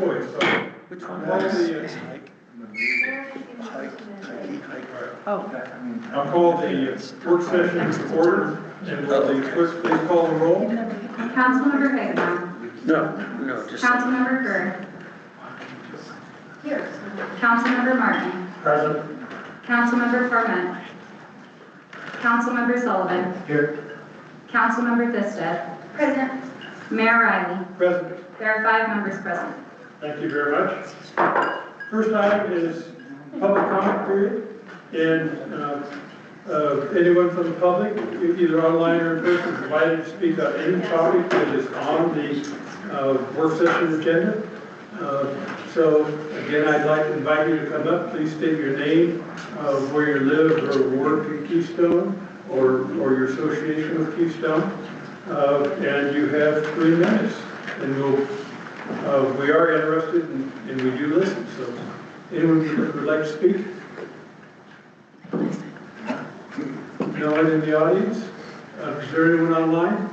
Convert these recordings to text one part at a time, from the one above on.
point, so. Which one Call was the, Oh. I'll call the work session to order, and will the clerk please call the roll? Councilmember Hagebaum. No, just. Councilmember Gurr. Here. Councilmember Martin. Present. Councilmember Forment. Councilmember Sullivan. Here. Councilmember Thisted. Present. Mayor Riley. Present. There are 5 members present. Thank you very much. First item is public comment period. And anyone from the public, either online or in person, provided to speak on any topic that is on the work session agenda. So again, I'd like to invite you to come up. Please state your name, where you live or work at Keystone, or your association with Keystone. And you have 3 minutes. And we are interested and we do listen. So anyone who would like to speak? No one in the audience? Is there anyone online?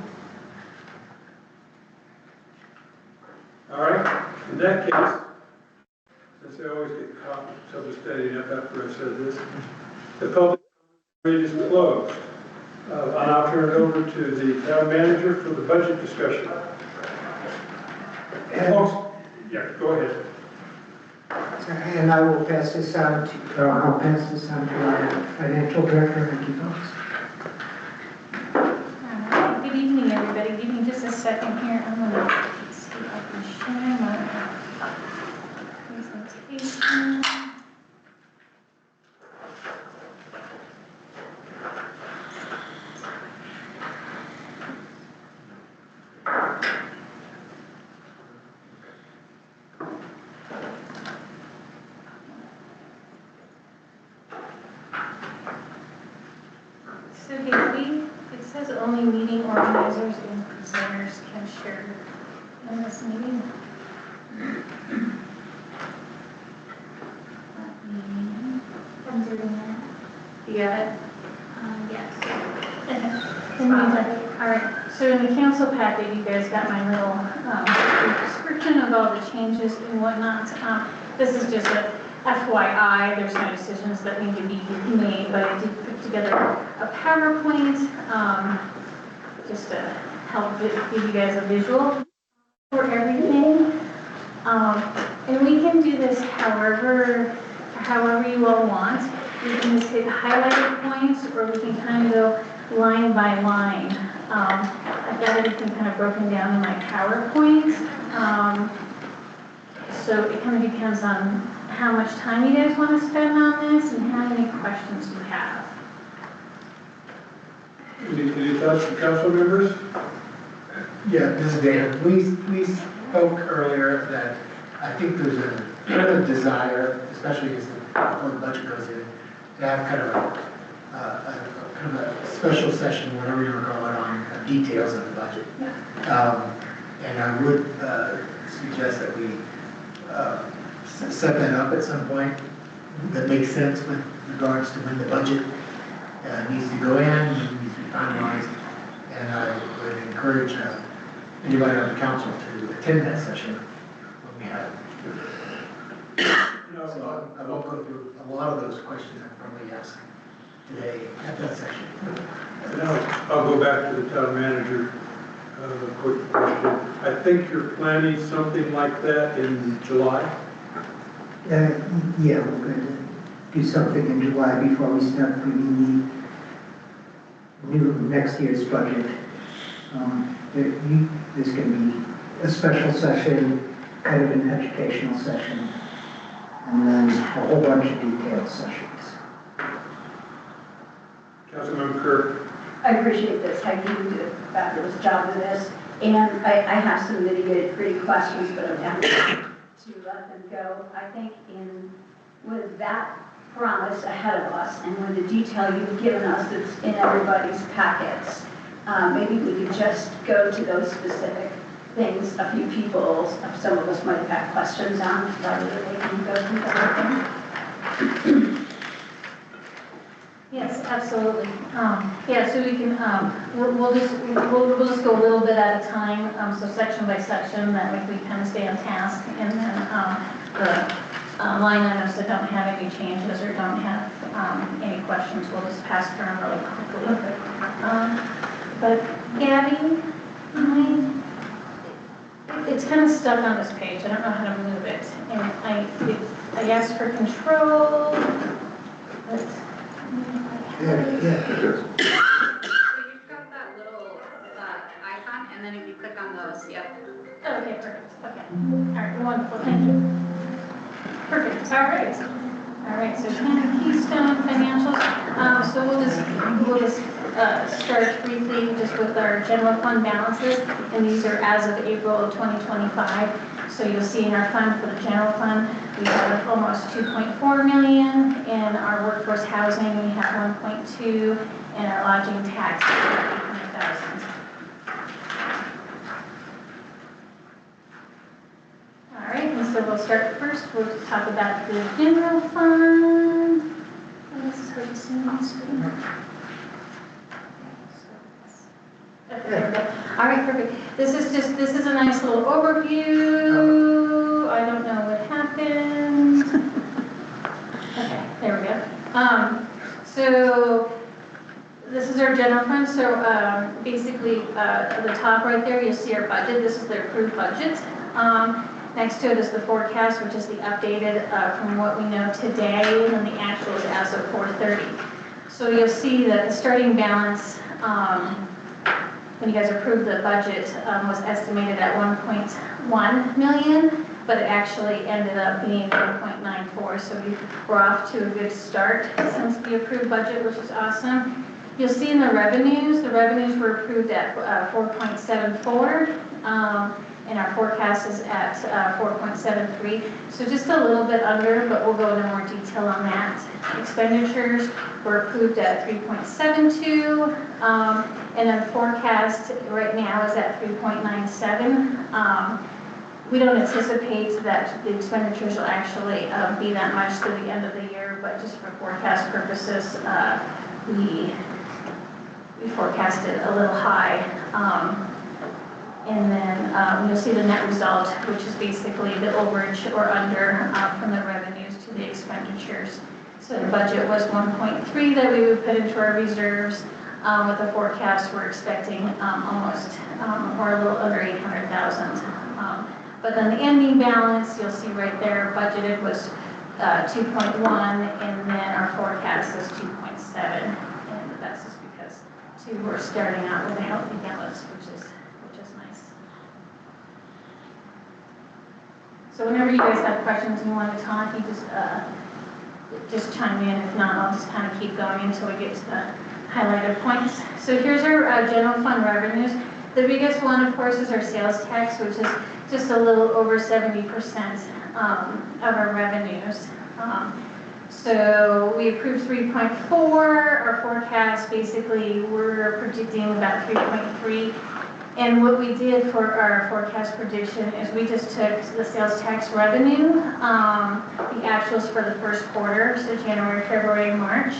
All right. In that case, since I always get caught somebody standing up after I said this, the public meeting is closed. I'll now turn it over to the town manager for the budget discussion. Yeah, go ahead. And I will pass this on to, I'll pass this on to our financial director, Nikki Fox. Good evening, everybody. Give me just a second here. I'm going to see if I can share my presentation. So it says only meeting organizers and presenters can share in this meeting. I'm doing that. You got it? Yes. All right. So in the council packet, you guys got my little description of all the changes and whatnot. This is just a FYI, there's no decisions that need to be made, but I did put together a PowerPoint just to help give you guys a visual for everything. And we can do this however you all want. We can just hit highlighted points, or we can kind of go line by line. I've got everything kind of broken down in my PowerPoint. So it kind of depends on how much time you guys want to spend on this and how many questions you have. Any thoughts from council members? Yeah, this is Dan. We spoke earlier that I think there's a desire, especially as the budget goes in, to have kind of a special session, whatever you want to call it, on details of the budget. And I would suggest that we set that up at some point that makes sense with regards to when the budget needs to go in, needs to be finalized. And I would encourage anybody on the council to attend that session when we have it. So I won't go through a lot of those questions I probably asked today at that session. Now, I'll go back to the town manager. Quick question. I think you're planning something like that in July? Yeah, we're going to do something in July before we start putting the next year's budget. There's going to be a special session, kind of an educational session, and then a whole bunch of detailed sessions. Councilmember Kerr. I appreciate this. Heidi, you did a fabulous job with this. And I have some mitigated pretty questions, but I'm happy to let them go. I think with that promise ahead of us and with the detail you've given us that's in everybody's packets, maybe we could just go to those specific things. A few people, some of us might have had questions on, rather than they can go through the whole thing. Yes, absolutely. Yeah, so we can, we'll just go a little bit at a time, so section by section, that way we kind of stay on task, and then the line items that don't have any changes or don't have any questions, we'll just pass through them really quickly. But Gabby, it's kind of stuck on this page. I don't know how to move it. And I asked for control, but So you've got that little icon, and then if you click on those, yep. okay, perfect. Okay. All right, wonderful. Thank you. Perfect. All right. All right. So Keystone financials. So we'll just start briefly just with our general fund balances, and these are as of April of 2025. So you'll see in our fund for the general fund, we have almost 2.4 million. In our workforce housing, we have 1.2, and our lodging tax, 800,000. All right, and so we'll start first. We'll talk about the general fund. And this is hard to see on the screen. Okay, there we go. All right, perfect. This is a nice little overview. I don't know what happened. Okay, there we go. So this is our general fund. So basically, at the top right there, you'll see our budget. This is the approved budget. Next to it is the forecast, which is the updated from what we know today, and then the actuals as of 4/30. So you'll see that the starting balance, when you guys approved the budget, was estimated at 1.1 million, but it actually ended up being 1.94. So we're off to a good start since the approved budget, which is awesome. You'll see in the revenues were approved at 4.74. And our forecast is at 4.73, so just a little bit under, but we'll go into more detail on that. Expenditures were approved at 3.72, and then forecast right now is at 3.97. We don't anticipate that the expenditures will actually be that much to the end of the year, but just for forecast purposes, we forecasted a little high. And then you'll see the net result, which is basically the overage or under from the revenues to the expenditures. So the budget was 1.3 that we would put into our reserves. With the forecast, we're expecting almost or a little under 800,000. But then the ending balance, you'll see right there, budgeted was 2.1, and then our forecast is 2.7. And that's just because we're starting out with a healthy balance, which is nice. So whenever you guys have questions and you want to talk, you just chime in. If not, I'll just kind of keep going until we get to the highlighted points. So here's our general fund revenues. The biggest one, of course, is our sales tax, which is just a little over 70% of our revenues. So we approved 3.4. Our forecast, basically, we're predicting about 3.3. And what we did for our forecast prediction is we just took the sales tax revenue, the actuals for the first quarter, so January, February, March,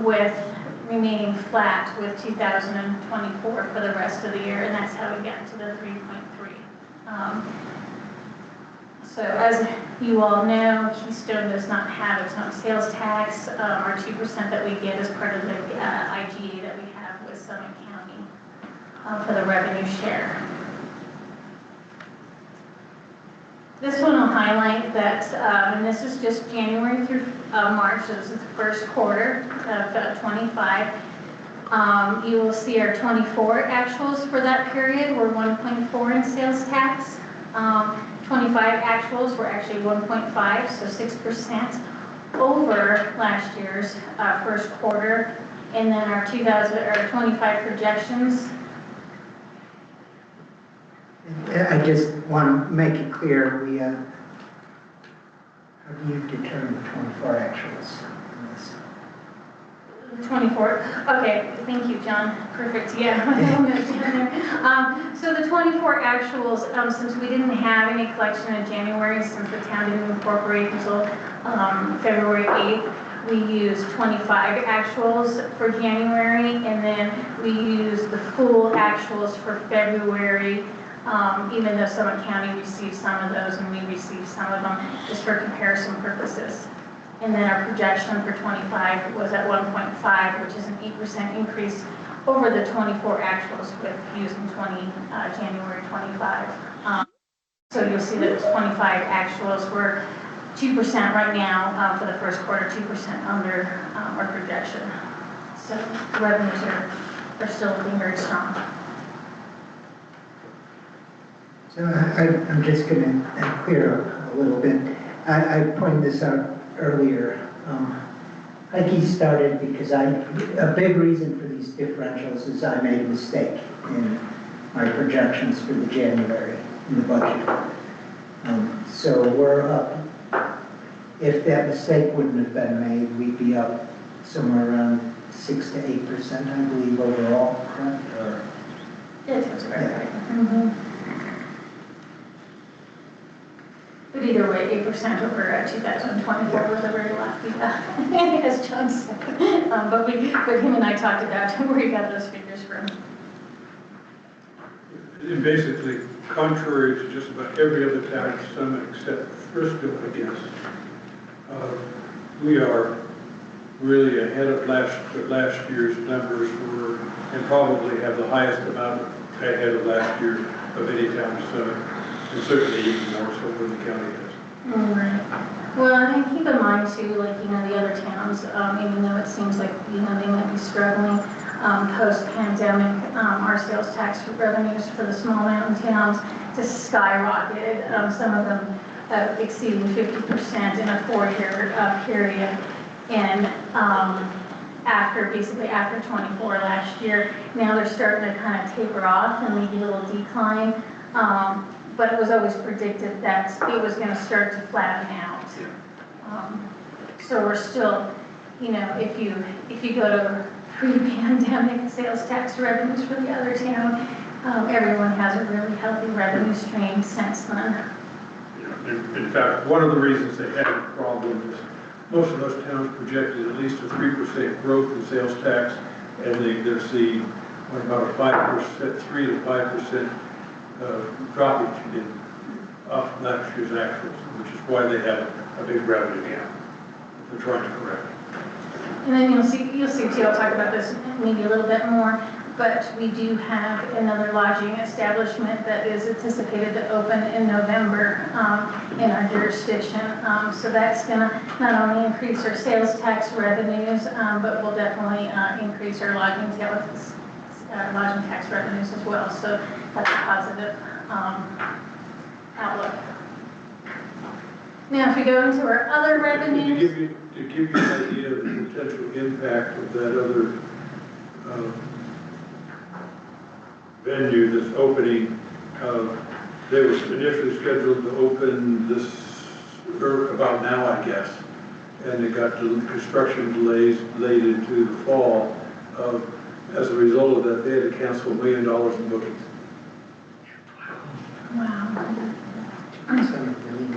with remaining flat with 2024 for the rest of the year, and that's how we got to the 3.3. So as you all know, Keystone does not have its own sales tax. Our 2% that we get is part of the IGA that we have with Summit County for the revenue share. This one will highlight that, and this is just January through March, so this is the first quarter of 25. You will see our 24 actuals for that period were 1.4 in sales tax. 25 actuals were actually 1.5, so 6% over last year's first quarter. And then our 25 projections. I just want to make it clear, we, how do you determine the 24 actuals? 24, okay, thank you, John, perfect, yeah. So the 24 actuals, since we didn't have any collection in January, since the town didn't incorporate until February 8th, we used 25 actuals for January, and then we used the full actuals for February even though Summit County received some of those and we received some of them, just for comparison purposes. And then our projection for 25 was at 1.5, which is an 8% increase over the 24 actuals with using January 25. So you'll see that 25 actuals were 2% right now for the first quarter, 2% under our projection. So revenues are still looking very strong. So I'm just going to clear up a little bit. I pointed this out earlier. Heike started because a big reason for these differentials is I made a mistake in my projections for the January in the budget. So we're up, if that mistake wouldn't have been made, we'd be up somewhere around 6 to 8%, I believe, overall, correct? Or, Yeah, that's right. Mm-hmm. But either way, 8% over 2024 was a very lofty, as John said. But him and I talked about where he got those figures from. And basically, contrary to just about every other town in Summit except Frisco, I guess, we are really ahead of last year's numbers were, and probably have the highest amount ahead of last year of any town in Summit, and certainly even more so than the county has. Right. Well, and keep in mind too, like, the other towns, even though it seems like, they might be struggling, post-pandemic, our sales tax revenues for the small mountain towns just skyrocketed, some of them exceeding 50% in a 4-year period. And after 24 last year, now they're starting to kind of taper off and maybe a little decline. But it was always predicted that it was going to start to flatten out. So we're still, if you go to pre-pandemic sales tax revenues for the other town, everyone has a really healthy revenue stream since then. In fact, one of the reasons they had a problem is most of those towns projected at least a 3% growth in sales tax, and they're seeing about a 5%, 3 to 5% droppage in off last year's actuals, which is why they have a big revenue gap. They're trying to correct. And then you'll see too, I'll talk about this maybe a little bit more, but we do have another lodging establishment that is anticipated to open in November in our jurisdiction. So that's going to not only increase our sales tax revenues, but will definitely increase our lodging tax revenues as well. So that's a positive outlook. Now, if we go into our other revenues. To give you an idea of the potential impact of that other venue that's opening, they were initially scheduled to open this about now, I guess, and it got construction delays late into the fall. As a result of that, they had to cancel $1 million in bookings. Wow. $7 million.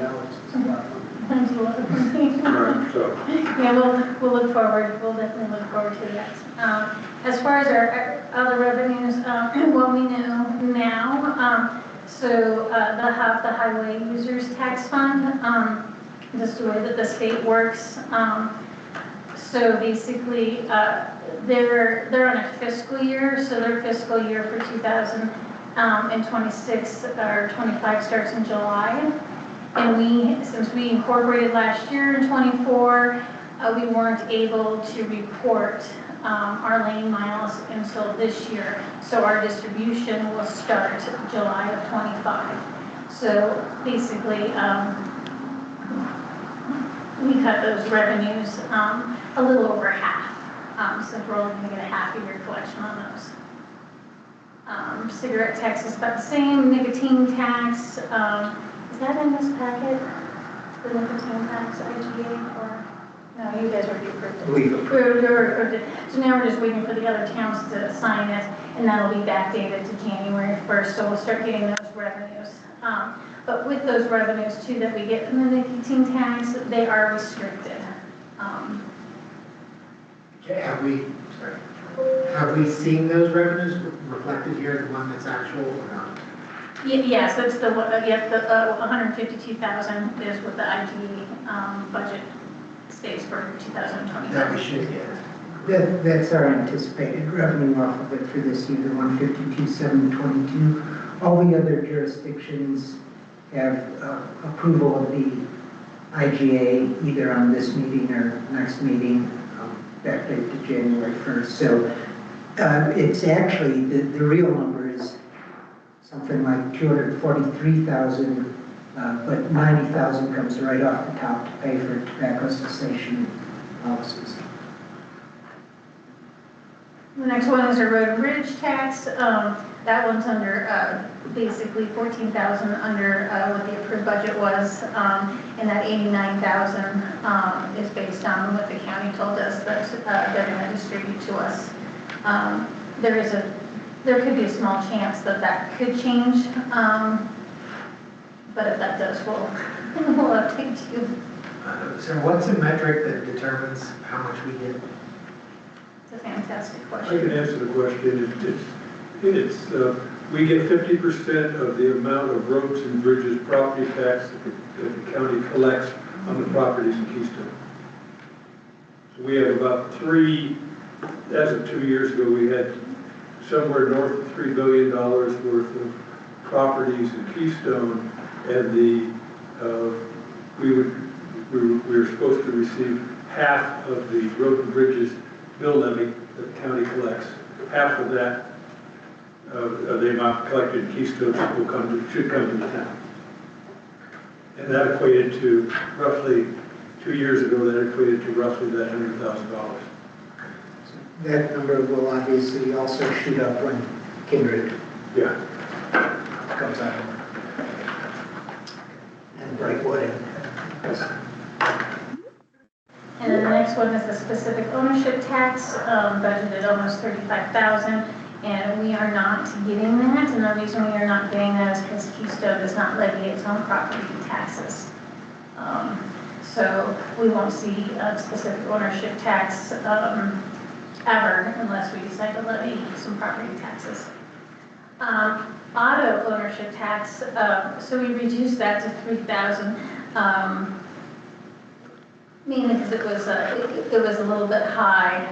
It's a lot of money. That's a lot of money. Right, so. Yeah, we'll look forward. We'll definitely look forward to that. As far as our other revenues, what we know now, so the highway users tax fund, just the way that the state works. So basically, they're on a fiscal year. So their fiscal year for 2026 or 25 starts in July. And since we incorporated last year in 24, we weren't able to report our lane miles until this year. So our distribution will start July of 25. So basically, we cut those revenues a little over half, since we're only going to get a half-a-year collection on those. Cigarette tax is about the same. Nicotine tax, is that in this packet? The nicotine tax, IGA, or no? You guys already approved it. We approved it. So now we're just waiting for the other towns to sign it, and that'll be backdated to January 1st. So we'll start getting those revenues. But with those revenues too that we get from the nicotine tax, they are restricted. Okay, have we seen those revenues reflected here, the one that's actual or not? Yes, that's the, yes, the 152,000 is what the IT budget stays for That we 2025. should get. That's our anticipated revenue off of it for this year, the 152,722. All the other jurisdictions have approval of the IGA either on this meeting or next meeting, backdate to January 1st. So it's actually, the real number is something like 243,000, but 90,000 comes right off the top to pay for tobacco cessation policies. The next one is a road and bridge tax. That one's under, basically 14,000 under what the approved budget was. And that 89,000 is based on what the county told us that they're going to distribute to us. There could be a small chance that that could change. But if that does, we'll update you. So what's the metric that determines how much we get? It's a fantastic I question. can answer the question. We get 50% of the amount of roads and bridges property tax that the county collects on the properties in Keystone. So we have about as of 2 years ago, we had somewhere north of $3 billion worth of properties in Keystone, and we were supposed to receive half of the road and bridges bill levy that the county collects. Half of that, the amount collected in Keystone should come to the town. And that equated to roughly, 2 years ago, that equated to roughly that $100,000. That number will obviously also shoot up when Kindred Yeah. comes out. And Brightwood. And then the next one is the specific ownership tax, budgeted almost 35,000, and we are not getting that. And the reason we are not getting that is because Keystone does not levy its own property taxes. So we won't see a specific ownership tax ever unless we decide to levy some property taxes. Auto ownership tax, so we reduced that to 3,000. Mainly because it was a little bit high,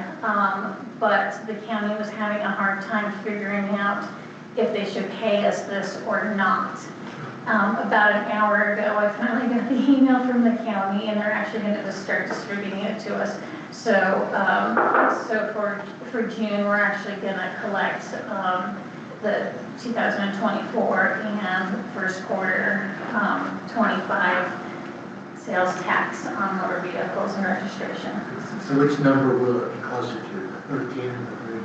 but the county was having a hard time figuring out if they should pay us this or not. About an hour ago, I finally got the email from the county, and they're actually going to just start distributing it to us. So, for June, we're actually going to collect the 2024 and first quarter 25 sales tax on motor vehicles and registration. So which number will it be closer to, the 13 or the 3?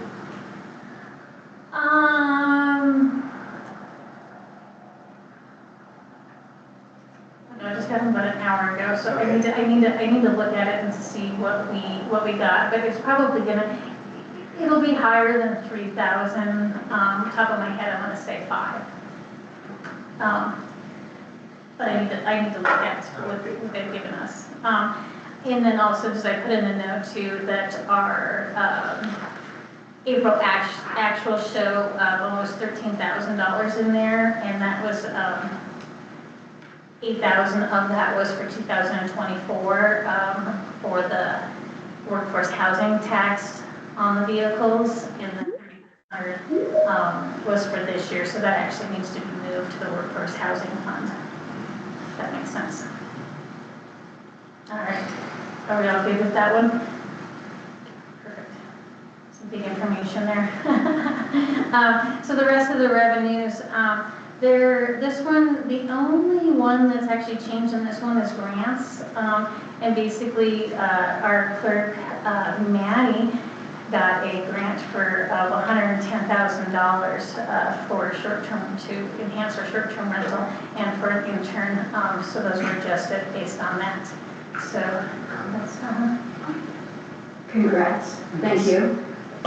I just got them about an hour ago, so I need to look at it and see what we got. But it's probably it'll be higher than 3,000. Top of my head, I'm going to say 5. But I need to look at what they've given us. And then also, just I put in a note too that our April actual show almost $13,000 in there, and that was 8,000 of that was for 2024 for the workforce housing tax on the vehicles, and then 3,500 was for this year. So that actually needs to be moved to the workforce housing fund. If that makes sense. All right. Are we all good with that one? Perfect. Some big information there. So the rest of the revenues, this one, the only one that's actually changed in this one is grants. And basically, our clerk, Maddie, got a grant for $110,000 for short-term, to enhance our short-term rental and for an intern. So those were adjusted based on that. So that's Congrats. Thank you.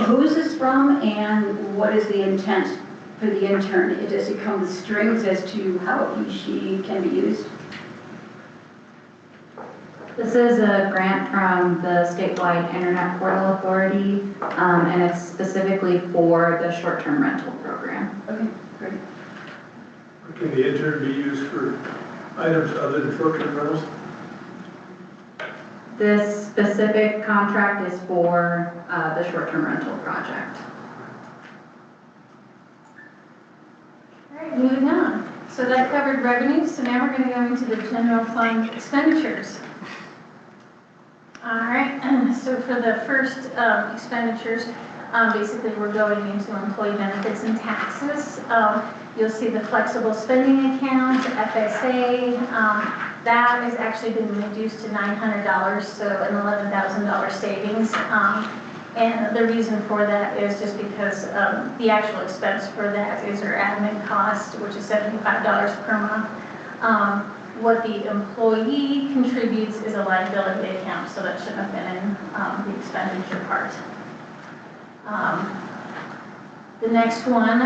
Who is this from, and what is the intent for the intern? Does it come with strings as to how she can be used? This is a grant from the statewide Internet Portal Authority, and it's specifically for the short-term rental program. Okay, great. Can the intern be used for items other than short-term rentals? This specific contract is for the short-term rental project. All right, moving on. So that covered revenue, so now we're going to go into the general fund expenditures. All right, so for the first expenditures, basically we're going into employee benefits and taxes. You'll see the flexible spending account, FSA, that has actually been reduced to $900, so an $11,000 savings. And the reason for that is just because the actual expense for that is our admin cost, which is $75 per month. What the employee contributes is a liability account, so that shouldn't have been in the expenditure part. The next one,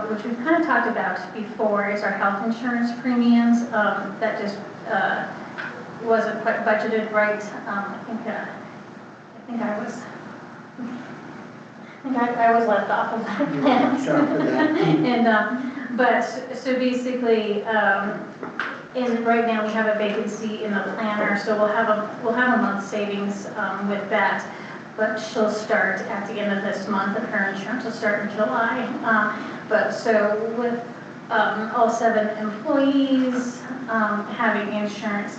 which we've kind of talked about before, is our health insurance premiums. That just wasn't quite budgeted right. I was left off of that plan. And but so basically, and right now we have a vacancy in the planner, so we'll have a month's savings with that. But she'll start at the end of this month, and her insurance will start in July. But so with all 7 employees having insurance,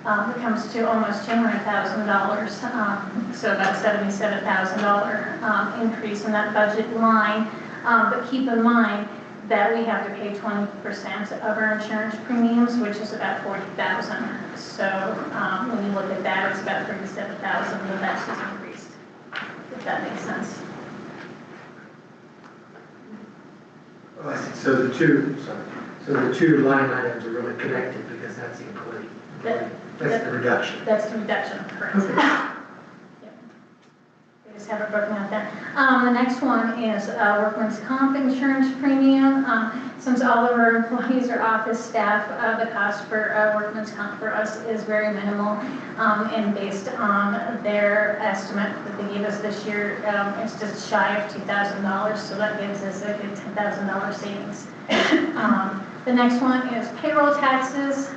it comes to almost $200,000. So about $77,000 increase in that budget line. But keep in mind that we have to pay 20% of our insurance premiums, which is about $40,000. So when you look at that, it's about $37,000, but that's just increased, if that makes sense. Oh, I see. So the two line items are really connected because that's the employee. That's the reduction. That's the reduction, correct. Okay. Yep. They just have it broken out there. The next one is workman's comp insurance premium. Since all of our employees are office staff, the cost for workman's comp for us is very minimal. And based on their estimate that they gave us this year, it's just shy of $2,000. So that gives us a good $10,000 savings. The next one is payroll taxes.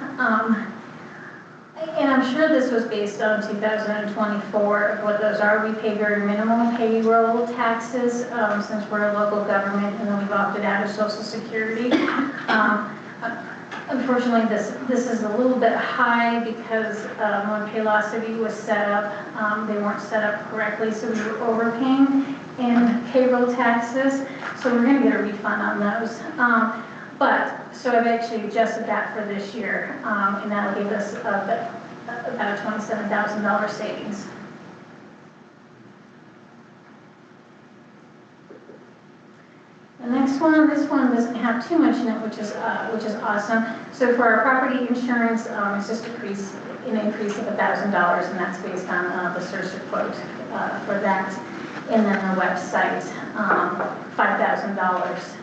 And I'm sure this was based on 2024 of what those are. We pay very minimal payroll taxes since we're a local government, and then we've opted out of Social Security. Unfortunately, this is a little bit high because when Paylocity was set up, they weren't set up correctly, so we were overpaying in payroll taxes. So we're going to get a refund on those. So I've actually adjusted that for this year, and that'll give us about a $27,000 savings. The next one, this one doesn't have too much in it, which is awesome. So for our property insurance, it's just an increase of $1,000, and that's based on the Sursa quote for that. And then the website, $5,000.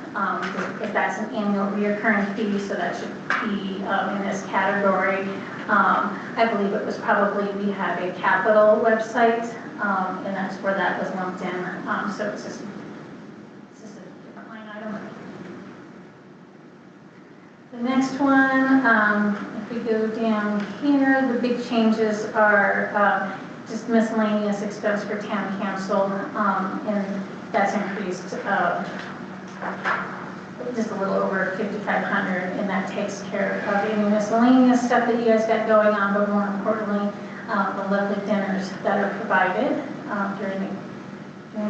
If that's an annual reoccurring fee, so that should be in this category. I believe it was probably, we have a capital website, and that's where that was lumped in. So it's just a different line item. The next one, if we go down here, the big changes are just miscellaneous expense for town council, and that's increased just a little over $5,500, and that takes care of any miscellaneous stuff that you guys got going on, but more importantly, the lovely dinners that are provided during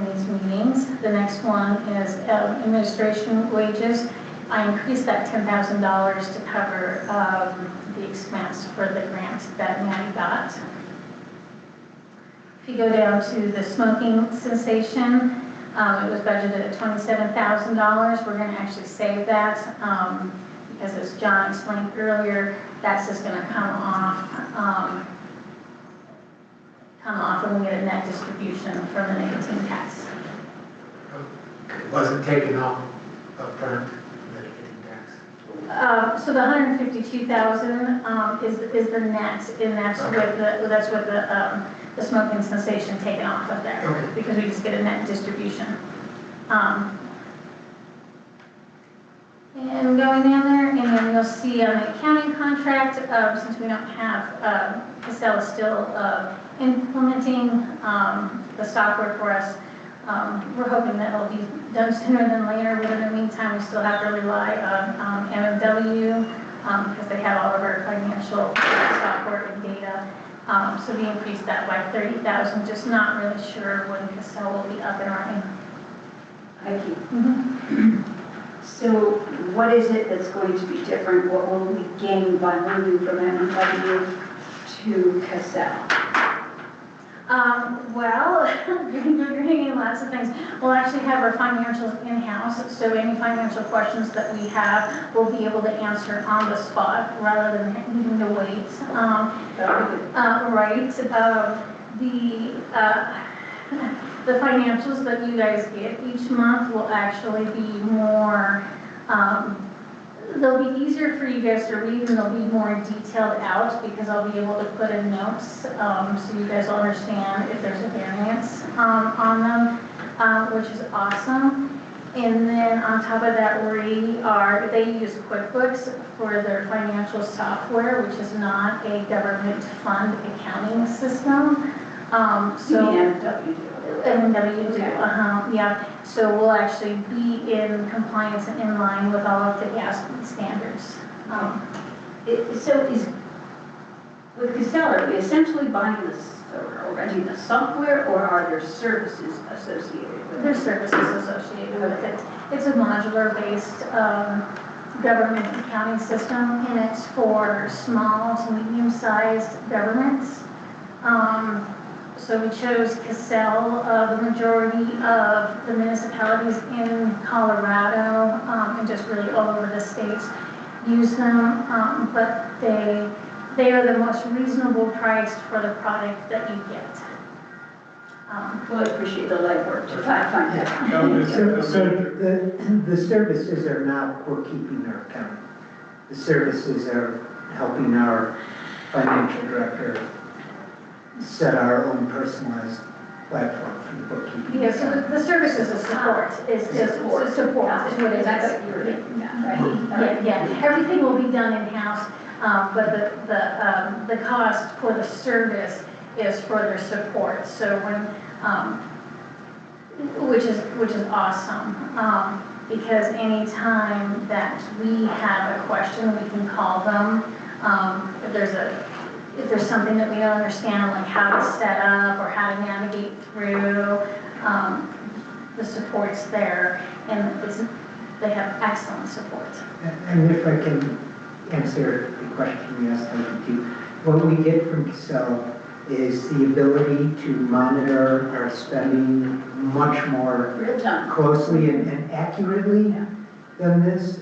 these meetings. The next one is administration wages. I increased that $10,000 to cover the expense for the grant that Maddie got. If you go down to the smoking cessation, it was budgeted at $27,000. We're going to actually save that because, as John explained earlier, that's just going to come off when we get a net distribution from the nicotine tax. It wasn't taken off up front, the nicotine tax. So the $152,000 is the net, and that's with the smoking cessation taken off of there, okay, because we just get a net distribution. And going down there, and then you'll see on the accounting contract, since we don't have, Casella is still implementing the software for us. We're hoping that it'll be done sooner than later, but in the meantime, we still have to rely on MMW because they have all of our financial software and data. So we increased that by 30,000, just not really sure when Casella will be up and running. Thank you. So what is it that's going to be different? What will we gain by moving from MMW to Casella? Well, you're hitting lots of things. We'll actually have our financials in-house, so any financial questions that we have, we'll be able to answer on the spot rather than needing to wait. Right. The financials that you guys get each month will actually be more, they'll be easier for you guys to read and they'll be more detailed out because I'll be able to put in notes so you guys will understand if there's a variance on them, which is awesome. And then on top of that, they use QuickBooks for their financial software, which is not a government fund accounting system. MMW do, yeah. So we'll actually be in compliance and in line with all of the GASP standards. With Casella, are we essentially buying or renting the software, or are there services associated with it? There's services associated with it. It's a modular-based government accounting system, and it's for small to medium-sized governments. So we chose Casella. The majority of the municipalities in Colorado and just really all over the states use them, but they are the most reasonable priced for the product that you get. Well, I appreciate the legwork to find that. So the services are not bookkeeping or accounting. The services are helping our financial director set our own personalized platform for the bookkeeping. Yeah, so the services is support. Support is what it is. That's what you're looking at, right? Yeah. Everything will be done in-house, but the cost for the service is for their support. So which is awesome, because anytime that we have a question, we can call them. If there's something that we don't understand, like how to set up or how to navigate through, the support's there, and they have excellent support. And if I can answer the question you asked, I do. What we get from Casella is the ability to monitor our spending much more closely and accurately than this.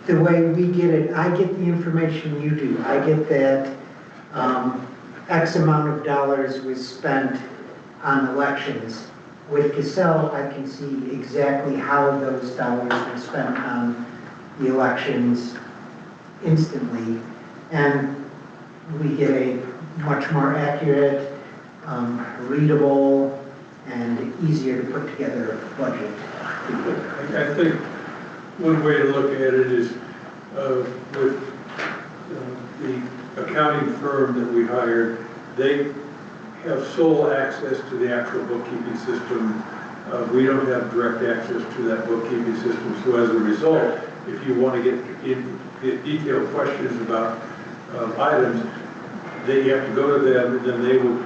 The way we get it, I get the information you do. I get that X amount of dollars was spent on elections. With Casella, I can see exactly how those dollars were spent on the elections instantly. And we get a much more accurate, readable, and easier to put together budget. I think one way to look at it is with the accounting firm that we hired, they have sole access to the actual bookkeeping system. We don't have direct access to that bookkeeping system. So as a result, if you want to get detailed questions about items, then you have to go to them, and then they will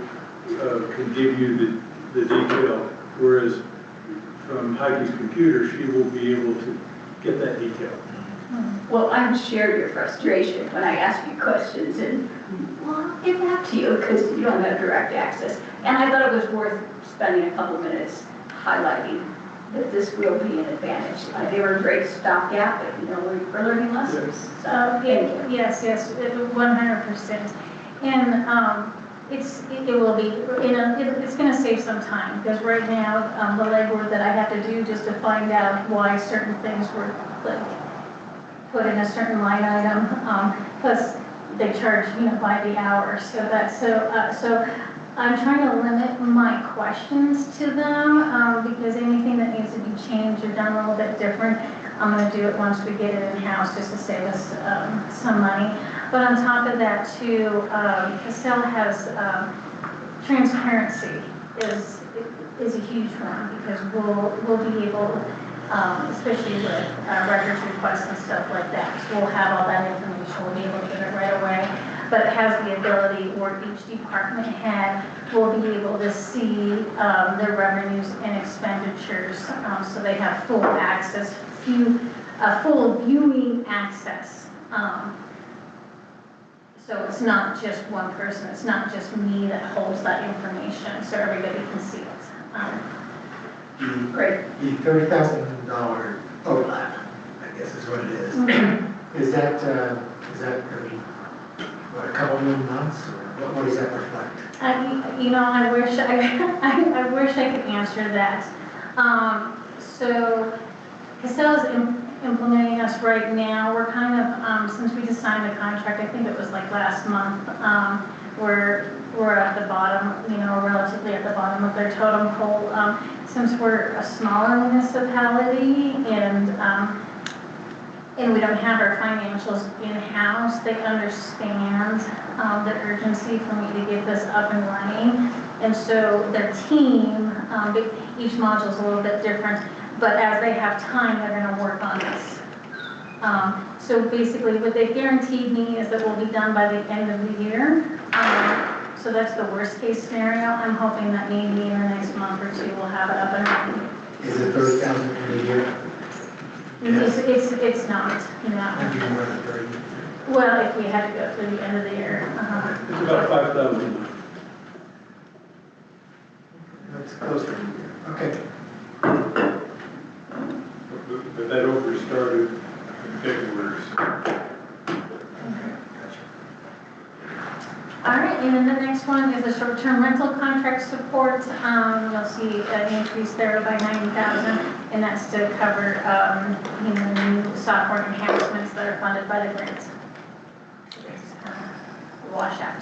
can give you the detail. Whereas from Heidi's computer, she will be able to get that detail. Well, I share your frustration when I ask you questions and, well, I'll get back to you because you don't have direct access. And I thought it was worth spending a couple minutes highlighting that this will be an advantage. They were a great stopgap, for learning lessons. So, Yes, 100%. And it will be, it's going to save some time because right now the legwork that I have to do just to find out why certain things were put in a certain line item, plus they charge by the hour. So I'm trying to limit my questions to them because anything that needs to be changed or done a little bit different, I'm gonna do it once we get it in-house, just to save us, some money. But on top of that too, Casella has, transparency is a huge one, because we'll be able, especially with records requests and stuff like that, so we'll have all that information, we'll be able to get it right away. But it has the ability where each department head will be able to see their revenues and expenditures, so they have full access, full viewing access. So it's not just one person, it's not just me that holds that information, so everybody can see it. Great. The $30,000 overlap, I guess is what it is. Is that gonna be, what, a couple more months, or what does that reflect? You know, I wish I wish I could answer that. So Casella's implementing us right now. We're kind of, since we just signed the contract, I think it was like last month, we're at the bottom, you know, relatively at the bottom of their totem pole. Since we're a smaller municipality and we don't have our financials in-house, they understand the urgency for me to get this up and running. And so their team, each module is a little bit different, but as they have time, they're going to work on this. So basically what they guaranteed me is that we'll be done by the end of the year. So that's the worst case scenario. I'm hoping that maybe in the next month or two we'll have it up and running. Is it 30,000 in a year? It's not, no. Maybe more than 30. Well, if we had to go through the end of the year. It's about 5,000. That's close to a year. Okay. But that overstarted in February. All right, and then the next one is the short-term rental contract support. You'll see an increase there by 90,000, and that's to cover, you know, new software enhancements that are funded by the grants. Wash out.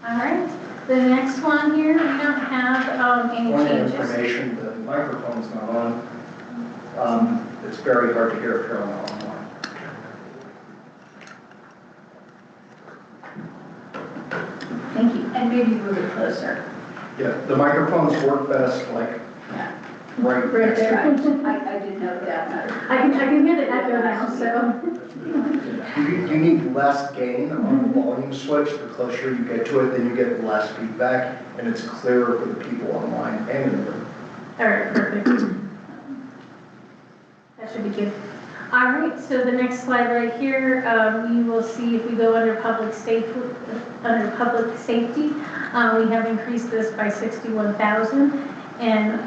All right, the next one here, we don't have any One changes. information, the microphone's not on. It's very hard to hear if you're on the online. Thank you. And maybe move it closer. Yeah, the microphones work best like Yeah. right Right next there. I didn't know that. I can hear the echo now, so. You need less gain on the volume switch. The closer you get to it, then you get less feedback, and it's clearer for the people online and in the room. All right, perfect. That should be good. All right, so the next slide right here, you will see if we go under public safety, we have increased this by 61,000. And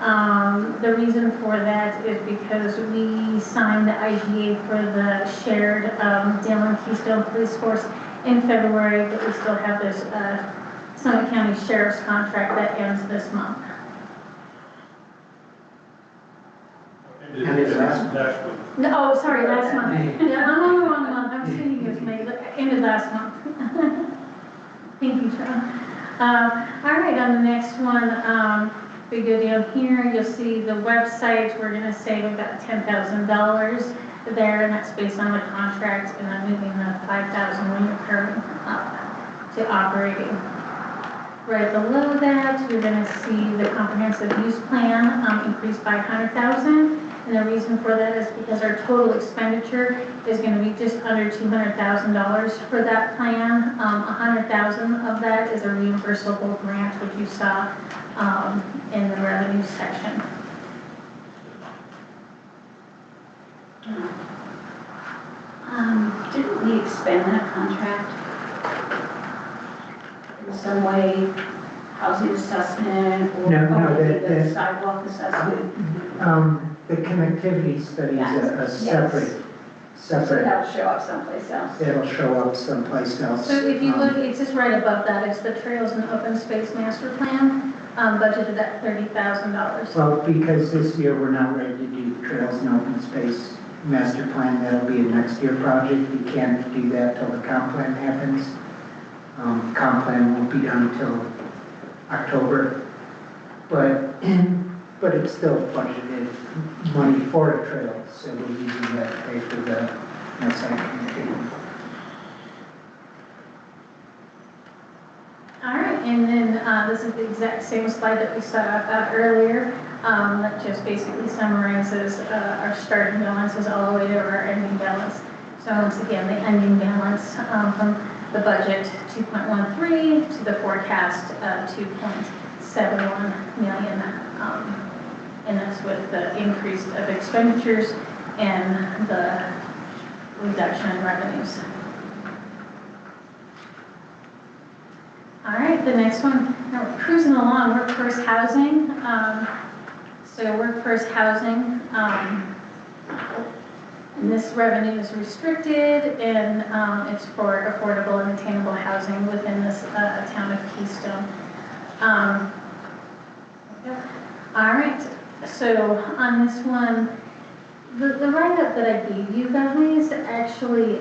the reason for that is because we signed the IGA for the shared Dale and Keystone Police Force in February, but we still have this Summit County Sheriff's contract that ends this month. And it's last one. No, oh, sorry, last month. Yeah, I'm on the wrong month. I'm sitting here, ended last month. Thank you, Sean. All right, on the next one, we go down here, you'll see the website. We're going to save about $10,000 there, and that's based on the contract, and then moving the 5,000 recurring up to operating. Right below that, you're going to see the comprehensive use plan increased by 100,000. And the reason for that is because our total expenditure is going to be just under $200,000 for that plan. 100,000 of that is a reimbursable grant, which you saw in the revenue section. Didn't we expand that contract? In some way, housing assessment or No, the that- sidewalk assessment? The connectivity study is a Yes. separate, So that'll show up someplace else. it'll show up someplace else. So if you look, it's just right above that. It's the Trails and Open Space Master Plan, budgeted at $30,000. Well, because this year we're not ready to do Trails and Open Space Master Plan, that'll be a next year project. We can't do that till the comp plan happens. Comp plan won't be done until October. but it's still budgeted money for a trail, so we're using that to pay for the site communication. All right, and then this is the exact same slide that we saw earlier. That just basically summarizes our starting balances all the way to our ending balance. So once again, the ending balance from the budget 2.13 to the forecast 2.71 million. And that's with the increase of expenditures and the reduction in revenues. All right, the next one, now we're cruising along, workforce housing. So workforce housing, and this revenue is restricted, and it's for affordable and attainable housing within this town of Keystone. All right, so on this one, the write-up that I gave you guys, actually,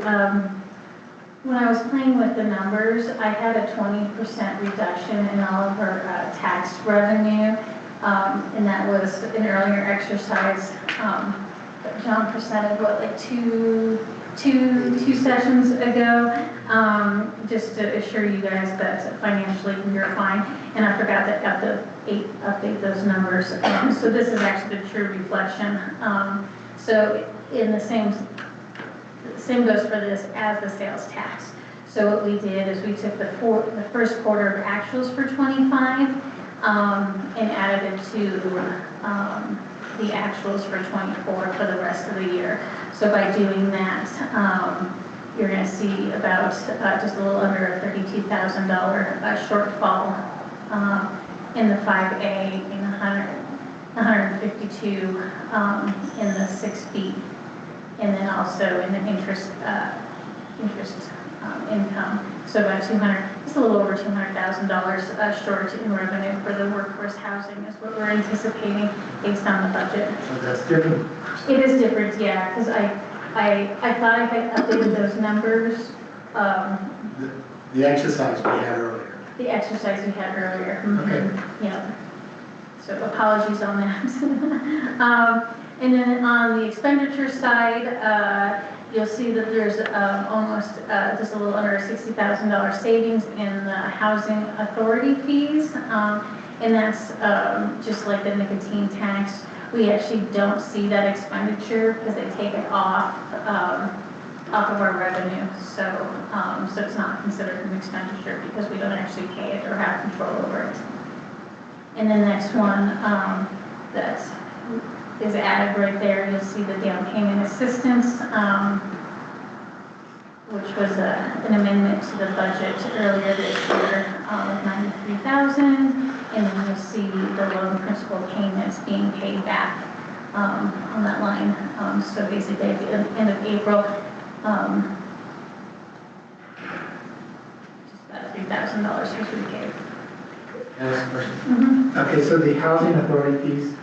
when I was playing with the numbers, I had a 20% reduction in all of our tax revenue, and that was an earlier exercise that John presented, what, like two sessions ago, just to assure you guys that financially we are fine. And I forgot to update those numbers. So this is actually the true reflection. So in the same goes for this as the sales tax. So what we did is we took the first quarter of actuals for 25 and added it to the actuals for 24 for the rest of the year. So by doing that, you're going to see about just a little under a $32,000 shortfall in the 5A and 152 in the 6B, and then also in the interest income. So about just a little over $200,000 short in revenue for the workforce housing is what we're anticipating based on the budget. So that's different. It is different, yeah, because I thought I had updated those numbers. The exercise we had earlier. The exercise we had earlier. Okay. Yeah. So apologies on that. And then on the expenditure side, you'll see that there's almost just a little under a $60,000 savings in the housing authority fees. And that's just like the nicotine tax. We actually don't see that expenditure because they take it off of our revenue. So it's not considered an expenditure because we don't actually pay it or have control over it. And the next one that is added right there, you'll see the down payment assistance, which was an amendment to the budget earlier this year of $93,000. And then you'll see the loan principal payments being paid back on that line. So basically at the end of April, just about $3,000 was repaid. Okay, so the housing authority fees,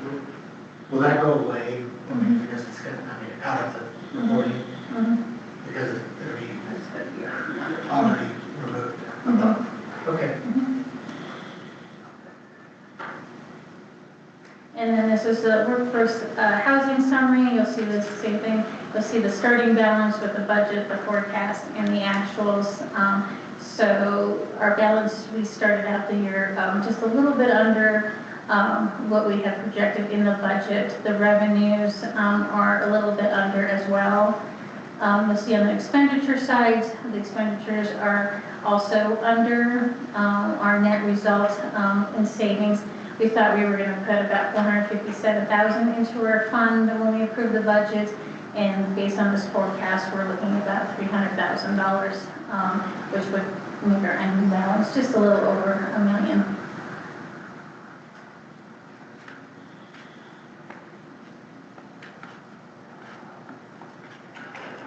will that go away? Because it's going to, out of the reporting? Because it's already removed? Okay. And then this is the workforce housing summary. You'll see the same thing. You'll see the starting balance with the budget, the forecast, and the actuals. So our balance, we started out the year just a little bit under what we had projected in the budget. The revenues are a little bit under as well. You'll see on the expenditure side, the expenditures are also under our net result in savings. We thought we were going to put about $457,000 into our fund when we approved the budget, and based on this forecast, we're looking at about $300,000, which would make our ending balance just a little over $1 million.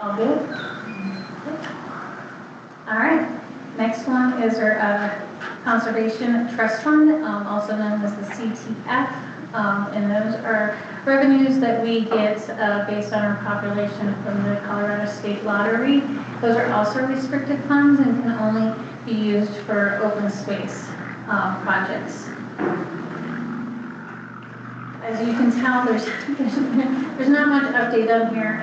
All good? All right. Next one is our Conservation Trust Fund, also known as the CTF, and those are revenues that we get based on our population from the Colorado State Lottery. Those are also restricted funds and can only be used for open space projects. as you can tell, there's not much update on here.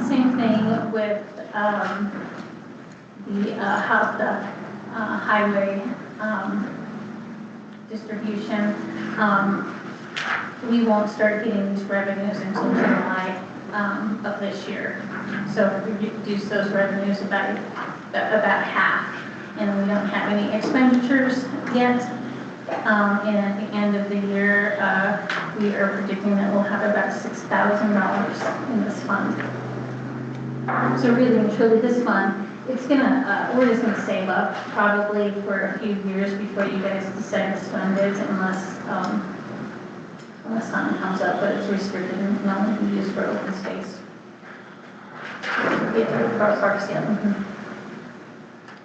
Same thing with the highway distribution. We won't start getting these revenues until July of this year. So we reduce those revenues about half, and we don't have any expenditures yet. And at the end of the year, we are predicting that we'll have about $6,000 in this fund. So really and truly, this fund, it's gonna, we're just gonna save up probably for a few years before you guys decide to spend it, unless something comes up, but it's restricted and can only be used for open space. Yeah, for parks, yeah.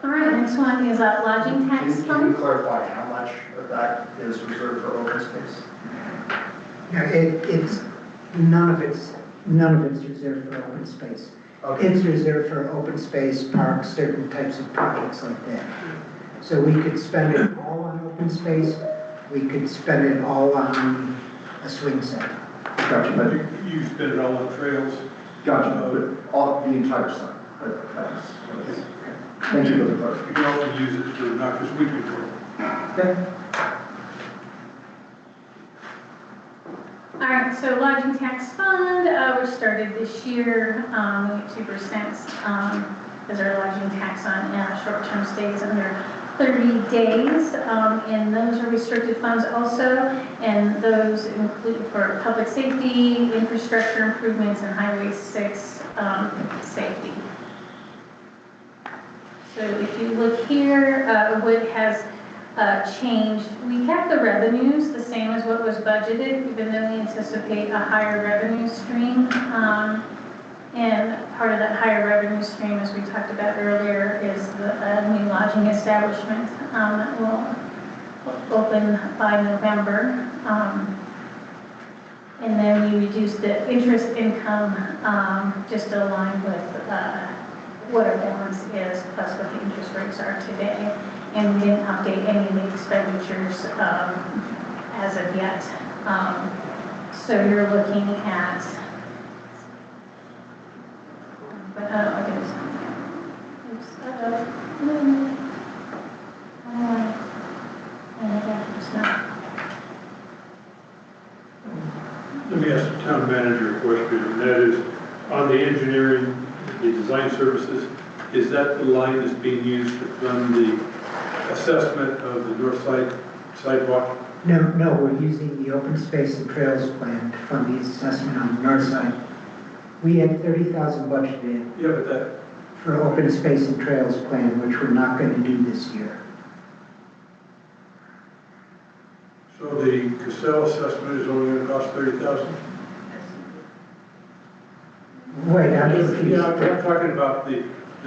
All right, next one is lodging tax Can you fund. clarify how much of that is reserved for open space? Yeah, it's, none of it's reserved for open space. Okay. It's reserved for open space, parks, certain types of projects like that. So we could spend it all on open space, we could spend it all on a swing set. Gotcha, but, You spend it all on trails. gotcha, but all, the entire site. Thank you for the You clarification. can also use it for noxious weed control. Okay. All right, so lodging tax fund, we started this year, we get 2% as our lodging tax on short-term stays under 30 days. And those are restricted funds also, and those include for public safety, infrastructure improvements, and Highway 6 safety. So if you look here, what has changed, we kept the revenues the same as what was budgeted, even though we anticipate a higher revenue stream. And part of that higher revenue stream, as we talked about earlier, is the new lodging establishment that will open by November. And then we reduced the interest income just to align with what our balance is, plus what the interest rates are today. And we didn't update any of the expenditures as of yet. So you're looking at, Let me ask the town manager a question, and that is, on the engineering, the design services, is that the line that's being used to fund the assessment of the north side sidewalk? No, we're using the open space and trails plan to fund the assessment on the north side. We had 30,000 budgeted Yeah, but that, for open space and trails plan, which we're not going to do this year. so the Cassell assessment is only going to cost 30,000? Wait, I'm confused. Yeah, I'm talking about the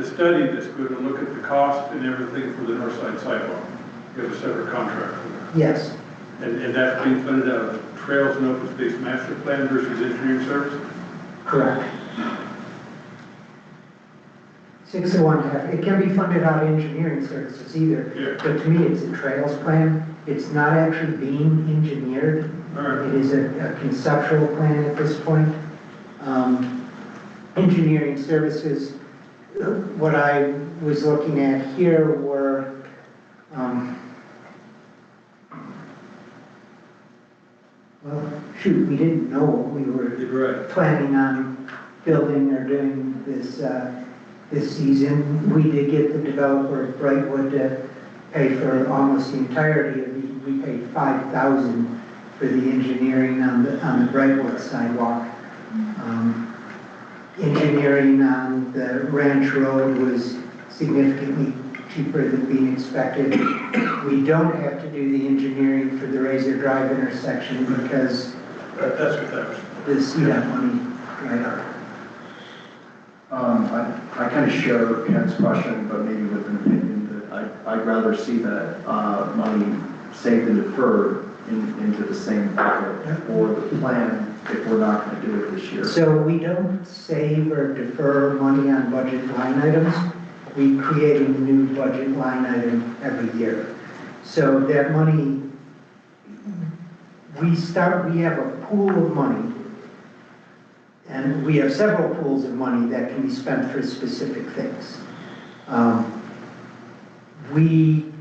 study that's going to look at the cost and everything for the north side sidewalk. You have a separate contract for that. Yes, And that's being funded out of Trails and Open Space Master Plan versus engineering services? correct. 6 of 1 half. It can be funded out of engineering services either. Yeah. But to me, it's a trails plan. It's not actually being engineered. All right. It is a conceptual plan at this point. Engineering services, what I was looking at here were well, shoot, we didn't know what we were Right. planning on building or doing this season. We did get the developer of Brightwood to pay for almost the entirety of it. We paid $5,000 for the engineering on the Brightwood sidewalk. Engineering on the Ranch Road was significantly cheaper than being expected. We don't have to do the engineering for the Razor Drive intersection because That's what that was. the CDOT money dried up. I kind of share Ken's question, but maybe with an opinion that I'd rather see that money saved and deferred into the same bucket or the plan if we're not going to do it this year. So we don't save or defer money on budget line items. We create a new budget line item every year. So that money we have a pool of money, and we have several pools of money that can be spent for specific things.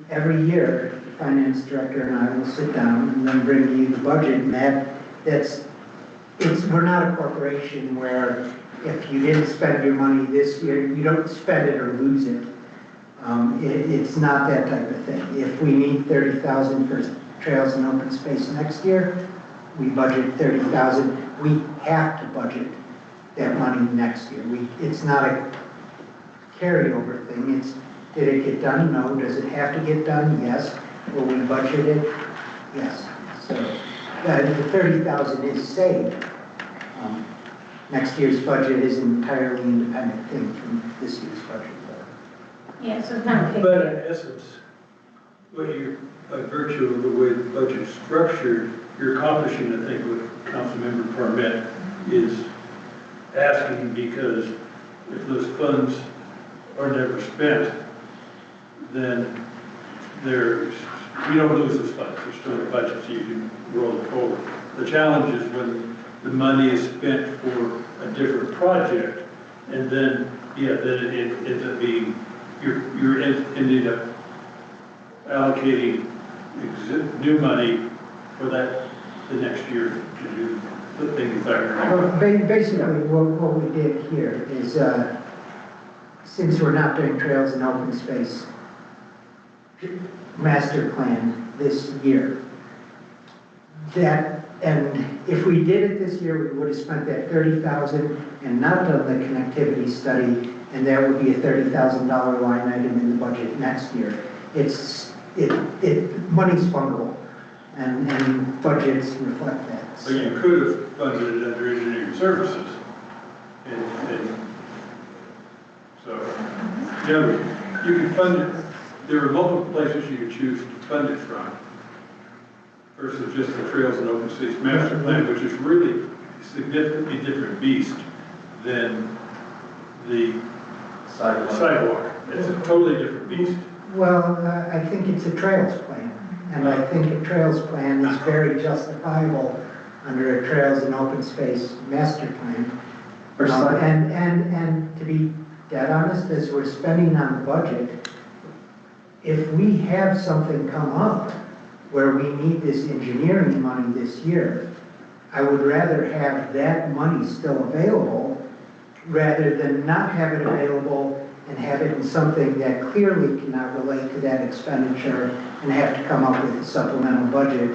Every year, the finance director and I will sit down and then bring you the budget, and we're not a corporation where if you didn't spend your money this year, you don't spend it or lose it. It's not that type of thing. If we need $30,000 for trails and open space next year, we budget $30,000. We have to budget that money next year. It's not a carryover thing. Did it get done? No. Does it have to get done? Yes. Will we budget it? Yes. So the $30,000 is saved. Next year's budget is an entirely independent thing from this year's budget. Yeah, so kind of. But in essence, by virtue of the way the budget's structured, you're accomplishing, I think, what Councilmember Parmet is asking, because if those funds are never spent, then we don't lose those funds. They're still in the budget, so you can roll it forward. The challenge is when the money is spent for a different project, and then, then it ends up being, you're ended up allocating new money for the next year to do the things that are. Well, basically, what we did here is, since we're not doing trails and open space master plan this year, and if we did it this year, we would have spent that $30,000 and not done the connectivity study, and that would be a $30,000 line item in the budget next year. Money's fungible, and budgets reflect that. So you could have funded it under engineering services, and so, you can fund it. There are multiple places you could choose to fund it from, versus just the Trails and Open Space Master Plan, which is really a significantly different beast than the sidewalk. It's a totally different beast. Well, I think it's a trails plan, and I think a trails plan is very justifiable under a trails and open space master plan. And to be dead honest, as we're spending on the budget, if we have something come up where we need this engineering money this year, I would rather have that money still available rather than not have it available and have it in something that clearly cannot relate to that expenditure and have to come up with a supplemental budget,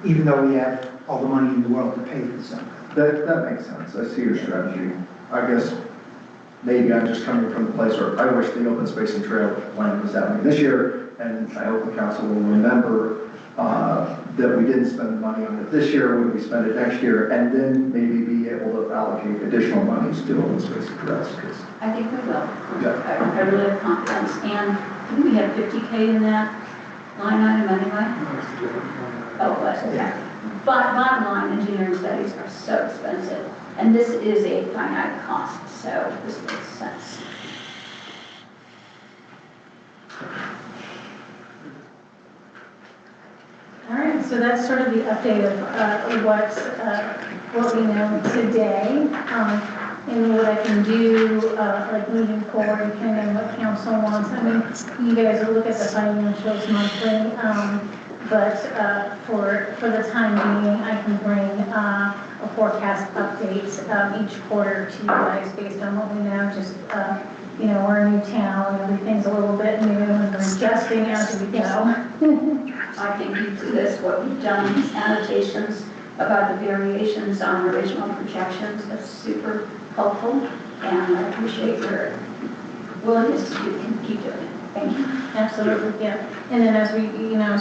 even though we have all the money in the world to pay for something. That makes sense. I see your strategy. I guess maybe I'm just coming from the place where I wish the open space and trail plan was happening this year, and I hope the council will remember that we didn't spend the money on it this year, when we spend it next year, and then maybe be able to allocate additional monies to open space and trails. I think we will. Yeah. I really have confidence, and I think we had 50K in that line item anyway. Oh, but, yeah. But bottom line, engineering studies are so expensive, and this is a finite cost, so this makes sense. All right, so that's sort of the update of what we know today. And what I can do, like moving forward, depending on what council wants. I mean, you guys will look at the financials monthly, but for the time being, I can bring a forecast update each quarter to you guys based on what we know. Just we're a new town, everything's a little bit new, and we're adjusting as we go. I think you do this, what we've done, these annotations about the variations on original projections, that's super helpful, and I appreciate your willingness to keep doing it. Thank you. Absolutely, yeah. And then as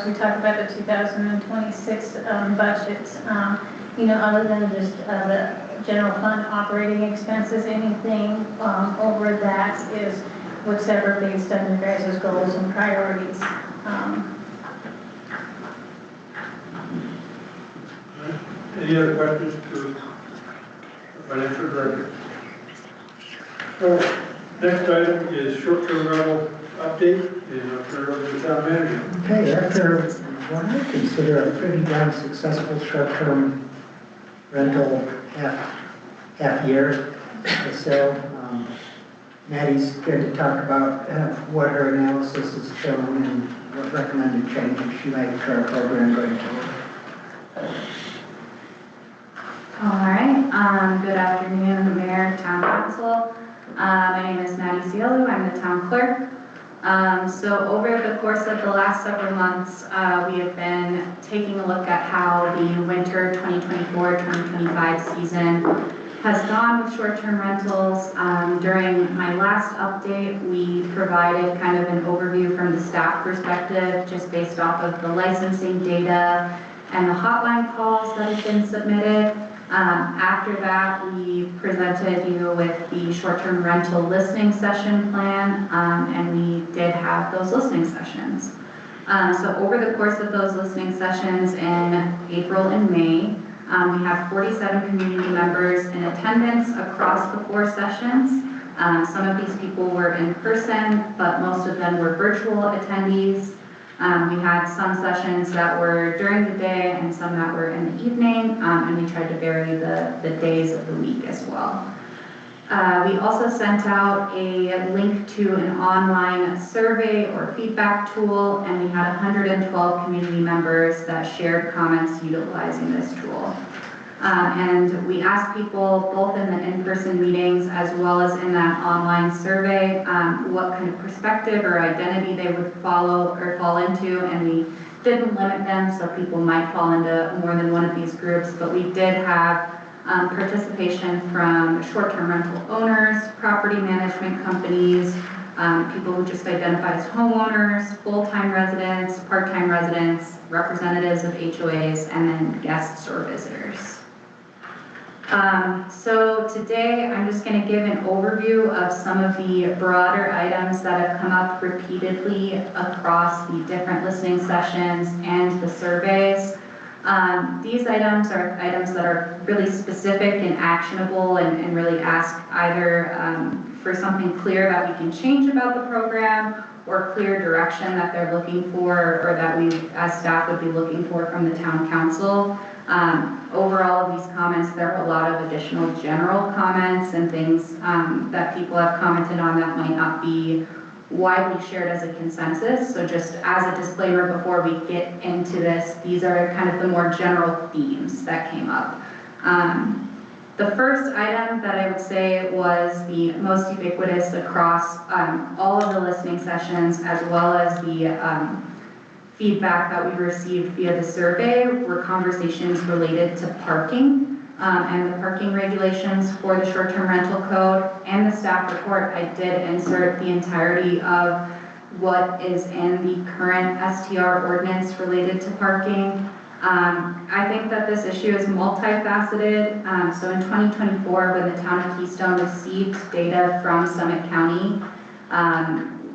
we talk about the 2026 budget, other than just the general fund operating expenses, anything over that is whatever based on your guys' goals and priorities. Any other questions to the financial director? All right. Next item is short-term rental update, and I'll turn it over to the town manager. Okay, after what I consider a pretty darn successful short-term rental half year or so. Maddie's going to talk about what her analysis has shown and what recommended changes she made to our program going forward. All right, good afternoon, Mayor, Town Council. My name is Maddie Cielu, I'm the Town Clerk. So over the course of the last several months, we have been taking a look at how the winter 2024-2025 season has gone with short-term rentals. During my last update, we provided kind of an overview from the staff perspective, just based off of the licensing data and the hotline calls that have been submitted. After that, we presented you with the short-term rental listening session plan, and we did have those listening sessions. So over the course of those listening sessions in April and May, we have 47 community members in attendance across the 4 sessions. Some of these people were in person, but most of them were virtual attendees. We had some sessions that were during the day and some that were in the evening, and we tried to vary the days of the week as well. We also sent out a link to an online survey or feedback tool, and we had 112 community members that shared comments utilizing this tool. And we asked people both in the in-person meetings as well as in that online survey what kind of perspective or identity they would follow or fall into, and we didn't limit them, so people might fall into more than one of these groups, but we did have participation from short-term rental owners, property management companies, people who just identify as homeowners, full-time residents, part-time residents, representatives of HOAs, and then guests or visitors. So today I'm just going to give an overview of some of the broader items that have come up repeatedly across the different listening sessions and the surveys. These items are items that are really specific and actionable and really ask either for something clear that we can change about the program or clear direction that they're looking for or that we as staff would be looking for from the town council. Over all of these comments, there are a lot of additional general comments and things that people have commented on that might not be widely shared as a consensus. So just as a disclaimer before we get into this, these are kind of the more general themes that came up. The first item that I would say was the most ubiquitous across all of the listening sessions as well as the feedback that we received via the survey were conversations related to parking and the parking regulations for the short-term rental code and the staff report. I did insert the entirety of what is in the current STR ordinance related to parking. I think that this issue is multifaceted. So in 2024, when the town of Keystone received data from Summit County,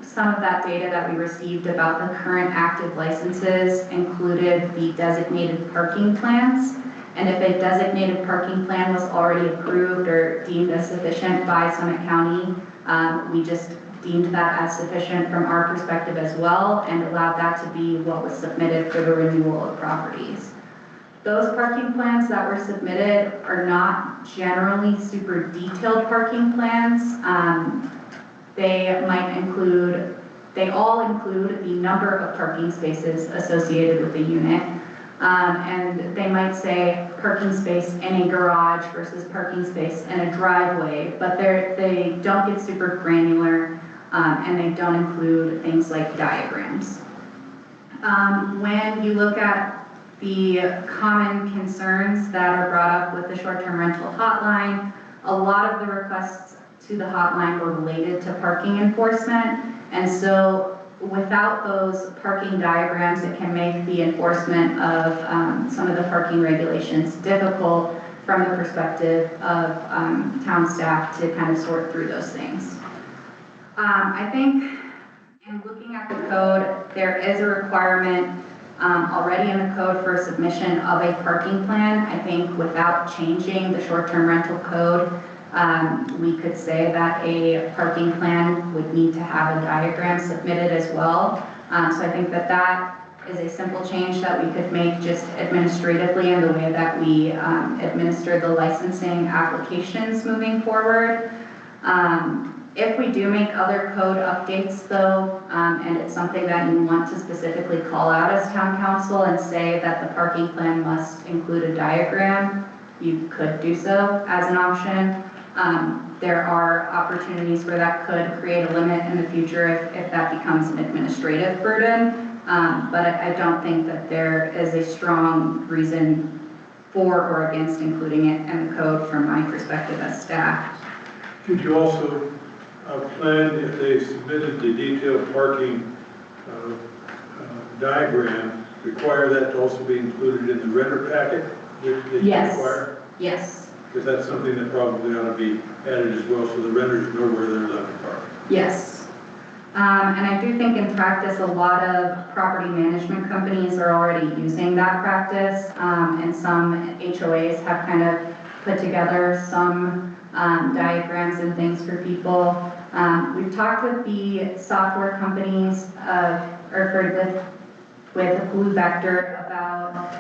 some of that data that we received about the current active licenses included the designated parking plans. And if a designated parking plan was already approved or deemed as sufficient by Summit County, we just deemed that as sufficient from our perspective as well and allowed that to be what was submitted for the renewal of properties. Those parking plans that were submitted are not generally super detailed parking plans. They all include the number of parking spaces associated with the unit. And they might say parking space in a garage versus parking space in a driveway, but they don't get super granular and they don't include things like diagrams. When you look at the common concerns that are brought up with the short-term rental hotline, a lot of the requests to the hotline were related to parking enforcement. And so without those parking diagrams, it can make the enforcement of some of the parking regulations difficult from the perspective of town staff to kind of sort through those things. I think in looking at the code, there is a requirement already in the code for submission of a parking plan. I think without changing the short-term rental code, we could say that a parking plan would need to have a diagram submitted as well. So I think that is a simple change that we could make just administratively in the way that we administer the licensing applications moving forward. If we do make other code updates though, and it's something that you want to specifically call out as town council and say that the parking plan must include a diagram, you could do so as an option. There are opportunities where that could create a limit in the future if that becomes an administrative burden. But I don't think that there is a strong reason for or against including it in the code from my perspective as staff. Could you also plan, if they submitted the detailed parking diagram, require that to also be included in the renter packet that you Yes. require? Yes, Because that's something that probably ought to be added as well, so the renters know where they're allowed to park. yes. And I do think in practice, a lot of property management companies are already using that practice. And some HOAs have kind of put together some diagrams and things for people. We've talked with the software companies with Blue Vector about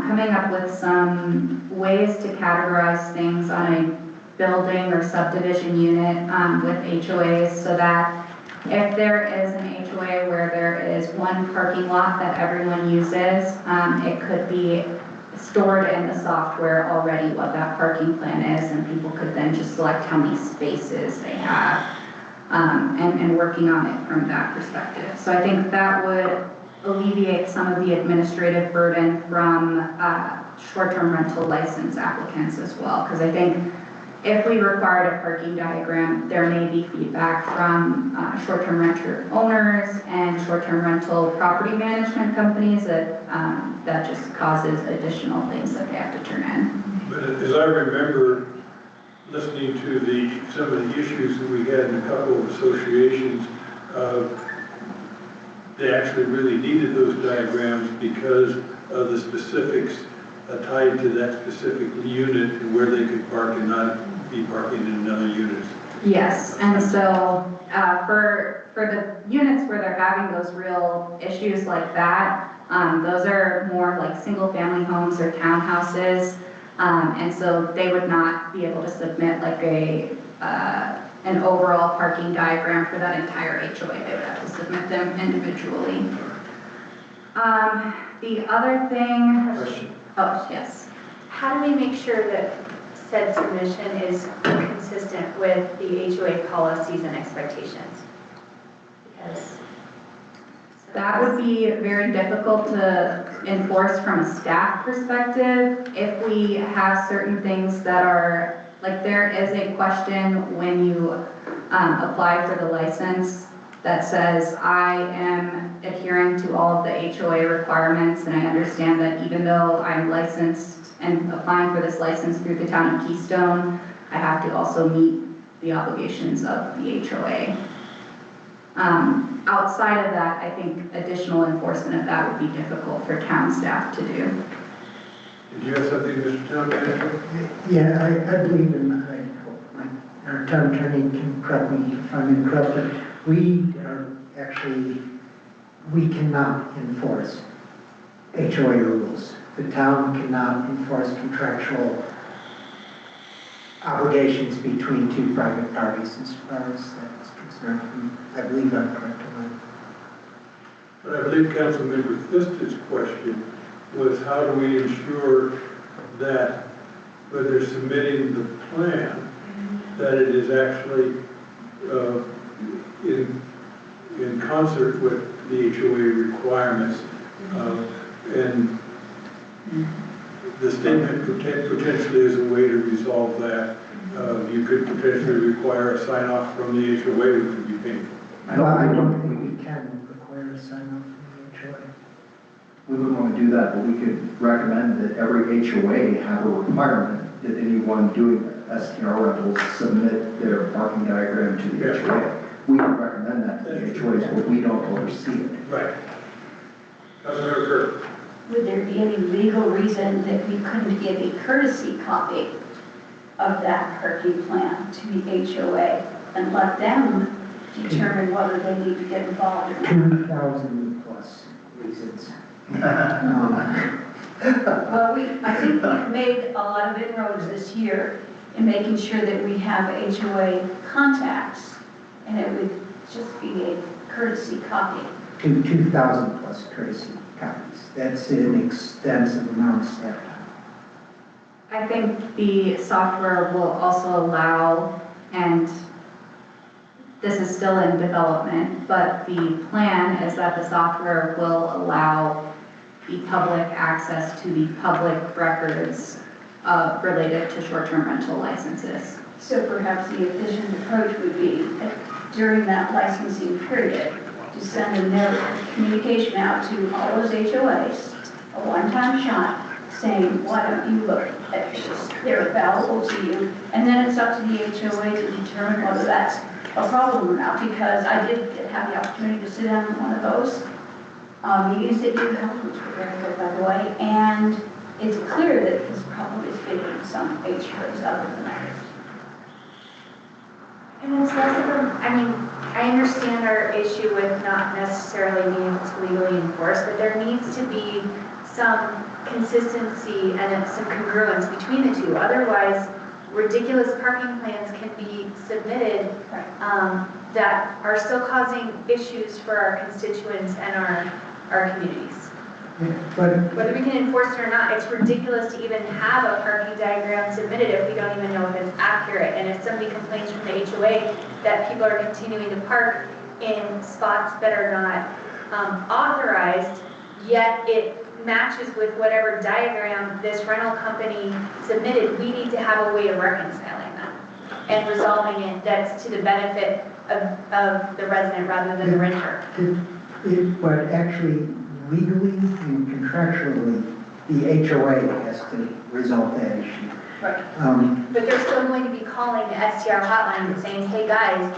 coming up with some ways to categorize things on a building or subdivision unit with HOAs so that if there is an HOA where there is one parking lot that everyone uses, it could be stored in the software already what that parking plan is, and people could then just select how many spaces they have, and working on it from that perspective. So I think that would alleviate some of the administrative burden from short-term rental license applicants as well, because I think if we required a parking diagram, there may be feedback from short-term renter owners and short-term rental property management companies that that just causes additional things that they have to turn in. But as I remember listening to some of the issues that we had in a couple of associations, they actually really needed those diagrams because of the specifics tied to that specific unit and where they could park and not be parking in another unit. Yes, and so for the units where they're having those real issues like that, those are more like single-family homes or townhouses, and so they would not be able to submit like an overall parking diagram for that entire HOA. They would have to submit them individually. The other thing. Question. Oh, yes. How do we make sure that said submission is consistent with the HOA policies and expectations? Because That would be very difficult to enforce from a staff perspective. If we have certain things that are, like there is a question when you apply for the license that says, I am adhering to all of the HOA requirements, and I understand that even though I'm licensed and applying for this license through the town of Keystone, I have to also meet the obligations of the HOA. Outside of that, I think additional enforcement of that would be difficult for town staff to do. Did you have something, Mr. Town Manager? Yeah, I believe in, our town attorney can correct me if I'm incorrect, but we cannot enforce HOA rules. The town cannot enforce contractual obligations between two private parties as far as that's concerned. I believe I'm correct on that. But I believe Councilmember Thista's question was how do we ensure that when they're submitting the plan, that it is actually in concert with the HOA requirements. And the statement potentially is a way to resolve that. You could potentially require a sign off from the HOA, which would be painful. Well, I don't think we can require a sign off from the HOA. We wouldn't want to do that, but we could recommend that every HOA have a requirement that anyone doing STR rentals submit their parking diagram to the HOA. We can recommend that to the HOAs, but we don't oversee it. Right. Councilmember Kirk. Would there be any legal reason that we couldn't give a courtesy copy of that parking plan to the HOA and let them determine whether they need to get involved or not? 2,000 plus. reasons. Well, I think we've made a lot of inroads this year in making sure that we have HOA contacts, and it would just be a courtesy copy. 2,000 plus courtesy copies. That's an extensive amount of staff time. I think the software will also allow, and this is still in development, but the plan is that the software will allow the public access to the public records related to short-term rental licenses. So perhaps the efficient approach would be during that licensing period to send a note of communication out to all those HOAs, a one-time shot, saying, why don't you look at this? They're available to you. And then it's up to the HOA to determine whether that's a problem or not, because I did have the opportunity to sit down in one of those meetings that you held, which were very good, by the way, and it's clear that this problem is hitting some HOAs other than others. And it's less of a, I mean, I understand our issue with not necessarily needing to legally enforce, but there needs to be some consistency and some congruence between the two. Otherwise, ridiculous parking plans can be submitted that are still causing issues for our constituents and our communities. But Whether we can enforce it or not, it's ridiculous to even have a parking diagram submitted if we don't even know if it's accurate. And if somebody complains from the HOA that people are continuing to park in spots that are not authorized, yet it matches with whatever diagram this rental company submitted, we need to have a way of reconciling that and resolving it that's to the benefit of the resident rather than the renter. But actually, legally and contractually, the HOA has to resolve that issue. Right. But they're still going to be calling the STR hotline and saying, hey guys,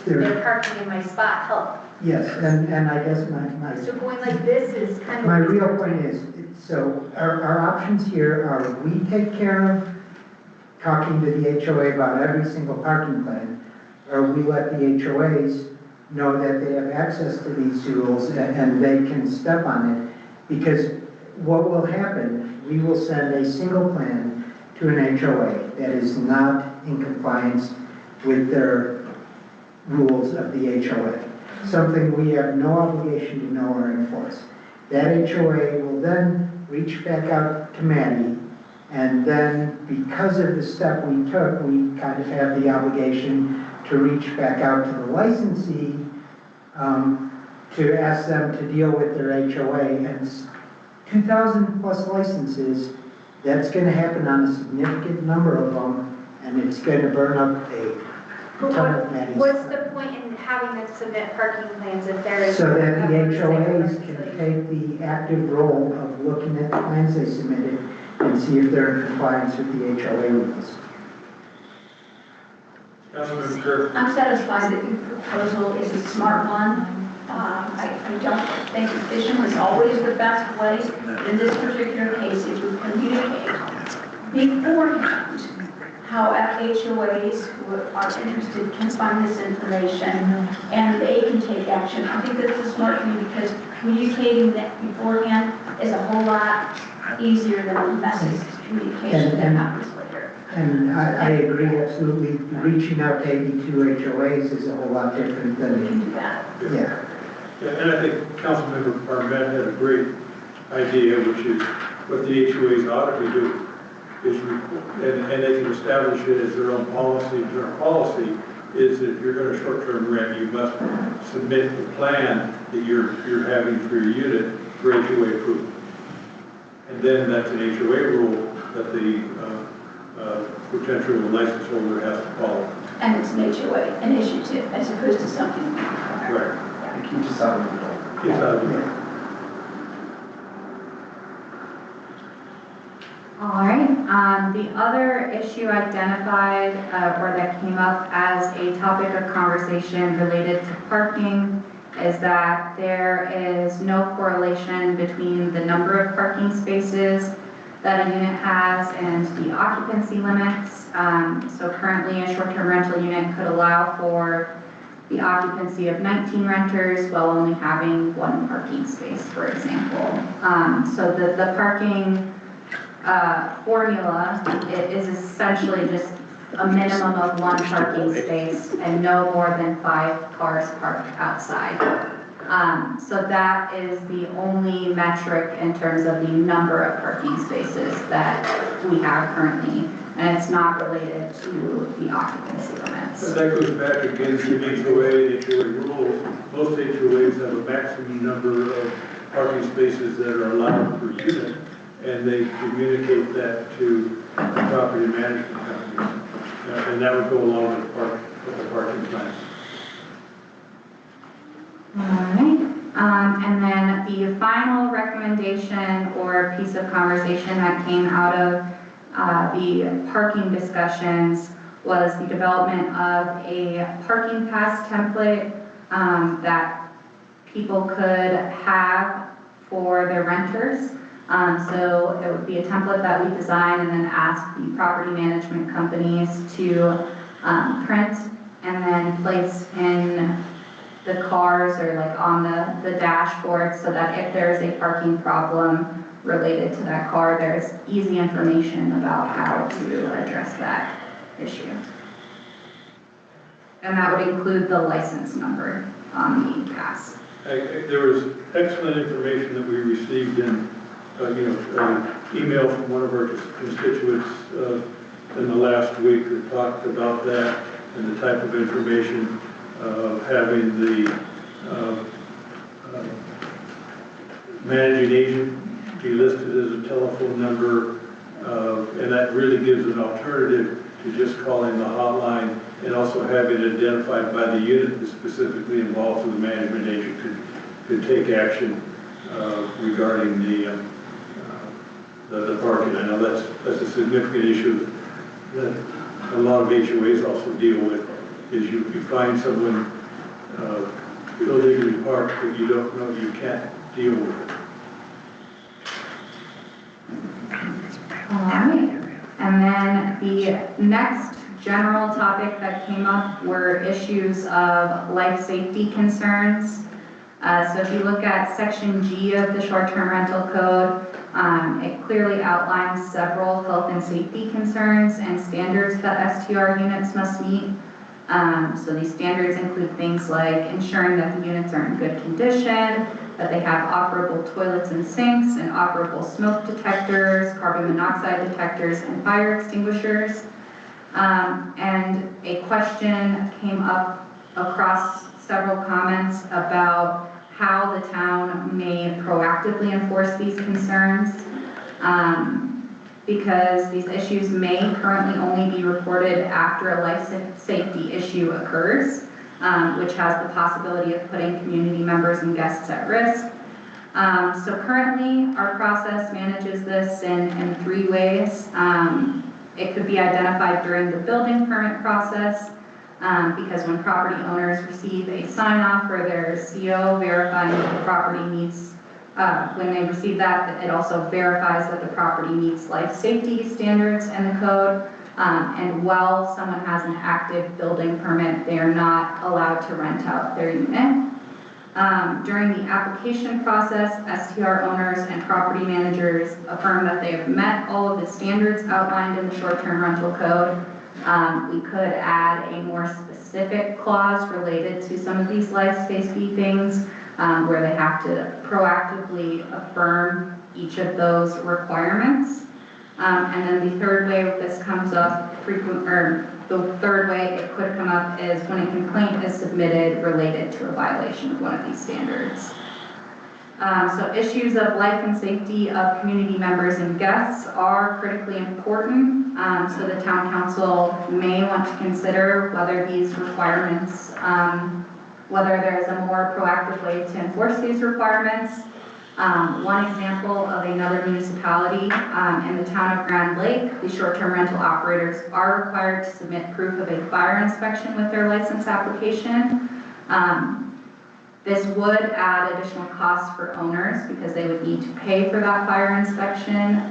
they're parking in my spot, help. Yes, and I guess my So going like this is kind of. my real point is, so our options here are we take care of talking to the HOA about every single parking plan, or we let the HOAs know that they have access to these tools and they can step on it. Because what will happen, we will send a single plan to an HOA that is not in compliance with their rules of the HOA. Something we have no obligation to know or enforce. That HOA will then reach back out to Maddie, and then because of the step we took, we kind of have the obligation to reach back out to the licensee to ask them to deal with their HOA. And 2,000 plus licenses, that's going to happen on a significant number of them, and it's going to burn up a ton of Maddie's. What's the point in having them submit parking plans if there is? So that the HOAs can take the active role of looking at the plans they submitted and see if they're in compliance with the HOA rules. Councilman Kerr. I'm satisfied that your proposal is a smart one. I don't think efficient is always the best way. In this particular case, if you communicate beforehand how HOAs who are interested can find this information and they can take action. I think that's a smart thing because communicating that beforehand is a whole lot easier than a message communication that happens later. And I agree absolutely. Reaching out to 82 HOAs is a whole lot different We than, can do that. yeah. Yeah, and I think Councilmember Parmet had a great idea, which is what the HOAs ought to be doing. And they can establish it as their own policy. Their policy is that if you're going to short-term rent, you must submit the plan that you're having for your unit for HOA approval. And then that's an HOA rule that the potential license holder has to follow. And it's an HOA initiative as opposed to something we require. Right. It keeps us out of the middle. Yes, I agree. All right, the other issue identified or that came up as a topic of conversation related to parking is that there is no correlation between the number of parking spaces that a unit has and the occupancy limits. So currently a short-term rental unit could allow for the occupancy of 19 renters while only having 1 parking space, for example. So the parking formula is essentially just a minimum of 1 parking space and no more than 5 cars parked outside. So that is the only metric in terms of the number of parking spaces that we have currently, and it's not related to the occupancy limits. And that goes back again to HOA rules. Most HOAs have a maximum number of parking spaces that are allowed per unit, and they communicate that to the property management companies. And that would go along with the parking plan. All right, and then the final recommendation or piece of conversation that came out of the parking discussions was the development of a parking pass template that people could have for their renters. So it would be a template that we design and then ask the property management companies to print and then place in the cars or like on the dashboard, so that if there is a parking problem related to that car, there's easy information about how to address that issue. And that would include the license number on the pass. There was excellent information that we received in email from one of our constituents in the last week that talked about that and the type of information having the managing agent be listed as a telephone number, and that really gives an alternative to just calling the hotline, and also having it identified by the unit that's specifically involved, so the management agent could take action regarding the parking. I know that's a significant issue that a lot of HOAs also deal with, is you find someone illegally parked that you don't know, you can't deal with it. All right, and then the next general topic that came up were issues of life safety concerns. So if you look at section G of the short-term rental code, it clearly outlines several health and safety concerns and standards that STR units must meet. So these standards include things like ensuring that the units are in good condition, that they have operable toilets and sinks, and operable smoke detectors, carbon monoxide detectors, and fire extinguishers. And a question came up across several comments about how the town may proactively enforce these concerns, because these issues may currently only be reported after a life safety issue occurs, which has the possibility of putting community members and guests at risk. So currently, our process manages this in 3 ways. It could be identified during the building permit process, because when property owners receive a sign-off for their CO verifying that the property meets, when they receive that, it also verifies that the property meets life safety standards in the code. And while someone has an active building permit, they are not allowed to rent out their unit. During the application process, STR owners and property managers affirm that they have met all of the standards outlined in the short-term rental code. We could add a more specific clause related to some of these life safety things, where they have to proactively affirm each of those requirements. And then the third way this comes up the third way it could come up is when a complaint is submitted related to a violation of one of these standards. So issues of life and safety of community members and guests are critically important. So the town council may want to consider whether these requirements, whether there's a more proactive way to enforce these requirements. One example of another municipality in the town of Grand Lake, the short-term rental operators are required to submit proof of a fire inspection with their license application. This would add additional costs for owners because they would need to pay for that fire inspection,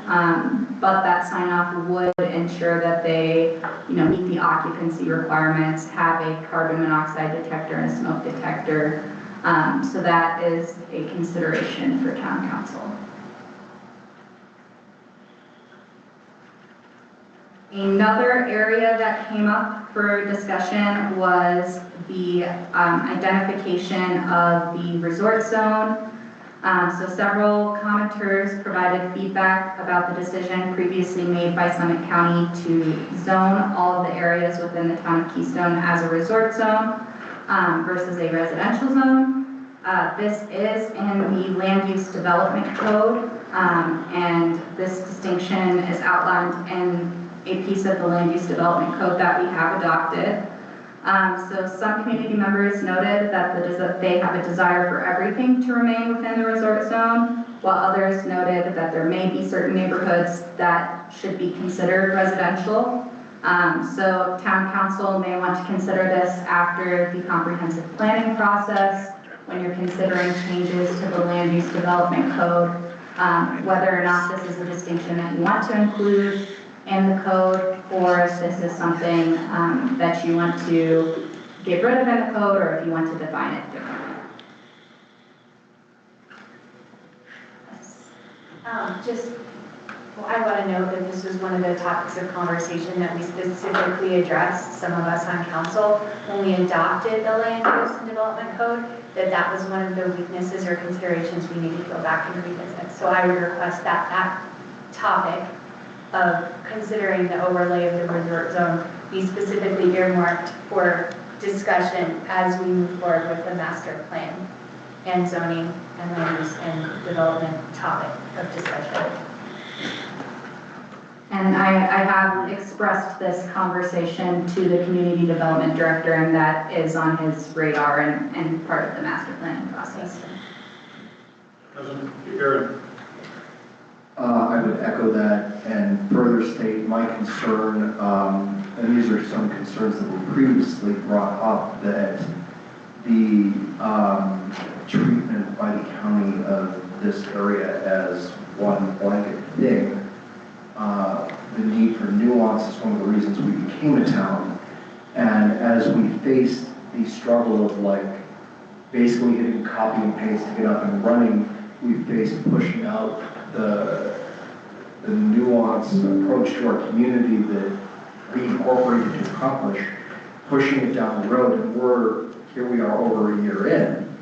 but that sign off would ensure that they, meet the occupancy requirements, have a carbon monoxide detector and a smoke detector. So that is a consideration for town council. Another area that came up for discussion was the identification of the resort zone. So several commenters provided feedback about the decision previously made by Summit County to zone all of the areas within the town of Keystone as a resort zone versus a residential zone. This is in the land use development code, and this distinction is outlined in a piece of the land use development code that we have adopted. So some community members noted that they have a desire for everything to remain within the resort zone, while others noted that there may be certain neighborhoods that should be considered residential. So town council may want to consider this after the comprehensive planning process when you're considering changes to the land use development code, whether or not this is a distinction that you want to include in the code, or if this is something that you want to get rid of in the code, or if you want to define it differently. I want to note that this was one of the topics of conversation that we specifically addressed, some of us on council, when we adopted the land use and development code, that was one of the weaknesses or considerations we need to go back and revisit. So I would request that that topic of considering the overlay of the resort zone be specifically earmarked for discussion as we move forward with the master plan and zoning and land use and development topic of discussion. And I have expressed this conversation to the community development director, and that is on his radar and part of the master planning process. Aaron. I would echo that and further state my concern, and these are some concerns that were previously brought up, that the treatment by the county of this area as one blanket thing, the need for nuance is one of the reasons we became a town. And as we faced the struggle of basically hitting copy and paste to get up and running, we faced pushing out the nuanced approach to our community that we incorporated to accomplish, pushing it down the road, and here we are over a year in,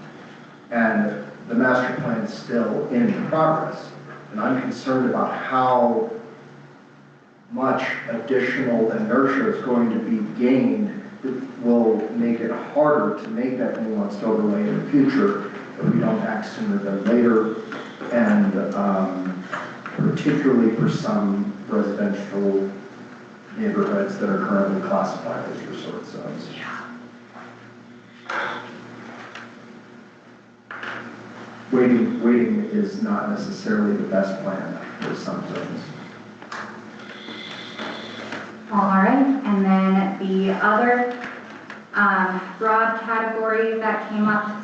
and the master plan is still in progress. And I'm concerned about how much additional inertia is going to be gained that will make it harder to make that nuanced overlay in the future if we don't act sooner than later, and particularly for some residential neighborhoods that are currently classified as resort zones. Waiting is not necessarily the best plan for some zones. All right, and then the other broad category that came up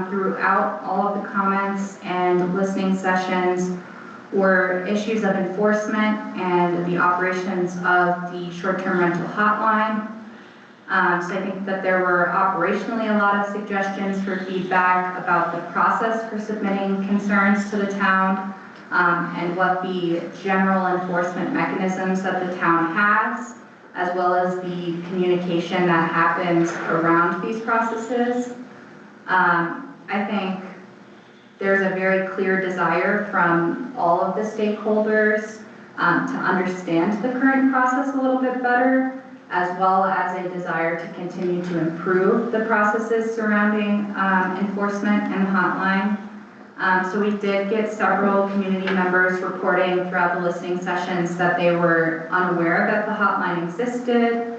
throughout all of the comments and listening sessions were issues of enforcement and the operations of the short-term rental hotline. So I think that there were operationally a lot of suggestions for feedback about the process for submitting concerns to the town, and what the general enforcement mechanisms that the town has, as well as the communication that happens around these processes. I think there's a very clear desire from all of the stakeholders to understand the current process a little bit better, as well as a desire to continue to improve the processes surrounding enforcement and the hotline. So we did get several community members reporting throughout the listening sessions that they were unaware that the hotline existed.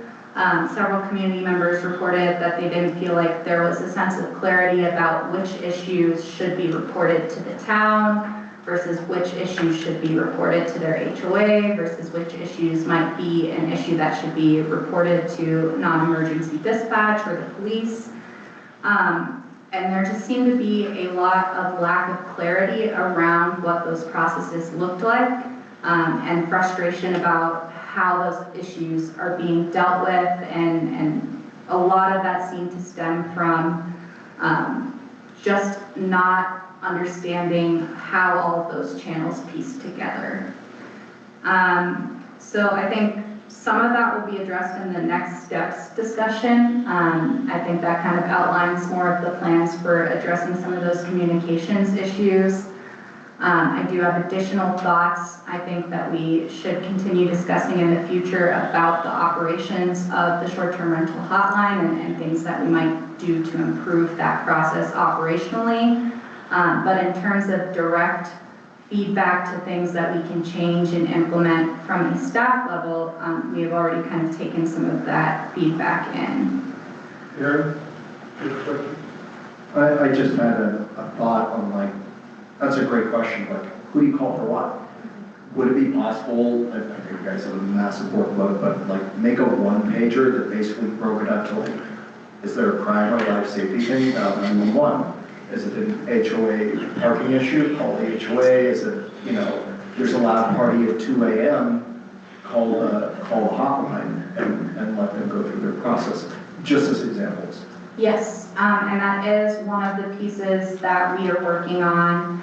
Several community members reported that they didn't feel like there was a sense of clarity about which issues should be reported to the town versus which issues should be reported to their HOA versus which issues might be an issue that should be reported to non-emergency dispatch or the police. And there just seemed to be a lot of lack of clarity around what those processes looked like, and frustration about how those issues are being dealt with, and a lot of that seemed to stem from just not understanding how all of those channels piece together. So I think some of that will be addressed in the next steps discussion. I think that kind of outlines more of the plans for addressing some of those communications issues. I do have additional thoughts. I think that we should continue discussing in the future about the operations of the short-term rental hotline and things that we might do to improve that process operationally. But in terms of direct feedback to things that we can change and implement from a staff level, we have already kind of taken some of that feedback in. Aaron, good question. I just had a thought on like, that's a great question, like, who do you call for what? Would it be possible, I think you guys have a massive workload, but like make a one-pager that basically broke it up to like, is there a crime or life safety thing? 911. Is it an HOA parking issue? Call the HOA. Is it, you know, there's a loud party at 2 a.m., call the hotline and let them go through their process, just as examples. Yes, and that is one of the pieces that we are working on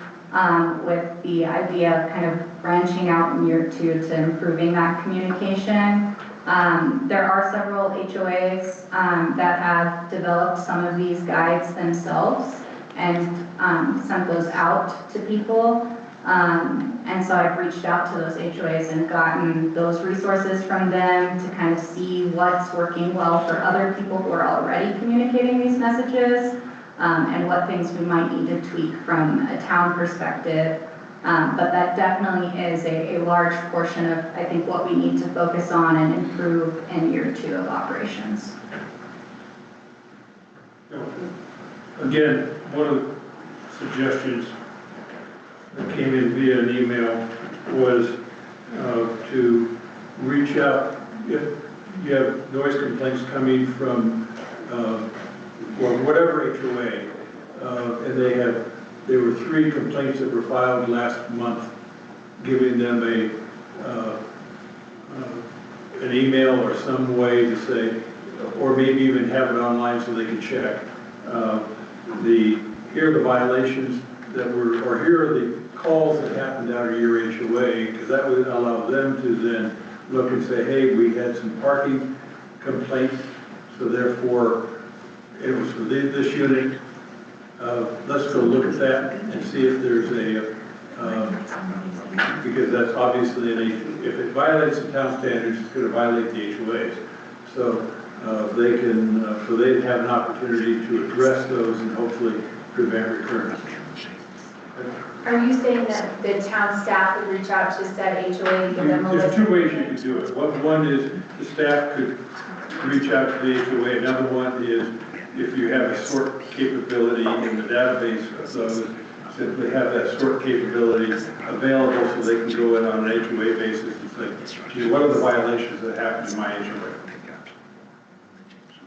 with the idea of kind of branching out in year 2 to improving that communication. There are several HOAs that have developed some of these guides themselves and sent those out to people. And so I've reached out to those HOAs and gotten those resources from them to kind of see what's working well for other people who are already communicating these messages, and what things we might need to tweak from a town perspective. But that definitely is a large portion of, I think, what we need to focus on and improve in year 2 of operations. Again, one of the suggestions that came in via an email was to reach out if you have noise complaints coming from or whatever HOA, and there were 3 complaints that were filed last month, giving them an email or some way to say, or maybe even have it online so they can check. Here are the violations that were, or here are the calls that happened out of your HOA, because that would allow them to then look and say, hey, we had some parking complaints, so therefore it was for this unit. Let's go look at that and see if there's a, because that's obviously, if it violates the town standards, it's going to violate the HOAs. So they can, so they have an opportunity to address those and hopefully prevent recurrence. Are you saying that the town staff would reach out to said HOA and give them a list? There's 2 ways you can do it. One is the staff could reach out to the HOA. Another one is if you have a sort capability in the database of those, simply have that sort capability available so they can go in on an HOA basis and say, gee, what are the violations that happened in my HOA?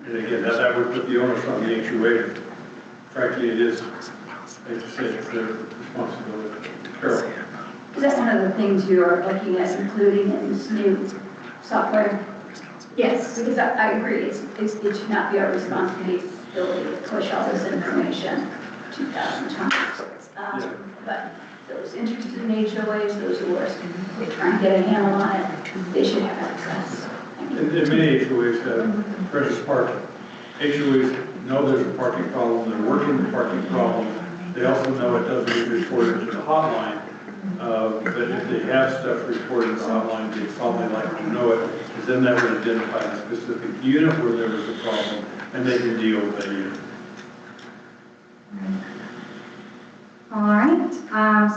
And again, that would put the onus on the HOA. Frankly, it is, like I said, it's their responsibility. Carol. Is that one of the things you are looking at including in this new software? Yes. Because I agree, it should not be our responsibility to push all this information 2,000 times. But those interested in HOAs, those who are trying to get a handle on it, they should have access. And many HOAs have precious parking. HOAs know there's a parking problem, they're working the parking problem. They also know it doesn't get reported to the hotline. But if they have stuff reported to the hotline, they probably like to know it, because then that would identify the specific unit where there was a problem, and they can deal with that unit. All right,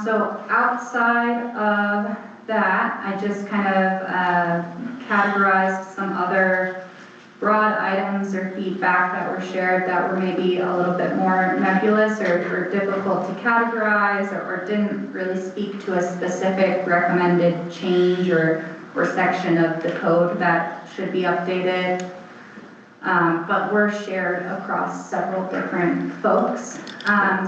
so outside of that, I just kind of categorized some other broad items or feedback that were shared that were maybe a little bit more nebulous or difficult to categorize or didn't really speak to a specific recommended change or section of the code that should be updated. but were shared across several different folks.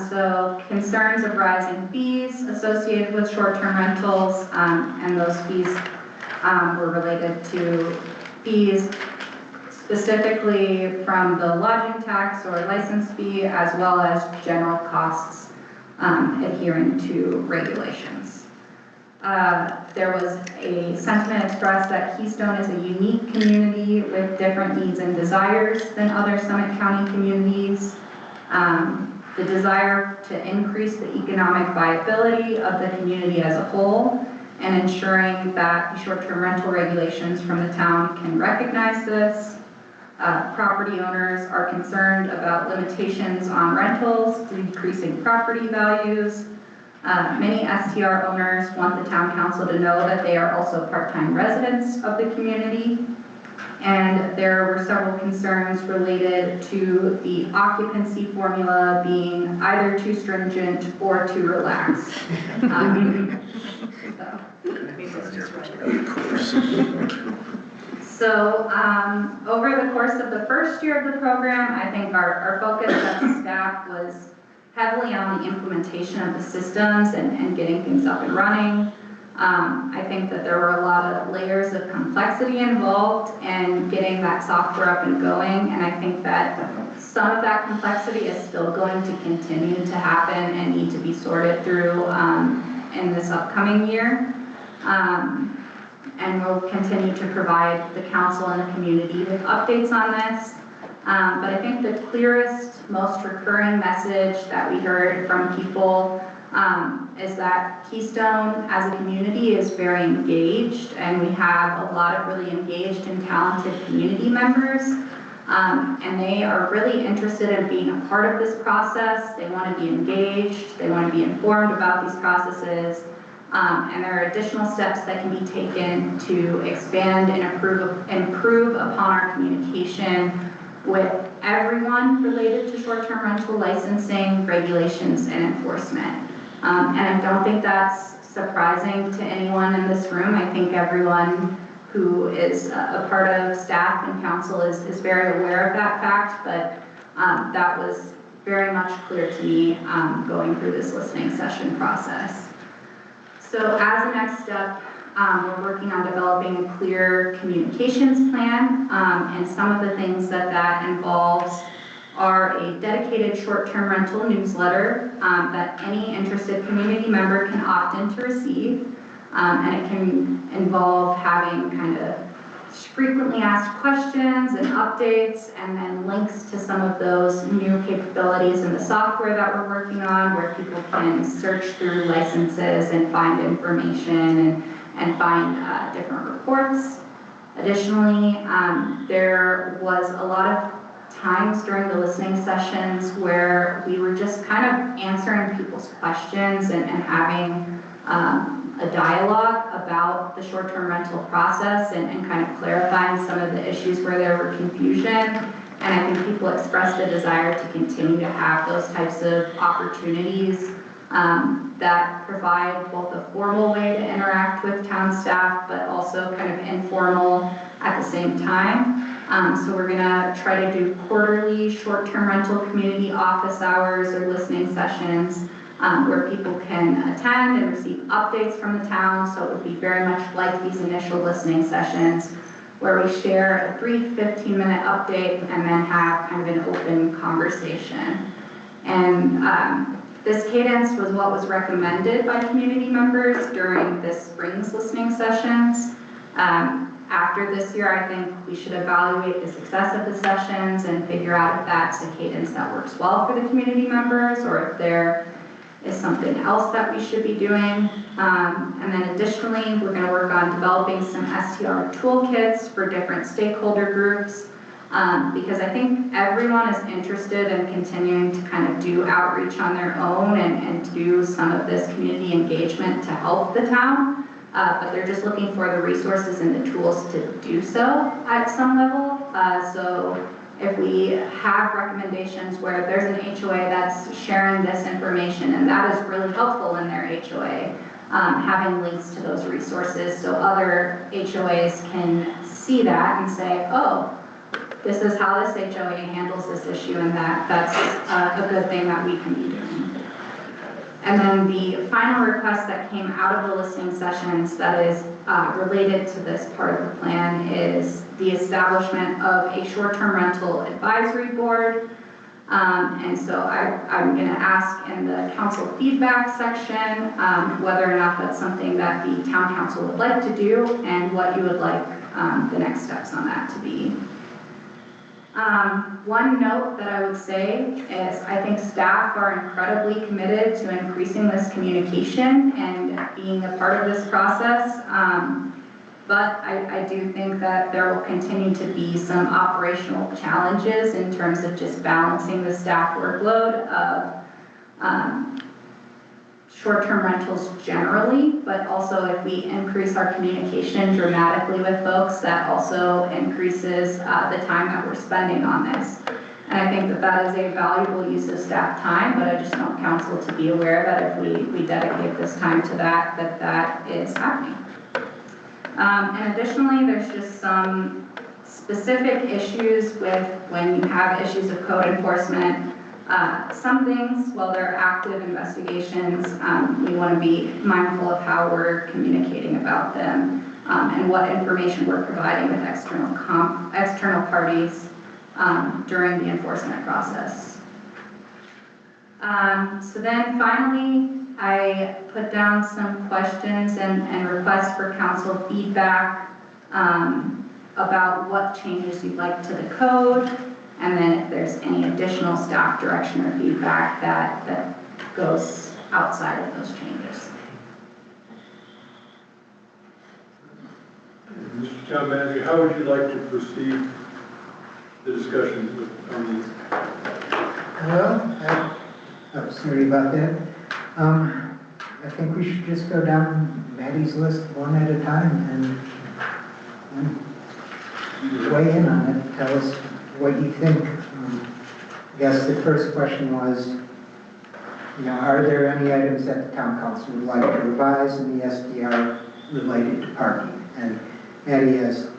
So concerns of rising fees associated with short-term rentals, and those fees were related to fees specifically from the lodging tax or license fee, as well as general costs adhering to regulations. There was a sentiment expressed that Keystone is a unique community with different needs and desires than other Summit County communities. The desire to increase the economic viability of the community as a whole, and ensuring that the short-term rental regulations from the town can recognize this. Property owners are concerned about limitations on rentals, decreasing property values. Many STR owners want the town council to know that they are also part-time residents of the community. And there were several concerns related to the occupancy formula being either too stringent or too relaxed. So over the course of the first year of the program, I think our focus as a staff was heavily on the implementation of the systems and getting things up and running. I think that there were a lot of layers of complexity involved in getting that software up and going, and I think that some of that complexity is still going to continue to happen and need to be sorted through in this upcoming year. And we'll continue to provide the council and the community with updates on this. But I think the clearest, most recurring message that we heard from people is that Keystone as a community is very engaged, and we have a lot of really engaged and talented community members. And they are really interested in being a part of this process. They want to be engaged, they want to be informed about these processes. And there are additional steps that can be taken to expand and improve upon our communication with everyone related to short-term rental licensing, regulations, and enforcement. And I don't think that's surprising to anyone in this room. I think everyone who is a part of staff and council is very aware of that fact, but that was very much clear to me going through this listening session process. So as a next step, we're working on developing a clear communications plan, and some of the things that involves are a dedicated short-term rental newsletter that any interested community member can opt in to receive, and it can involve having kind of frequently asked questions and updates, and then links to some of those new capabilities in the software that we're working on, where people can search through licenses and find information and find different reports. Additionally, there was a lot of times during the listening sessions where we were just kind of answering people's questions and having a dialogue about the short-term rental process and kind of clarifying some of the issues where there were confusion. And I think people expressed a desire to continue to have those types of opportunities that provide both a formal way to interact with town staff, but also kind of informal at the same time. So we're gonna try to do quarterly short-term rental community office hours or listening sessions where people can attend and receive updates from the town. So it would be very much like these initial listening sessions where we share a brief 15-minute update and then have kind of an open conversation. And this cadence was what was recommended by community members during this spring's listening sessions. After this year, I think we should evaluate the success of the sessions and figure out if that's a cadence that works well for the community members, or if there is something else that we should be doing. And then additionally, we're going to work on developing some STR toolkits for different stakeholder groups, because I think everyone is interested in continuing to kind of do outreach on their own and do some of this community engagement to help the town. But they're just looking for the resources and the tools to do so at some level. So if we have recommendations where there's an HOA that's sharing this information, and that is really helpful in their HOA, having links to those resources so other HOAs can see that and say, oh, this is how this HOA handles this issue, and that's a good thing that we can be doing. And then the final request that came out of the listening sessions that is related to this part of the plan is the establishment of a short-term rental advisory board. And so I'm going to ask in the council feedback section whether or not that's something that the town council would like to do and what you would like the next steps on that to be. One note that I would say is I think staff are incredibly committed to increasing this communication and being a part of this process. But I do think that there will continue to be some operational challenges in terms of just balancing the staff workload of short-term rentals generally, but also if we increase our communication dramatically with folks, that also increases the time that we're spending on this. And I think that that is a valuable use of staff time, but I just want council to be aware that if we dedicate this time to that, that is happening. And additionally, there's just some specific issues with when you have issues of code enforcement. Some things, while they're active investigations, we want to be mindful of how we're communicating about them and what information we're providing with external parties during the enforcement process. So then finally, I put down some questions and requests for council feedback about what changes you'd like to the code, and then if there's any additional staff direction or feedback that goes outside of those changes. Mr. Town Manager, how would you like to proceed the discussion on these? Well, I'm sorry about that. I think we should just go down Maddie's list one at a time and weigh in on it. Tell us what you think. I guess the first question was, are there any items that the town council would like to revise in the SDR related to parking? And Maddie has,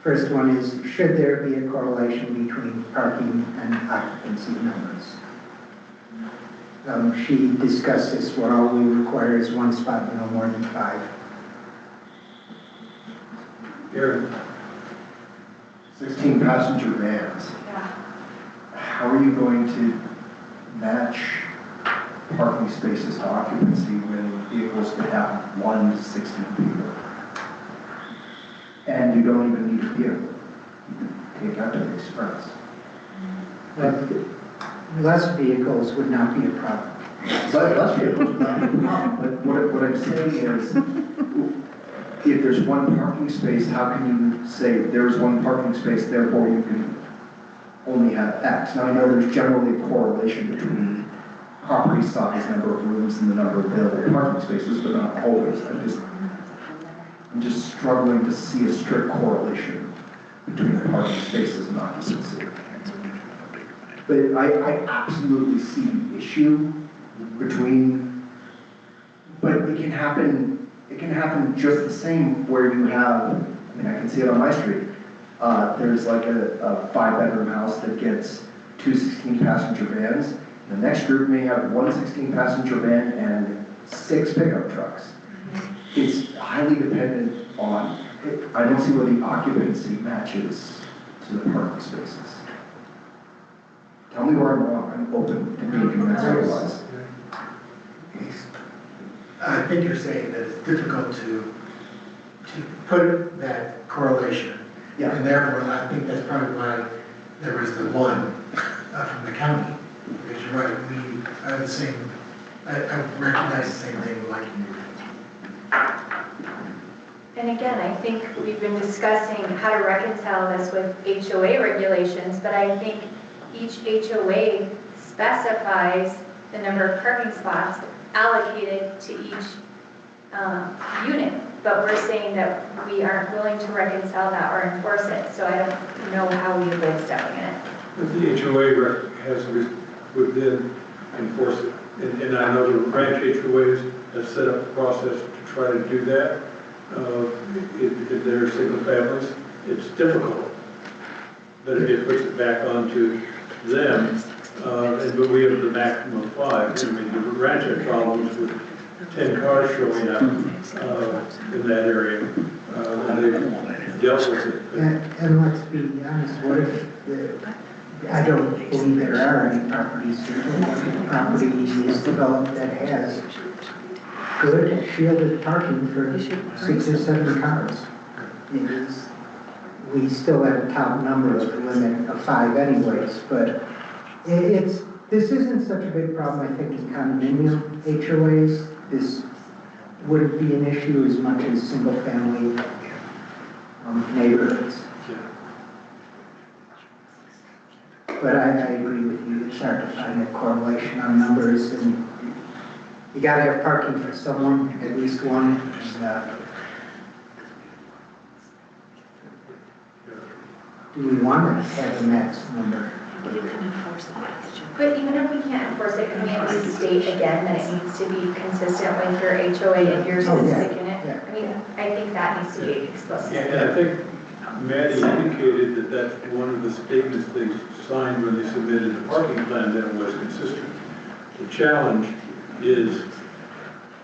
first one is, should there be a correlation between parking and occupancy numbers? She discussed this where all we require is one spot, no more than 5. Aaron? 16 passenger vans. How are you going to match parking spaces to occupancy when vehicles could have 1 to 16 people? And you don't even need a vehicle. You can take out the express. Less vehicles would not be a problem. But less vehicles would not be a problem. But what I'm saying is, if there's one parking space, how can you say there's one parking space, therefore you can only have X? Now I know there's generally a correlation between property size, number of rooms, and the number of available parking spaces, but not always. I'm just struggling to see a strict correlation between the parking spaces and occupancy. But I absolutely see the issue between, but it can happen just the same where you have, I can see it on my street. There's like a 5-bedroom house that gets 2 16-passenger vans. The next group may have 1 16-passenger van and 6 pickup trucks. It's highly dependent on, I don't see where the occupancy matches to the parking spaces. Tell me where I'm wrong. I'm open to making that otherwise. I think you're saying that it's difficult to put that correlation. Yeah. And therefore, I think that's probably why there was the one from the county. Because you're right, I have the same, I recognize the same thing like you do. And again, I think we've been discussing how to reconcile this with HOA regulations, but I think each HOA specifies the number of parking spots allocated to each unit. But we're saying that we aren't willing to reconcile that or enforce it, so I don't know how we avoid stepping in it. But the HOA would then enforce it. And I know the ranch HOAs have set up a process to try to do that. If they're single families, it's difficult. but it puts it back onto them. But we have the maximum of 5. I mean, the ranch had problems with 10 cars showing up in that area. And they dealt with it. And let's be honest, what if I don't believe there are any property is developed that has good shielded parking for 6 or 7 cars. It is, we still have a top number of the limit of 5 anyways, but this isn't such a big problem, I think, in condominium HOAs. This wouldn't be an issue as much as single-family neighborhoods. But I agree with you, it's hard to find a correlation on numbers, and you gotta have parking for someone, at least one. And, do we want to have a max number? But even if we can't enforce it, can we at least state again that it needs to be consistent with your HOA and your specific unit? Yeah. I mean, I think that needs to be explicit. Yeah, and I think Maddie indicated that that's one of the statements they signed when they submitted the parking plan, that it was consistent. The challenge is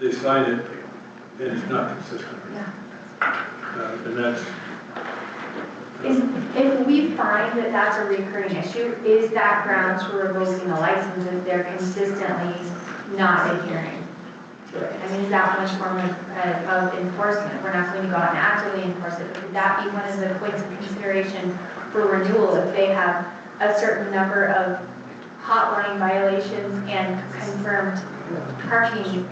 they sign it and it's not consistent. And that's... If we find that that's a recurring issue, is that grounds for revoking the license if they're consistently not adhering to it? I mean, is that one form of enforcement? We're not going to go out and actively enforce it, but would that be one of the points of consideration for renewal if they have a certain number of hotline violations and confirmed parking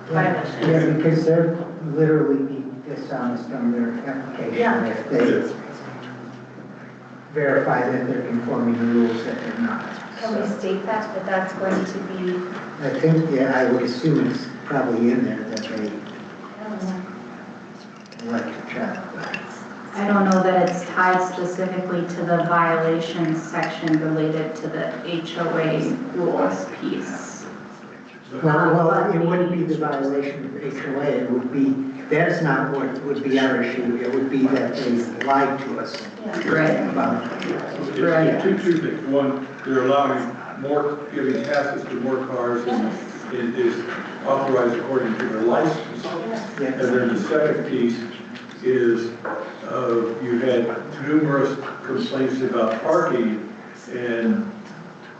violations? Yeah, because they're literally being dishonest on their application if they verify that they're conforming the rules that they're not. Can we state that that's going to be? I think, yeah, I would assume it's probably in there that they like to check. I don't know that it's tied specifically to the violations section related to the HOA rules piece. Well, it wouldn't be the violation of HOA, it would be, that's not what would be our issue, it would be that they lied to us. Right. About It's two things. One, they're allowing more, giving passes to more cars and it is authorized according to their license. Yeah. And then the second piece is you had numerous complaints about parking, and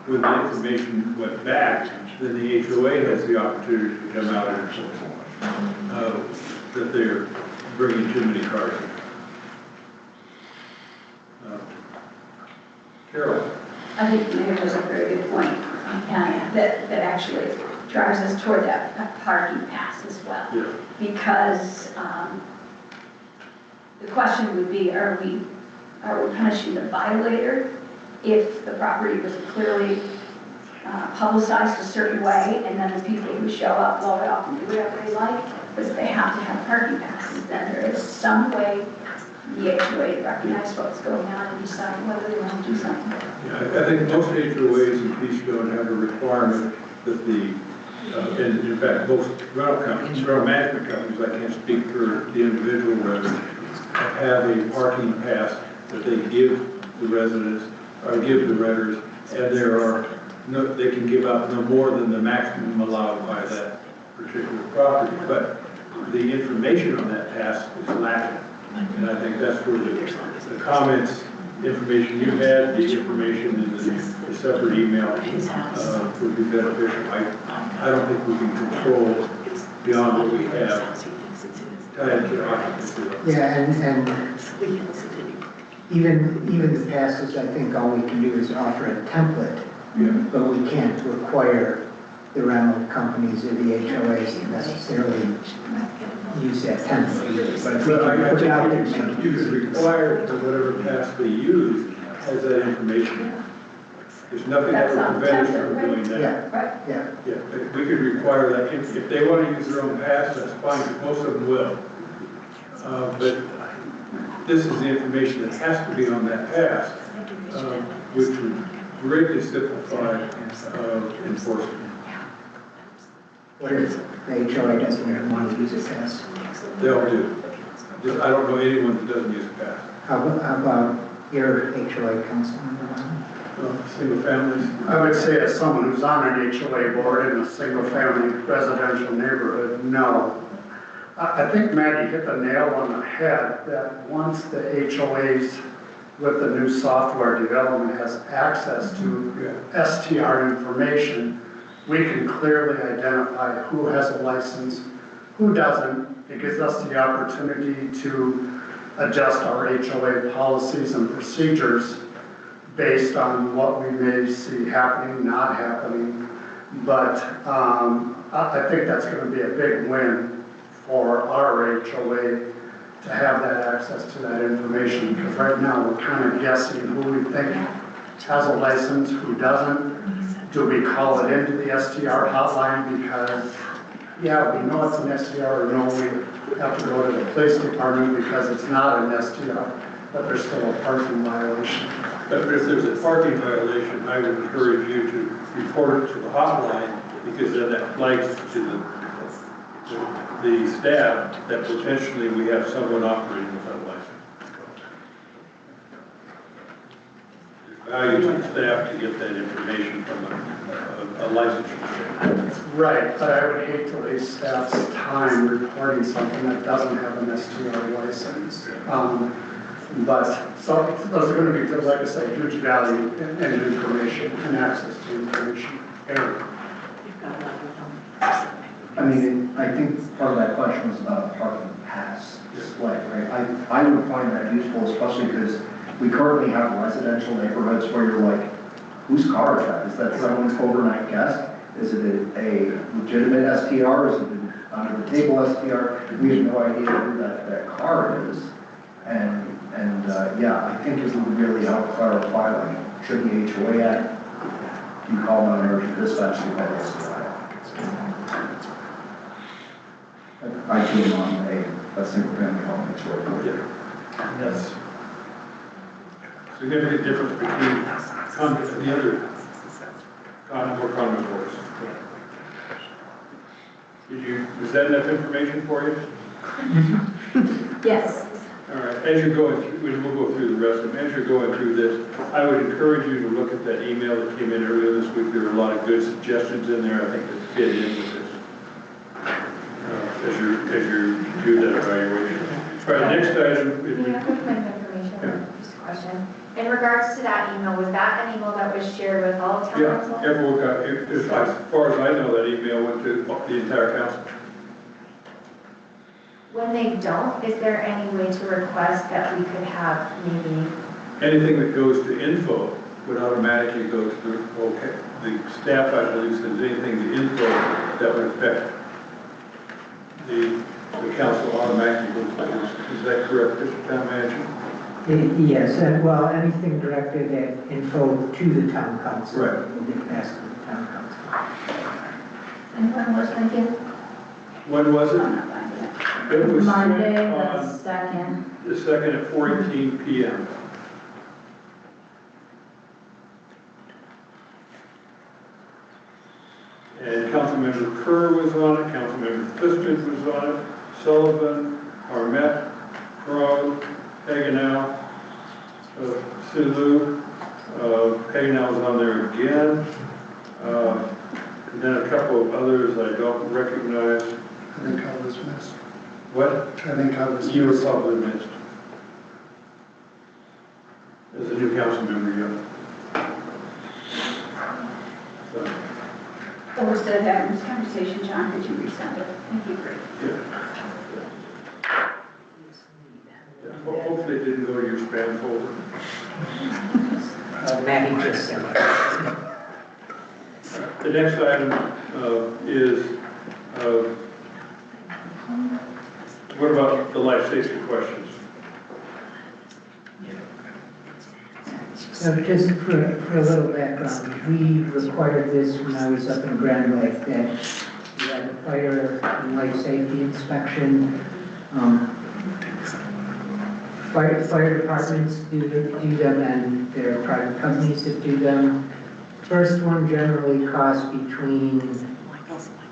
when the information went back, then the HOA has the opportunity to come out and enforce that they're bringing too many cars in. Carol? I think the mayor has a very good point, and that actually drives us toward that parking pass as well. Yeah. Because the question would be, are we punishing the violator if the property was clearly publicized a certain way, and then the people who show up blow it off and do whatever they like, because they have to have parking passes, then there is some way the HOA to recognize what's going on and decide whether they want to do something. Yeah, I think most HOAs in Keystone have a requirement that the, and in fact, most rental management companies, I can't speak for the individual residents, have a parking pass that they give the residents, or give the renters, and there are no, they can give out no more than the maximum allowed by that particular property. But the information on that pass is lacking. And I think that's where the comments, information you had, the information in the separate email would be beneficial. I don't think we can control beyond what we have tied to occupancy. Yeah, and even the passes, I think all we can do is offer a template, but we can't require the rental companies or the HOAs to necessarily use that template. But if we can put it out there, You could require that whatever pass they use has that information. There's nothing that would prevent us from doing that. yeah, yeah. Yeah, but we could require that. If they want to use their own pass, that's fine, because most of them will. But this is the information that has to be on that pass, which would greatly simplify enforcement. What if the HOA doesn't even want to use a pass? They all do. I don't know anyone that doesn't use a pass. How about your HOA council member? Single families? I would say as someone who's on an HOA board in a single-family residential neighborhood, no. I think Maggie hit the nail on the head that once the HOAs with the new software development has access to STR information, we can clearly identify who has a license, who doesn't. It gives us the opportunity to adjust our HOA policies and procedures based on what we may see happening, not happening. But I think that's going to be a big win for our HOA to have that access to that information, because right now we're kind of guessing who we think has a license, who doesn't. Do we call it into the STR hotline because, yeah, we know it's an STR, or no, we have to go to the police department because it's not an STR, but there's still a parking violation. But if there's a parking violation, I would encourage you to report it to the hotline, because then that flags to the staff that potentially we have someone operating without a license. There's value to the staff to get that information from a licensure staff. Right, but I would hate to waste staff's time reporting something that doesn't have an STR license. But so those are going to be, like I say, huge value and information and access to information. Eric. I mean, I think part of that question was about a parking pass display, right? I would find that useful, especially because we currently have residential neighborhoods where you're like, whose car is that? Is that someone's overnight guest? Is it a legitimate STR? Is it an under the table STR? We have no idea who that car is. And yeah, I think it would really help clarify, like, should the HOA act, you call an emergency dispatch, you call the STR. I came on a single family home that's right. Yes. Significant difference between the other more common voice. Is that enough information for you? Yes. All right, as you're going through, we'll go through the rest of them. As you're going through this, I would encourage you to look at that email that came in earlier this week. There are a lot of good suggestions in there, I think, that fit in with this. As you do that evaluation. All right, next item. Yeah, quick information, just a question. In regards to that email, was that an email that was shared with all of town council? Yeah, everyone got, as far as I know, that email went to the entire council. When they don't, is there any way to request that we could have maybe? Anything that goes to info would automatically go to the staff, I believe, says anything to info that would affect the council automatically goes to this. Is that correct, Mr. Town Manager? Yes, well, anything directed at info to the town council. Right. Will get passed to the town council. And when was it again? When was it? I'm not finding it. It was Monday, sent the on 2nd. the 2nd at 4:18 p.m. And Councilmember Kerr was on it, Councilmember Pfister was on it, Sullivan, Armet, Crowe, Hagenau, Sulu, Hagenau was on there again. And then a couple of others I don't recognize. I think I was missed. What? I think I was You were probably missed. As a new council member, yeah. So, Well, instead of having this conversation, John, could you resend it? Thank you, great. yeah. Hopefully it didn't go to your spam folder. Maddie just sent it. The next item is, what about the life safety questions? So just for a little background, we required this when I was up in Grand Lake, that we had a fire and life safety inspection. Fire departments do them, and there are private companies that do them. First one generally costs between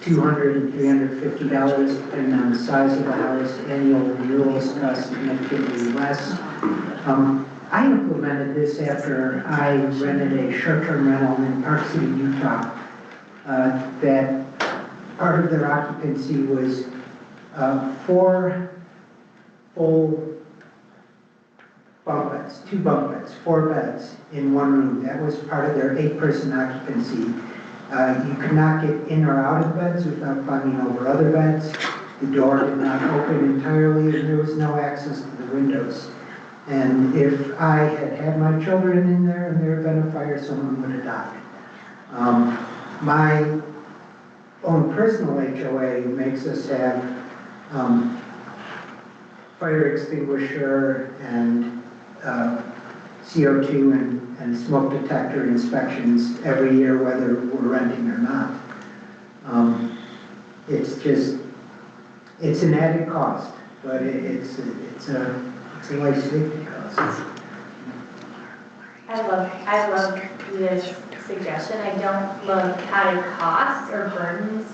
$200 and $350, depending on the size of the house. Annual renewals cost significantly less. I implemented this after I rented a short-term rental in Park City, Utah, that part of their occupancy was 4 full bunk beds, 2 bunk beds, 4 beds in 1 room. That was part of their 8-person occupancy. You could not get in or out of beds without climbing over other beds. The door did not open entirely, and there was no access to the windows. And if I had had my children in there and there had been a fire, someone would have died. My own personal HOA makes us have fire extinguisher and CO2 and smoke detector inspections every year, whether we're renting or not. It's an added cost, but it's a life safety cost. I love this suggestion. I don't love added costs or burdens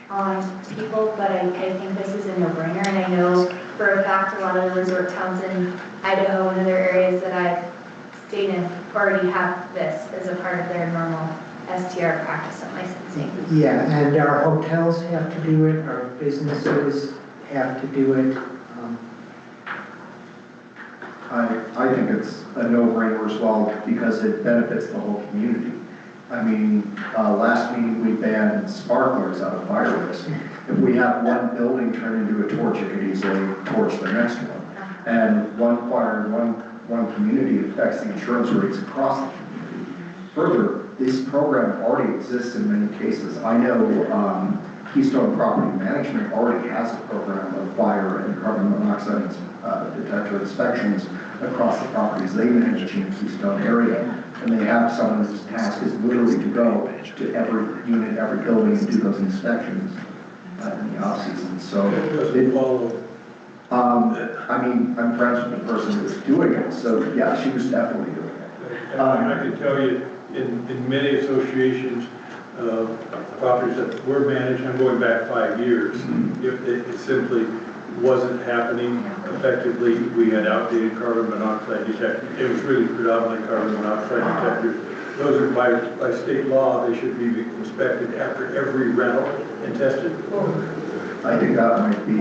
on people, but I think this is a no-brainer. And I know for a fact a lot of the resort towns in Idaho and other areas that I've stayed in already have this as a part of their normal STR practice and licensing. Yeah, and our hotels have to do it, our businesses have to do it. I think it's a no-brainer as well because it benefits the whole community. I mean, last meeting we banned sparklers out of fireworks. If we have one building turn into a torch, it could easily torch the next one. And one fire in one community affects the insurance rates across the community. Further, this program already exists in many cases. I know Keystone Property Management already has a program of fire and carbon monoxide detector inspections across the properties they manage in the Keystone area. And they have someone whose task is literally to go to every unit, every building and do those inspections in the off-season. So I mean, I'm friends with the person who's doing it, so yeah, she was definitely doing it. I can tell you, in many associations, properties that were managed, I'm going back 5 years, if it simply wasn't happening effectively, we had outdated carbon monoxide detectors. It was really predominantly carbon monoxide detectors. Those are by state law, they should be inspected after every rental and tested. I think that might be.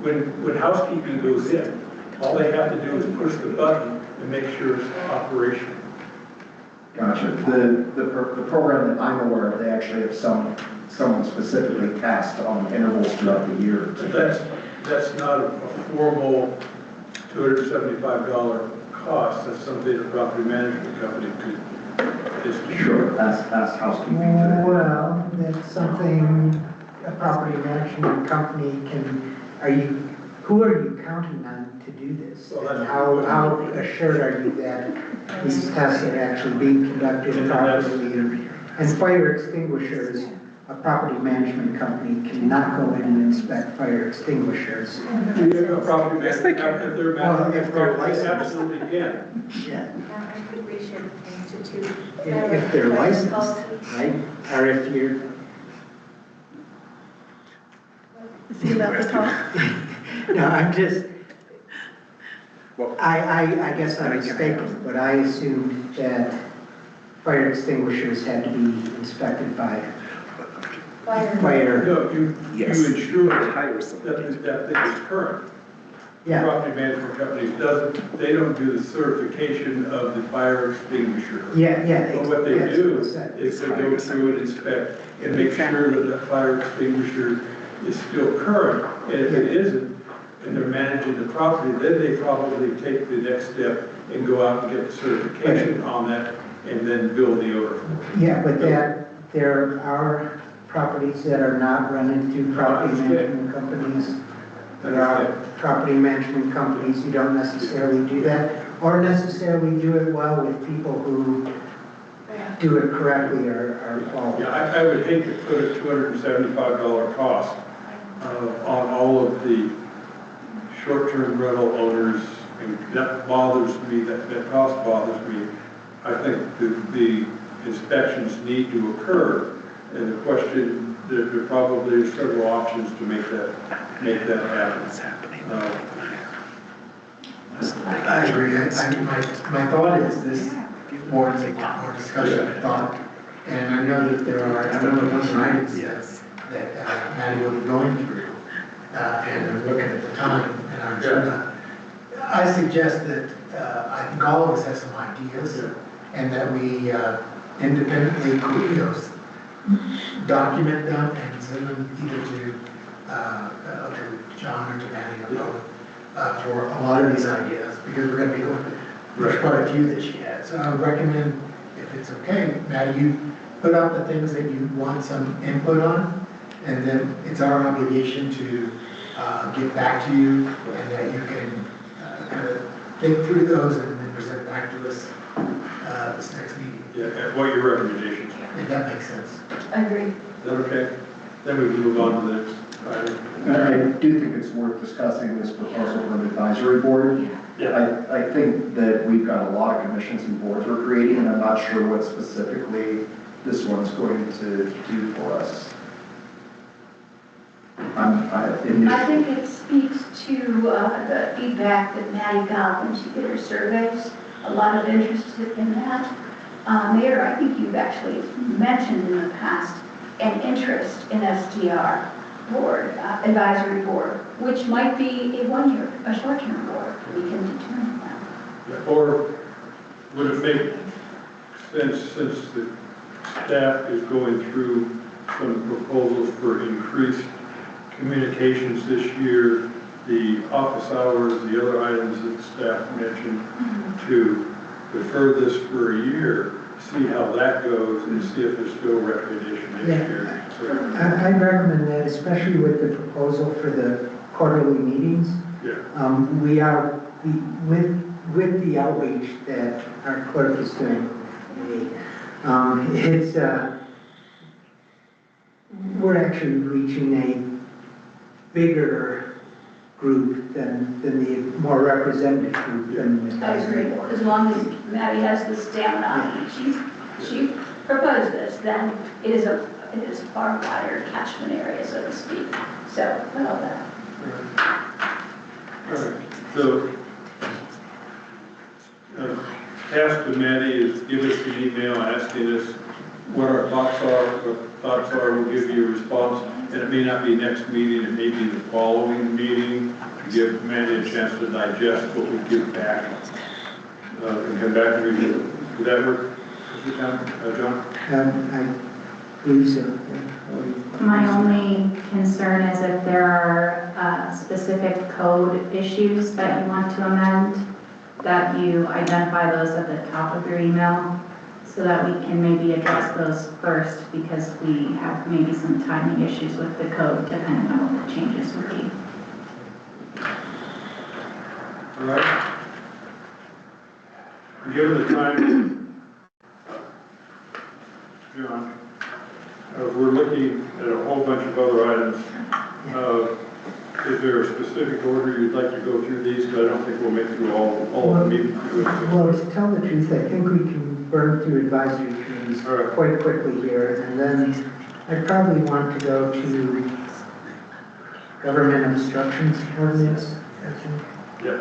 When housekeeping goes in, all they have to do is push the button and make sure it's operational. Gotcha. The program that I'm aware of, they actually have someone specifically tasked on intervals throughout the year. That's not a formal $275 cost. That's something a property management company could. Sure, ask housekeeping today. Well, that's something a property management company can, who are you counting on to do this? And how assured are you that these tests are actually being conducted properly? And fire extinguishers, a property management company cannot go in and inspect fire extinguishers. A property management company, if they're licensed, absolutely can. Yeah. I think we should institute. If they're licensed, right? Or if you're. See about the talk? No, I'm just, I guess I'm mistaken, but I assumed that fire extinguishers had to be inspected by fire. No, you ensure that thing is current. Yeah. Property management companies they don't do the certification of the fire extinguisher. Yeah. But what they do is they go through and inspect and make sure that the fire extinguisher is still current. And if it isn't, and they're managing the property, then they probably take the next step and go out and get the certification on that and then bill the owner. Yeah, but there are properties that are not run through property management companies. There are property management companies who don't necessarily do that, or necessarily do it well with people who do it correctly or qualified. Yeah, I would hate to put a $275 cost on all of the short-term rental owners, and that bothers me, that cost bothers me. I think the inspections need to occur, and the question, there probably are several options to make that happen. I agree. My thought is this warrants a lot more discussion, I thought. And I know that there are a number of other items that Maddie will be going through. And I'm looking at the time and our agenda. I suggest that, I think all of us have some ideas and that we independently, document them and send them either to John or to Maddie or both. For a lot of these ideas, because we're going to be going, there's quite a few that she had. So I would recommend, if it's okay, Maddie, you put out the things that you want some input on, and then it's our obligation to get back to you, and that you can kind of think through those and then present back to us this next meeting. Yeah, and what your recommendations are. If that makes sense. I agree. Is that okay? Then we can move on to the next item. And I do think it's worth discussing this proposal for an advisory board. Yeah. I think that we've got a lot of commissions and boards we're creating, and I'm not sure what specifically this one's going to do for us. I think it speaks to the feedback that Maddie got when she did her surveys. A lot of interest in that. Mayor, I think you've actually mentioned in the past an interest in SDR board, advisory board, which might be a short-term board. We can determine that. Yeah, or would it make sense, since the staff is going through some proposals for increased communications this year, the office hours, the other items that the staff mentioned, to defer this for a year, see how that goes, and see if there's still recognition next year. So, I'd recommend that, especially with the proposal for the quarterly meetings. yeah. We are, with the outreach that our clerk is doing, we're actually reaching a bigger group than the more representative group than the I agree. board. As long as Maddie has the stamina, she proposed this, then it is far wider catchment area, so to speak. So, I love that. All right, so, task to Maddie is give us an email asking us what our thoughts are, we'll give you a response, and it may not be next meeting, it may be the following meeting, to give Maddie a chance to digest what we give back, and come back and review. Would that work, John? I believe so. My only concern is if there are specific code issues that you want to amend, that you identify those at the top of your email, so that we can maybe address those first, because we have maybe some timing issues with the code, depending on what the changes would be. All right. Given the time, John, we're looking at a whole bunch of other items. Is there a specific order you'd like to go through these? Because I don't think we'll make through all of the meetings. Well, to tell the truth, I think we can burn through advisory committees quite quickly here, and then I probably want to go to government obstructions ordinance, I think. Yeah.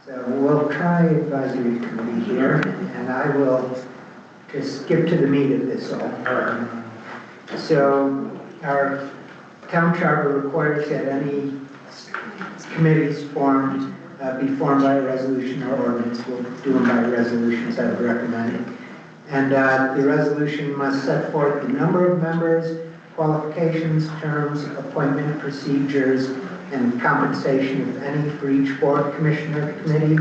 So we'll try advisory committee here, and I will just skip to the meat of this all. So our town charter requires that any committees formed be formed by a resolution or ordinance. We'll do them by resolutions, I would recommend. And the resolution must set forth the number of members, qualifications, terms, appointment procedures, and compensation, if any, for each board, commissioner, committee.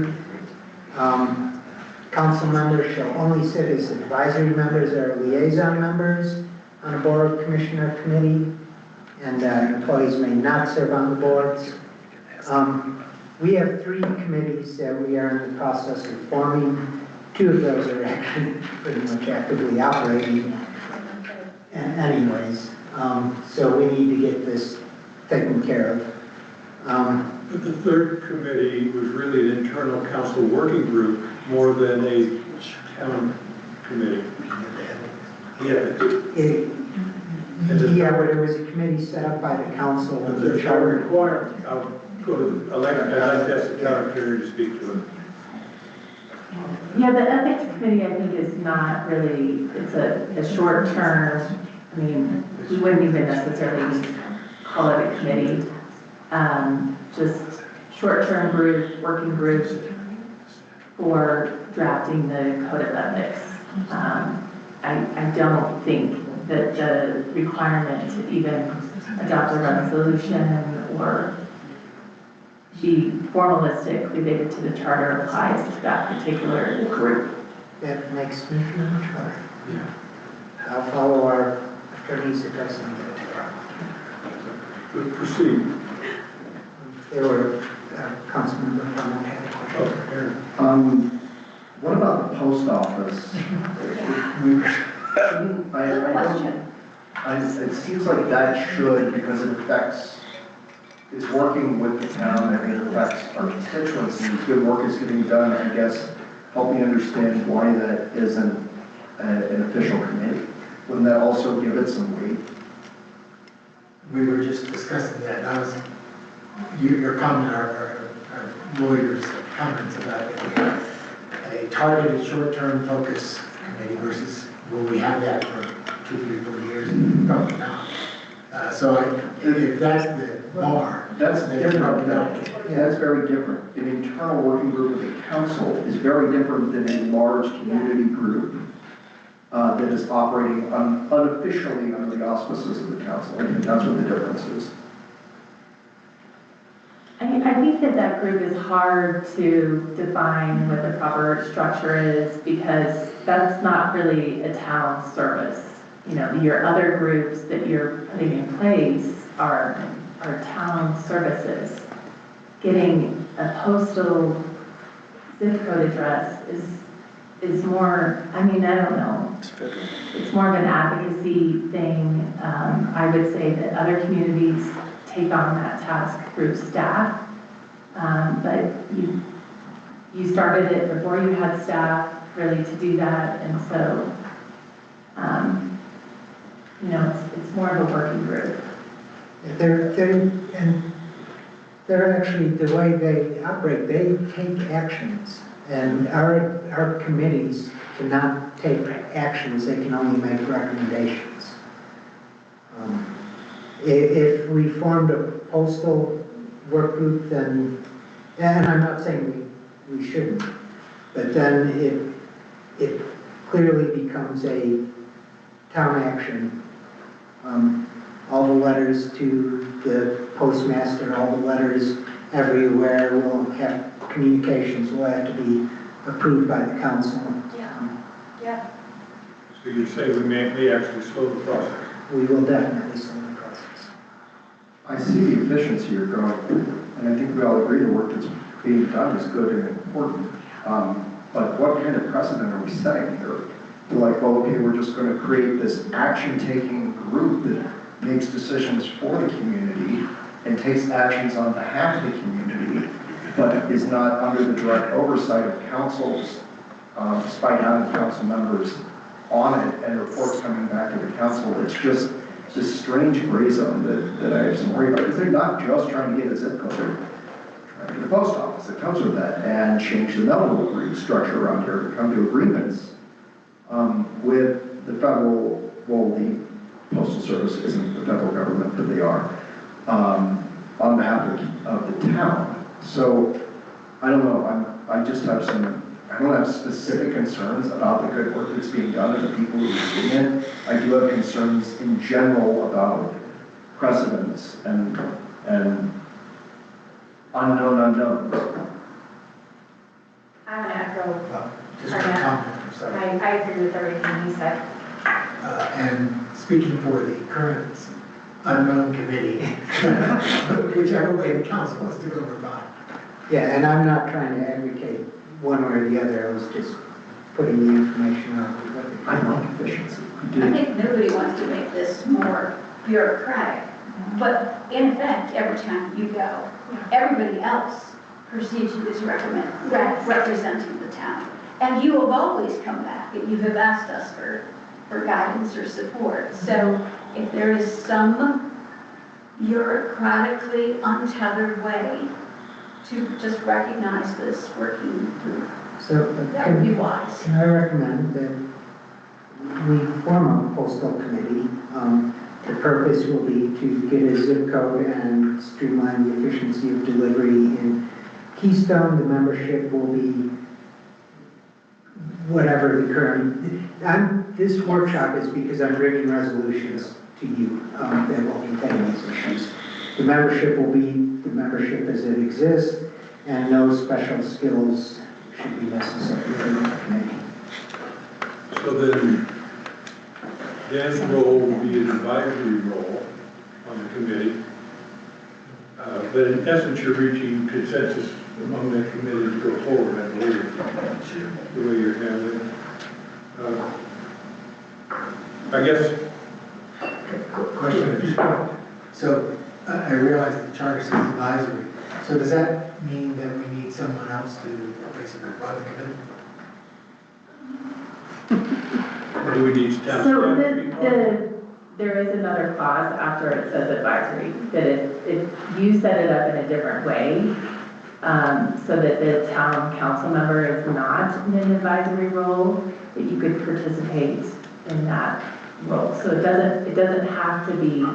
Council members shall only sit as advisory members or liaison members on a board, commissioner, committee, and employees may not serve on the boards. We have 3 committees that we are in the process of forming. 2 of those are actually pretty much actively operating anyways. So we need to get this taken care of. But the third committee was really an internal council working group more than a town committee. Yeah, but it was a committee set up by the council. Their charter requirement. go to the election, I'd like to ask the town attorney to speak to it. Yeah, the ethics committee, I think, is not really, it's a short term, I mean, we wouldn't even necessarily call it a committee. Just short-term group, working group for drafting the code of ethics. I don't think that the requirement to even adopt a resolution or be formalistic related to the charter applies to that particular group. That makes me feel much better. I'll follow our attorney's advice on that. Let's proceed. There were, Councilmember Plummer had a question. Oh, Aaron. What about the post office? Good question. It seems like that should, because it affects, it's working with the town and it affects our constituents and good work is getting done, I guess, help me understand why that isn't an official committee. Wouldn't that also give it some weight? We were just discussing that, that was your comment, our lawyer's comments about a targeted short-term focus committee versus, will we have that for 2, 3, 4 years? Probably not. If that's the bar, That's then different. probably not. Yeah, that's very different. An internal working group of the council is very different than a large community group that is operating unofficially under the auspices of the council. I think that's what the difference is. I think that group is hard to define what the proper structure is because that's not really a town service. You know, your other groups that you're putting in place are town services. Getting a postal zip code address is more, I mean, I don't know. It's more of an advocacy thing. I would say that other communities take on that task through staff. But you started it before you had staff really to do that. And so, you know, it's more of a working group. They're actually, the way they operate, they take actions. And our committees cannot take actions, they can only make recommendations. If we formed a postal work group, then, and I'm not saying we shouldn't, but then it clearly becomes a town action. All the letters to the postmaster, all the letters everywhere will have communications, will have to be approved by the council. Yeah. So you're saying we may actually slow the process? We will definitely slow the process. I see the efficiency you're going through, and I think we all agree the work that's being done is good and important. But what kind of precedent are we setting here? We're like, well, okay, we're just going to create this action-taking group that makes decisions for the community and takes actions on behalf of the community, but is not under the direct oversight of councils, despite having council members on it and reports coming back to the council. It's just this strange gray zone that I have some worry about, because they're not just trying to get a zip code, they're trying to get the post office that comes with that and change the level structure around here to come to agreements with the federal, well, the Postal Service isn't the federal government, but they are, on behalf of the town. So, I don't know, I just have I don't have specific concerns about the good work that's being done and the people who are doing it. I do have concerns in general about precedents and unknown unknowns. I want to echo, Just a comment, I'm sorry. I agree with everything he said. And speaking for the current unknown committee, whichever way the council wants to go about it. Yeah, and I'm not trying to advocate one way or the other, I was just putting the information out. I like efficiency. I think nobody wants to make this more bureaucratic, but in effect, every time you go, everybody else perceives you as representing the town. And you have always come back and you have asked us for guidance or support. So if there is some bureaucratically untethered way to just recognize this working group. So That would be wise. can I recommend that we form a postal committee? The purpose will be to get a zip code and streamline the efficiency of delivery in Keystone. The membership will be whatever the current, this workshop is because I'm bringing resolutions to you that will contain these issues. The membership will be the membership as it exists, and no special skills should be necessary in the committee. So then, Dan's role will be an advisory role on the committee. But in essence, you're reaching consensus among the committee to go forward, I believe, the way you're handling it. I guess. Question. So I realize the charter says advisory. So does that mean that we need someone else to basically run the committee? Or do we need town So staff to be part of it? there is another clause after it says advisory, that if you set it up in a different way, so that the town council member is not in an advisory role, that you could participate in that role. So it doesn't have to be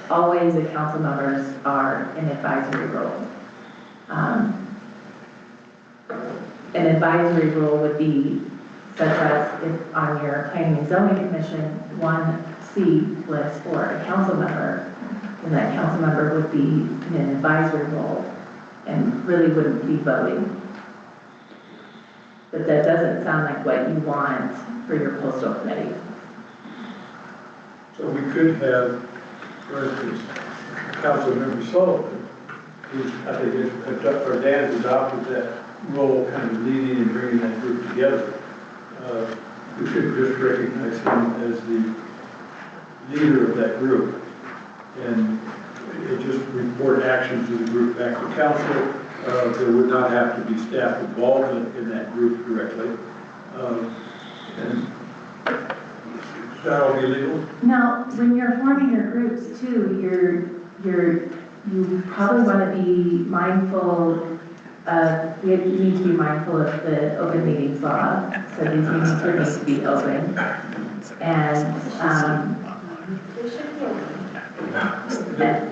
always the council members are in advisory role. An advisory role would be such as if on your planning and zoning commission, 1C list for a council member, then that council member would be in an advisory role and really wouldn't be voting. But that doesn't sound like what you want for your postal committee. So we could have, for instance, Councilmember Sullivan, who I think or Dan has adopted that role, kind of leading and bringing that group together. We should just recognize him as the leader of that group. And it just report actions of the group back to council. There would not have to be staff involvement in that group directly. And that will be legal. Now, when you're forming your groups too, you probably want to be mindful of, you need to be mindful of the open meetings law. So these meetings are need to be open. And, They should be open.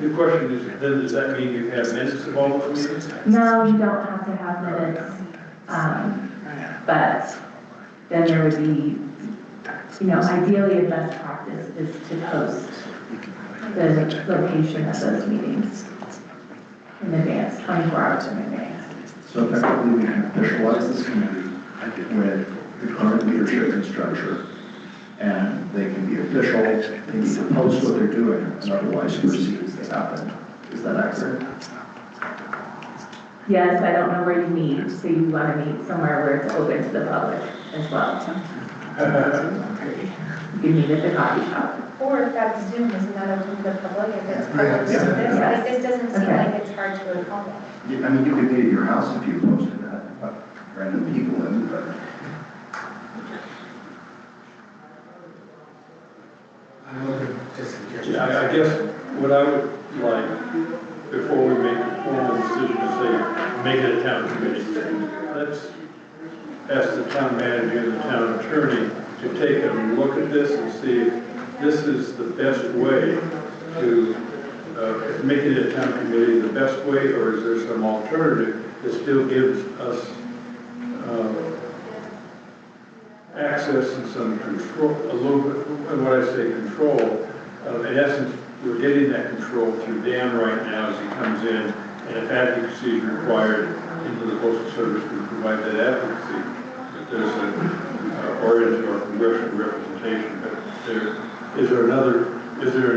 The question is, then does that mean you have minutes of all those meetings? no, you don't have to have minutes. But then there would be, ideally a best practice is to post the location of those meetings in advance, 24 hours in advance. So effectively, we can officialize this committee with the current leadership and structure, and they can be official, they need to post what they're doing, and otherwise proceed as they happen. Is that accurate? Yes, I don't know where you meet, so you want to meet somewhere where it's open to the public as well. You can meet at the coffee shop. Or if that's Zoom, isn't that open to the public, if it's public Yeah. service? Yeah. Like, this doesn't seem Okay. like it's hard to accomplish. I mean, you could meet at your house if you posted that, random people in, but I'm open to suggestions. Yeah, I guess what I would like, before we make a formal decision to say, make it a town committee, let's ask the town manager and the town attorney to take a look at this and see if this is the best way to, make it a town committee the best way, or is there some alternative that still gives us access and some control, a little bit, and when I say control, in essence, we're getting that control through Dan right now as he comes in, and if advocacy is required into the postal service, we provide that advocacy. But there's an oriented or congressional representation, but is there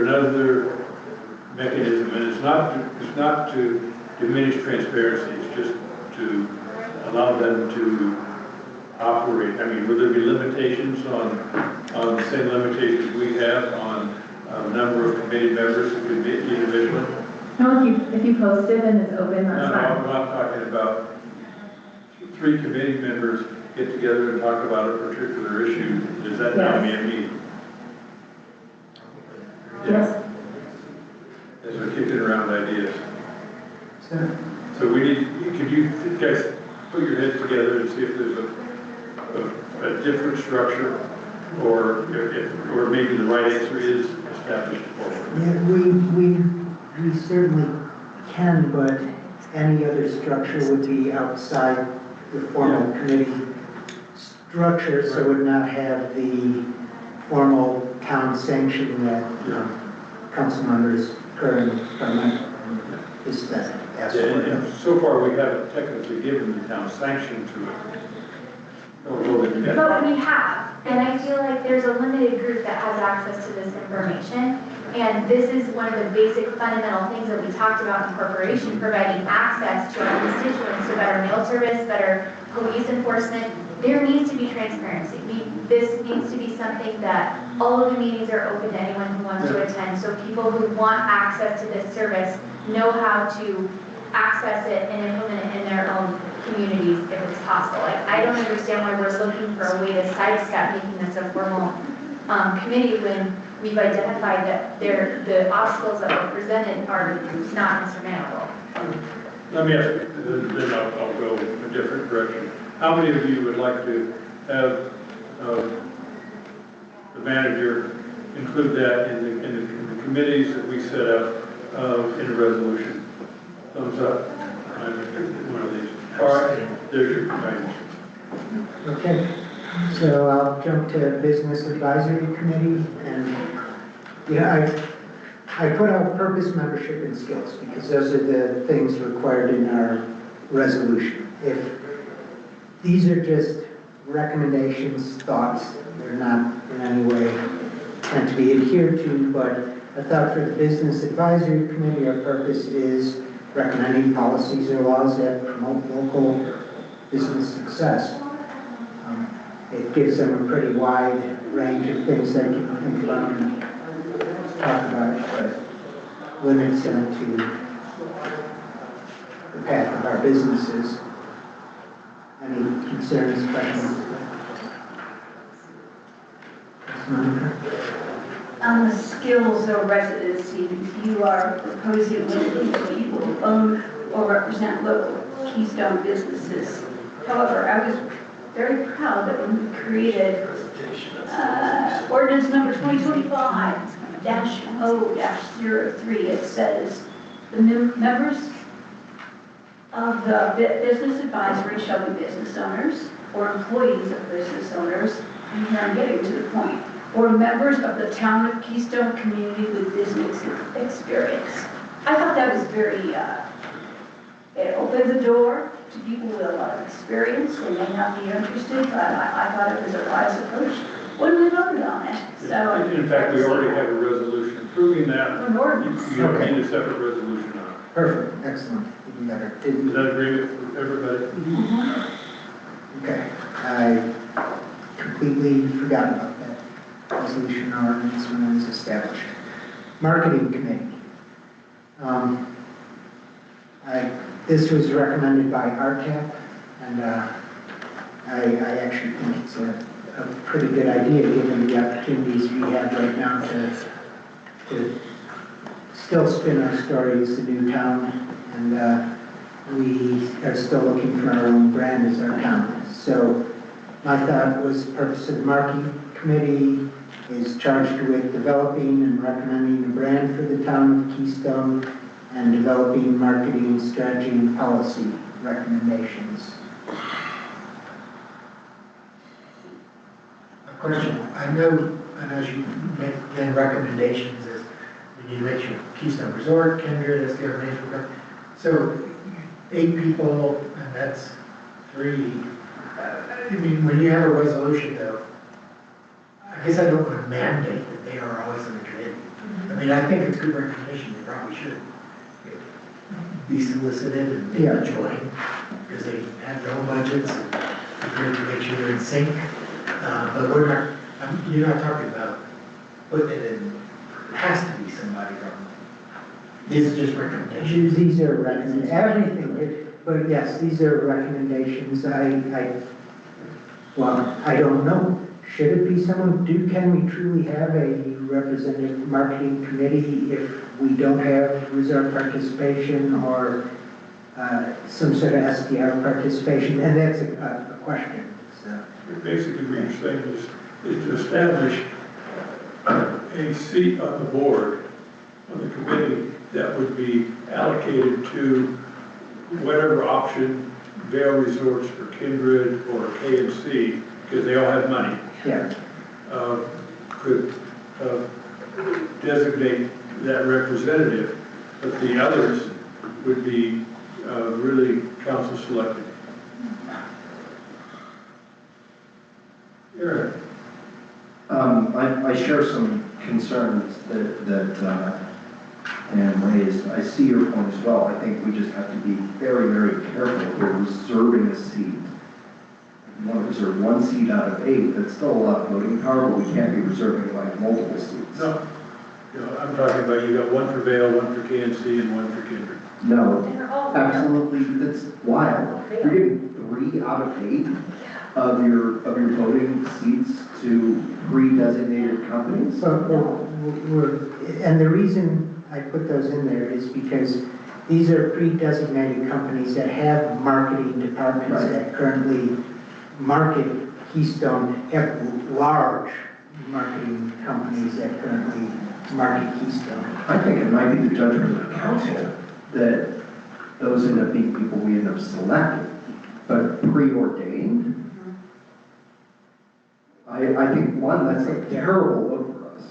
another mechanism? And it's not to diminish transparency, it's just to allow them to operate. I mean, would there be limitations on the same limitations we have on number of committee members who can be individually? No, if you post it and it's open, No, that's I'm fine. not talking about 3 committee members get together and talk about a particular issue. Does that now be a meeting? Yes. As we're kicking around ideas. So, So we need, could you guys put your heads together and see if there's a different structure, or or maybe the right answer is established forward? yeah, we certainly can, but any other structure would be outside the formal committee structure, so would not have the formal town sanction that, council members current government is that asked Yeah, for. and so far, we haven't technically given the town sanction to it. But we have, and I feel like there's a limited group that has access to this information. And this is one of the basic fundamental things that we talked about in corporation, providing access to our constituents, so better mail service, better police enforcement. There needs to be transparency. This needs to be something that all of the meetings are open to anyone who wants to attend. So people who want access to this service know how to access it and implement it in their own communities if it's possible. Like, I don't understand why we're looking for a way to sidestep making this a formal committee when we've identified that the obstacles that were presented are not insurmountable. Let me ask you, then I'll go a different direction. How many of you would like to have the manager include that in the committees that we set up in a resolution? Thumbs up. One of these. All right, there's your guidance. Okay, so I'll jump to Business Advisory Committee, and, I put out purpose, membership, and skills, because those are the things required in our resolution. If these are just recommendations, thoughts, they're not in any way meant to be adhered to, but I thought for the Business Advisory Committee, our purpose is recommending policies or laws that promote local business success. It gives them a pretty wide range of things they can think about and talk about, but limits them to the path of our businesses. Any concerns, questions? On the skills or residency, you are proposing limiting people who own or represent local Keystone businesses. However, I was very proud that when we created ordinance number 2025-0-03, it says the members of the business advisory shall be business owners or employees of business owners, and here I'm getting to the point, or members of the town of Keystone community with business experience. I thought that was very, it opened the door to people with a lot of experience. They may not be interested, but I thought it was a wise approach when we voted on it. So, in fact, we already have a resolution approving that. An ordinance. You don't need a separate resolution on it. Perfect, excellent, even better. Is that agreement with everybody? Okay, I completely forgot about that resolution or ordinance when it was established. Marketing Committee. This was recommended by RTAP, and I actually think it's a pretty good idea given the opportunities we have right now to still spin our story as the new town, and we are still looking for our own brand as our town. So my thought was the purpose of the Marketing Committee is charged with developing and recommending a brand for the town of Keystone and developing marketing strategy and policy recommendations. A question, I know as you make then recommendations is you need to make sure Keystone Resort, Kindred, that's the other name for it. So 8 people, and that's 3. I mean, when you have a resolution though, I guess I don't want to mandate that they are always on the committee. I mean, I think it's good recognition, they probably should be solicited and join, because they have their own budgets and agree to make sure they're in sync. But we're not, you're not talking about putting it in, it has to be somebody from, these are just recommendations. These are recommendations, everything, but yes, these are recommendations. I don't know. should it be someone, can we truly have a representative marketing committee if we don't have reserve participation or some sort of SDR participation? And that's a question. So. Basically, what you're saying is to establish a seat on the board, on the committee, that would be allocated to whatever option Vail Resorts or Kindred or KMC, because they all have money, Yeah. could designate that representative, but the others would be really council selected. Eric? I share some concerns that Ann raised. I see your point as well. I think we just have to be very, very careful if we're reserving a seat. If you want to reserve one seat out of 8, that's still a lot of voting power, but we can't be reserving like multiple seats. No. You know, I'm talking about you got one for Vail, one for KNC, and one for Kindred. No, And they're all absolutely, that's wild. You're getting 3 out of 8 of your voting seats to pre-designated companies? So and the reason I put those in there is because these are pre-designated companies that have marketing departments Right. that currently market Keystone, have large marketing companies that currently market Keystone. I think it might be the judgment of the council that those end up being people we end up selecting, but preordained. I think, one, that's a terrible look for us.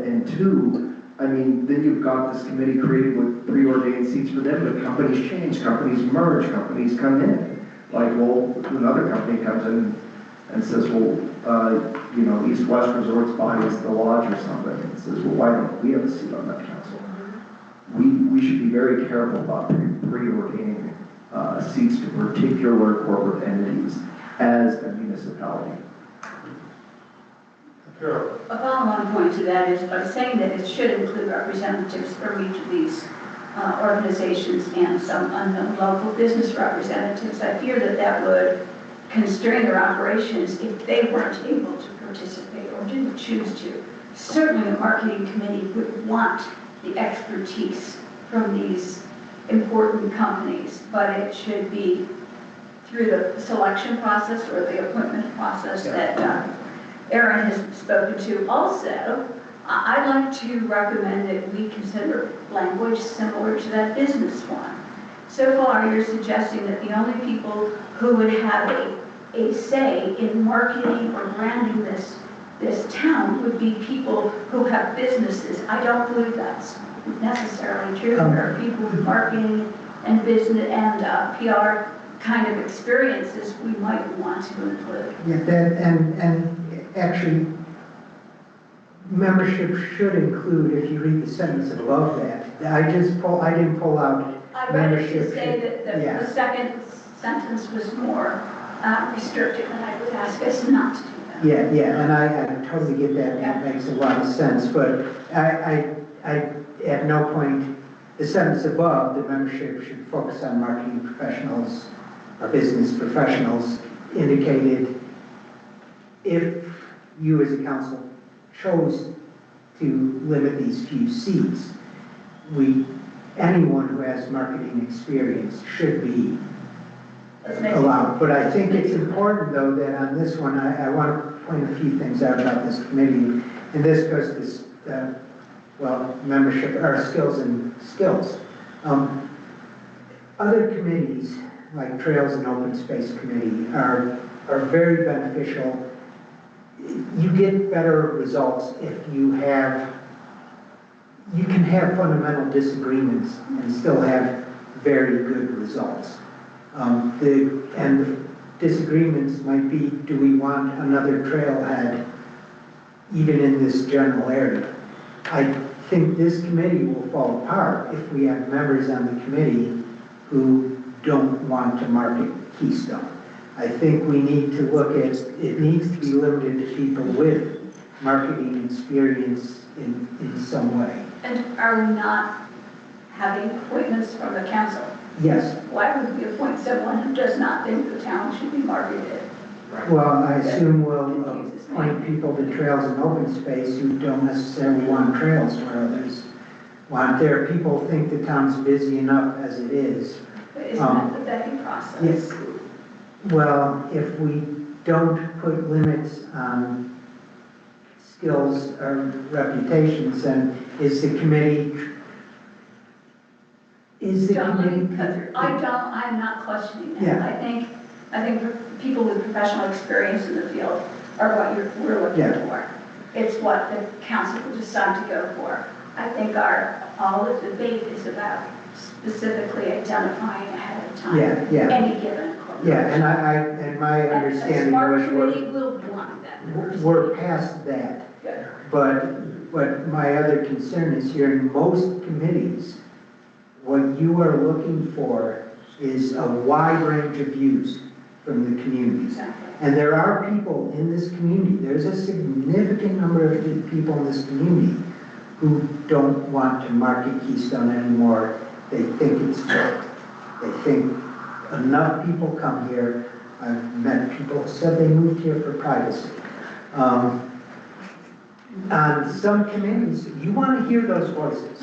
And two, I mean, then you've got this committee created with preordained seats for them, but companies change, companies merge, companies come in. Like, well, another company comes in and says, well, you know, East West Resorts buys the lodge or something, and says, well, why don't we have a seat on that council? We should be very careful about preordaining seats to particular corporate entities as a municipality. Carol? A follow-on point to that is by saying that it should include representatives from each of these organizations and some unknown local business representatives. I fear that that would constrain their operations if they weren't able to participate or didn't choose to. Certainly the marketing committee would want the expertise from these important companies, but it should be through the selection process or the appointment process that Aaron has spoken to. Also, I'd like to recommend that we consider language similar to that business one. So far, you're suggesting that the only people who would have a say in marketing or branding this town would be people who have businesses. I don't believe that's necessarily true. There are people with marketing and business and PR kind of experiences we might want to include. Yeah, that, and actually, membership should include, if you read the sentence above that, I didn't pull out I read it to membership. say that Yeah. the second sentence was more restrictive, and I would ask us not to do that. Yeah, and I totally get that, that makes a lot of sense, but I at no point, the sentence above, the membership should focus on marketing professionals or business professionals, indicated if you as a council chose to limit these few seats, anyone who has marketing experience should be allowed. But I think it's important, though, that on this one, I want to point a few things out about this committee, and this goes to, membership, or skills and skills. Other committees, like Trails and Open Space Committee, are very beneficial. You get better results if you can have fundamental disagreements and still have very good results. And the disagreements might be, do we want another trailhead even in this general area? I think this committee will fall apart if we have members on the committee who don't want to market Keystone. I think we need to look at, it needs to be limited to people with marketing experience in some way. And are we not having appointments from the council? Yes. Why would we appoint someone who does not think the town should be marketed? Well, I assume we'll appoint people to trails and open space who don't necessarily want trails where others want. There, people think the town's busy enough as it is. But isn't that the vetting process? Yes. Well, if we don't put limits on skills or reputations, then is the committee? Don't let me cut through. I'm not questioning that. Yeah. I think people with professional experience in the field are what we're looking for. It's what the council will decide to go for. I think all the debate is about specifically identifying ahead of time any given corporation. Yeah, and my understanding A smart was committee will want that. we're past that. Good. But my other concern is here in most committees, what you are looking for is a wide range of views from the communities. Exactly. And there are people in this community, there's a significant number of people in this community who don't want to market Keystone anymore. They think it's broke. They think enough people come here. I've met people who said they moved here for privacy. On some committees, you want to hear those voices.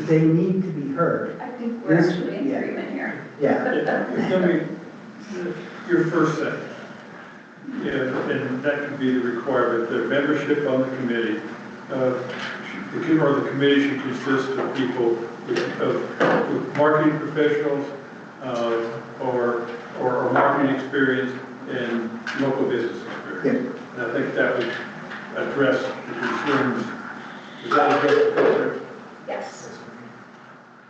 They need to be heard. I think we're actually in agreement here. Yeah. Let me, your first sentence, and that could be the requirement, the membership on the committee, or the committee should consist of people with marketing professionals, or marketing experience and local business experience. And I think that would address the concerns. Does that address the concern? Yes.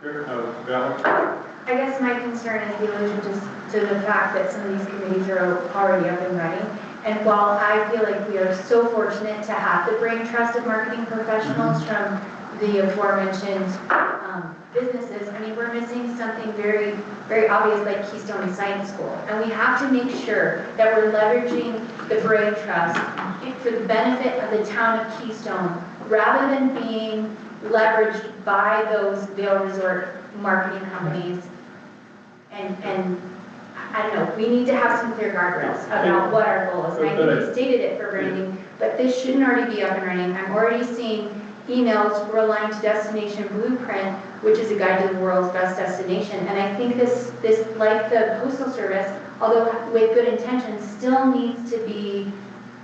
Sure. Val? I guess my concern is the allusion to the fact that some of these committees are already up and running. And while I feel like we are so fortunate to have the brain trust of marketing professionals from the aforementioned businesses, I mean, we're missing something very, very obvious like Keystone Science School. And we have to make sure that we're leveraging the brain trust for the benefit of the town of Keystone, rather than being leveraged by those Vail Resort marketing companies. And I don't know, we need to have some clear guardrails about what our goal is. And I think we stated it for branding, but this shouldn't already be up and running. I'm already seeing emails relying to Destination Blueprint, which is a guide to the world's best destination. And I think this like the Postal Service, although with good intentions, still needs to be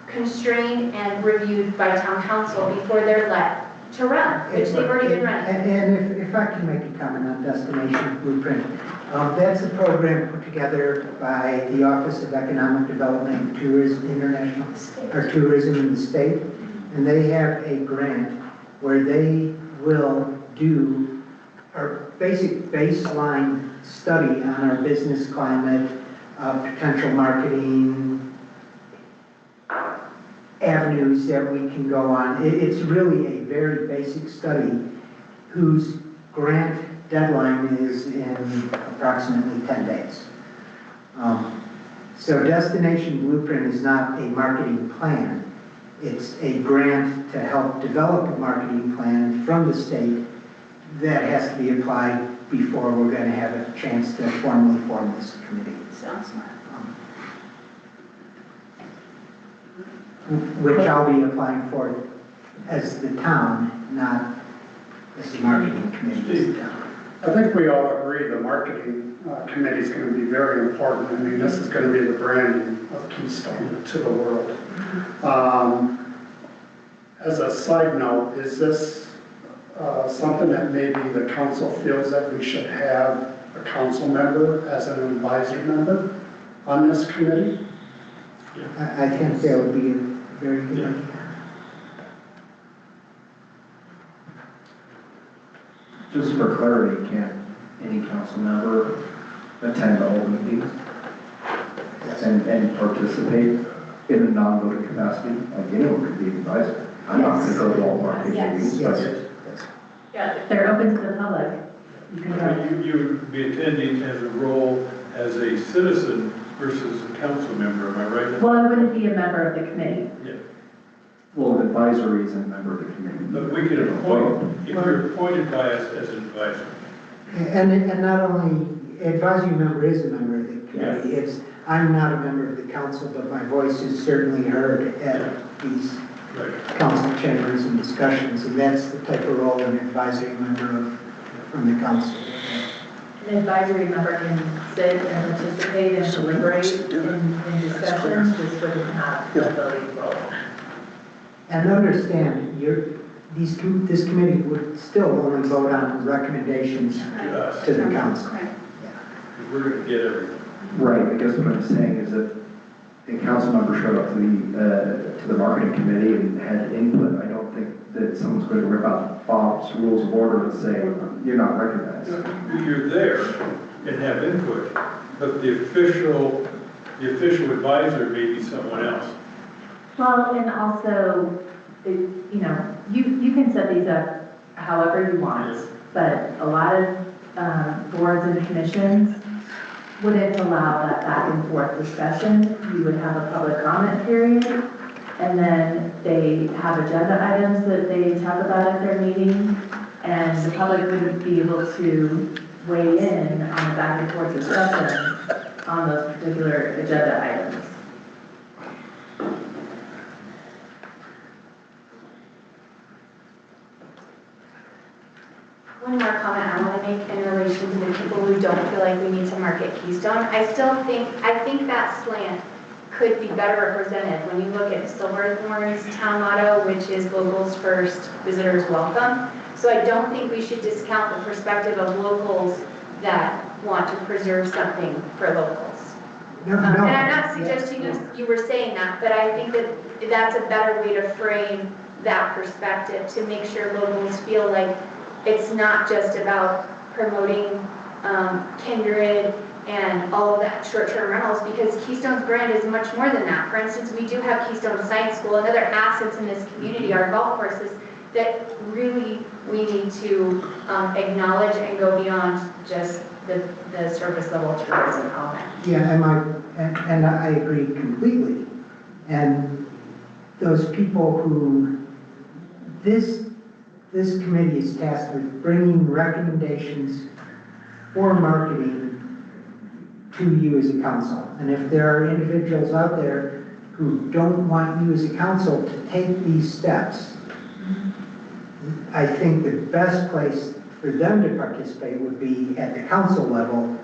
constrained and reviewed by town council before they're let to run, which they've already been running. And if I can make a comment on Destination Blueprint, that's a program put together by the Office of Economic Development and Tourism International, or Tourism in the state, and they have a grant where they will do our basic baseline study on our business climate, potential marketing avenues that we can go on. It's really a very basic study whose grant deadline is in approximately 10 days. So Destination Blueprint is not a marketing plan. It's a grant to help develop a marketing plan from the state that has to be applied before we're going to have a chance to formally form this committee. Sounds smart. Which I'll be applying for as the town, not as the marketing committee. I think we all agree the marketing committee is going to be very important. I mean, this is going to be the branding of Keystone to the world. As a side note, is this something that maybe the council feels that we should have a council member as an advisory member on this committee? I think that would be a very good idea. Just for clarity, can't any council member attend all meetings and participate in a non-voting capacity? Like anyone could be an advisor. I'm not going to go to all marketing meetings, but Yeah, if they're open to the public, you can go. You would be attending as a role as a citizen versus a council member, am I right? Well, I wouldn't be a member of the committee. Yeah. well, advisory is a member of the committee. But we could appoint, if you're appointed by us as an advisor. And not only, advisory member is a member of the committee. I'm not a member of the council, but my voice is certainly heard at these council chambers and discussions, and that's the type of role an advisory member from the council. An advisory member can sit and participate and deliberate in discussions, just wouldn't have the ability to vote. And understand, this committee would still only vote on recommendations to the council. We're going to get everything. Right, I guess what I'm saying is that a council member showed up to the marketing committee and had input. I don't think that someone's going to rip out Bob's rules of order and say, you're not recognized. You're there and have input, but the official advisor may be someone else. Well, and also, you know, you can set these up however you want, but a lot of boards and commissions wouldn't allow that back and forth discussion. You would have a public comment period, and then they have agenda items that they talk about at their meeting, and the public wouldn't be able to weigh in on the back and forth discussion on those particular agenda items. One more comment I want to make in relation to the people who don't feel like we need to market Keystone. I think that slant could be better represented when you look at Silverthorne's town motto, which is locals first, visitors welcome. So I don't think we should discount the perspective of locals that want to preserve something for locals. No, And I'm not suggesting you were saying that, but I think that that's a better way to frame that perspective, to make sure locals feel like it's not just about promoting Kindred and all of that short-term rentals, because Keystone's brand is much more than that. For instance, we do have Keystone Science School and other assets in this community, our golf courses, that really we need to acknowledge and go beyond just the surface level tourism element. Yeah, and I agree completely. And those people who, this committee is tasked with bringing recommendations for marketing to you as a council. And if there are individuals out there who don't want you as a council to take these steps, I think the best place for them to participate would be at the council level,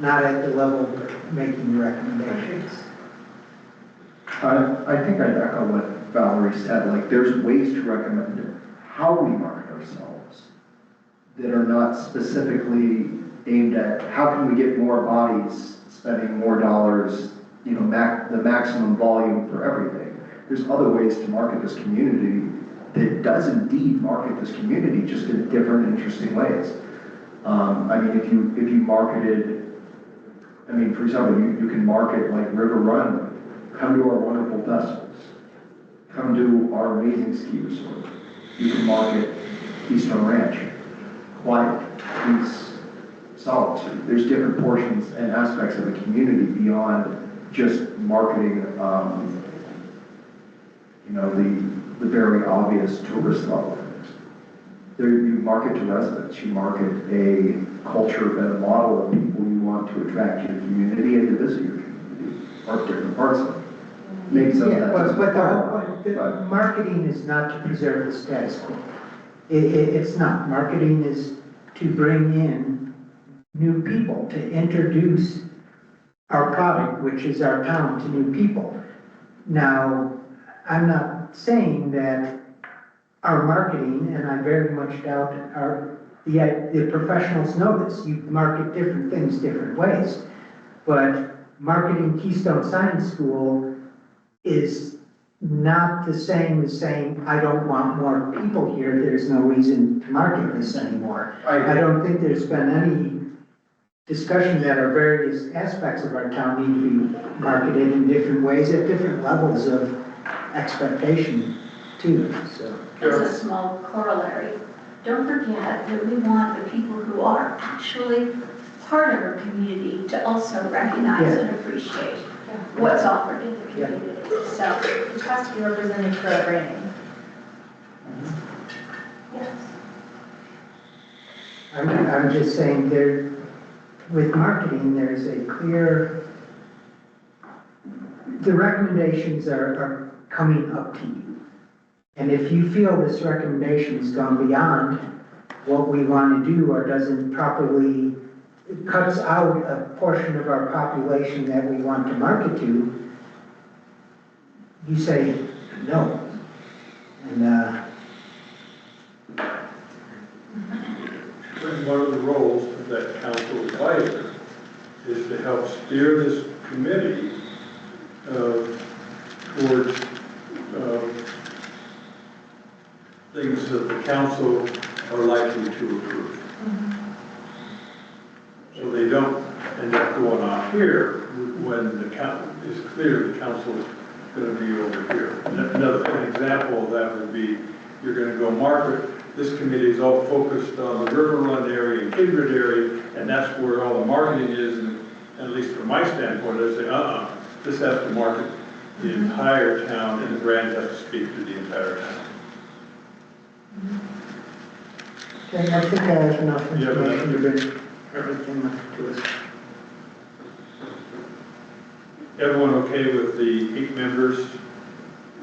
not at the level of making recommendations. I think I'd echo what Valerie said. Like, there's ways to recommend how we market ourselves that are not specifically aimed at how can we get more bodies spending more dollars, you know, the maximum volume for everything. There's other ways to market this community that does indeed market this community, just in different, interesting ways. I mean, if you marketed, I mean, for example, you can market like River Run, come to our wonderful festivals, come to our amazing ski resort. You can market Keystone Ranch, quiet, peace, solitude. There's different portions and aspects of the community beyond just marketing, you know, the very obvious tourist level things. There, you market to residents, you market a culture and a model of people you want to attract to your community and to visit your community, or different parts of it. Maybe some of Yeah, that but doesn't the apply, marketing is not to preserve the status quo. It's not. Marketing is to bring in new people, to introduce our product, which is our town, to new people. Now, I'm not saying that our marketing, and I very much doubt the professionals know this, you market different things different ways, but marketing Keystone Science School is not the same as saying, I don't want more people here, there's no reason to market this anymore. I don't think there's been any discussion that our various aspects of our town need to be marketed in different ways at different levels of expectation to them, so. As a small corollary, don't forget that we want the people who are actually part of our community to also recognize and appreciate what's offered in the community. So It has to be represented for a branding. yes. I'm just saying with marketing, there's a clear the recommendations are coming up to you. And if you feel this recommendation has gone beyond what we want to do or doesn't properly, it cuts out a portion of our population that we want to market to, you say no. And, One of the roles of that council advisor is to help steer this committee towards things that the council are likely to approve. So they don't end up going off here when the council is clear the council is going to be over here. An example of that would be you're going to go market. This committee is all focused on the River Run area and Kindred area, and that's where all the marketing is. And at least from my standpoint, I say, this has to market the entire town, and the brand has to speak to the entire town. okay, I think I have enough Yeah, but- information to bring everything to us. Everyone okay with the 8 members?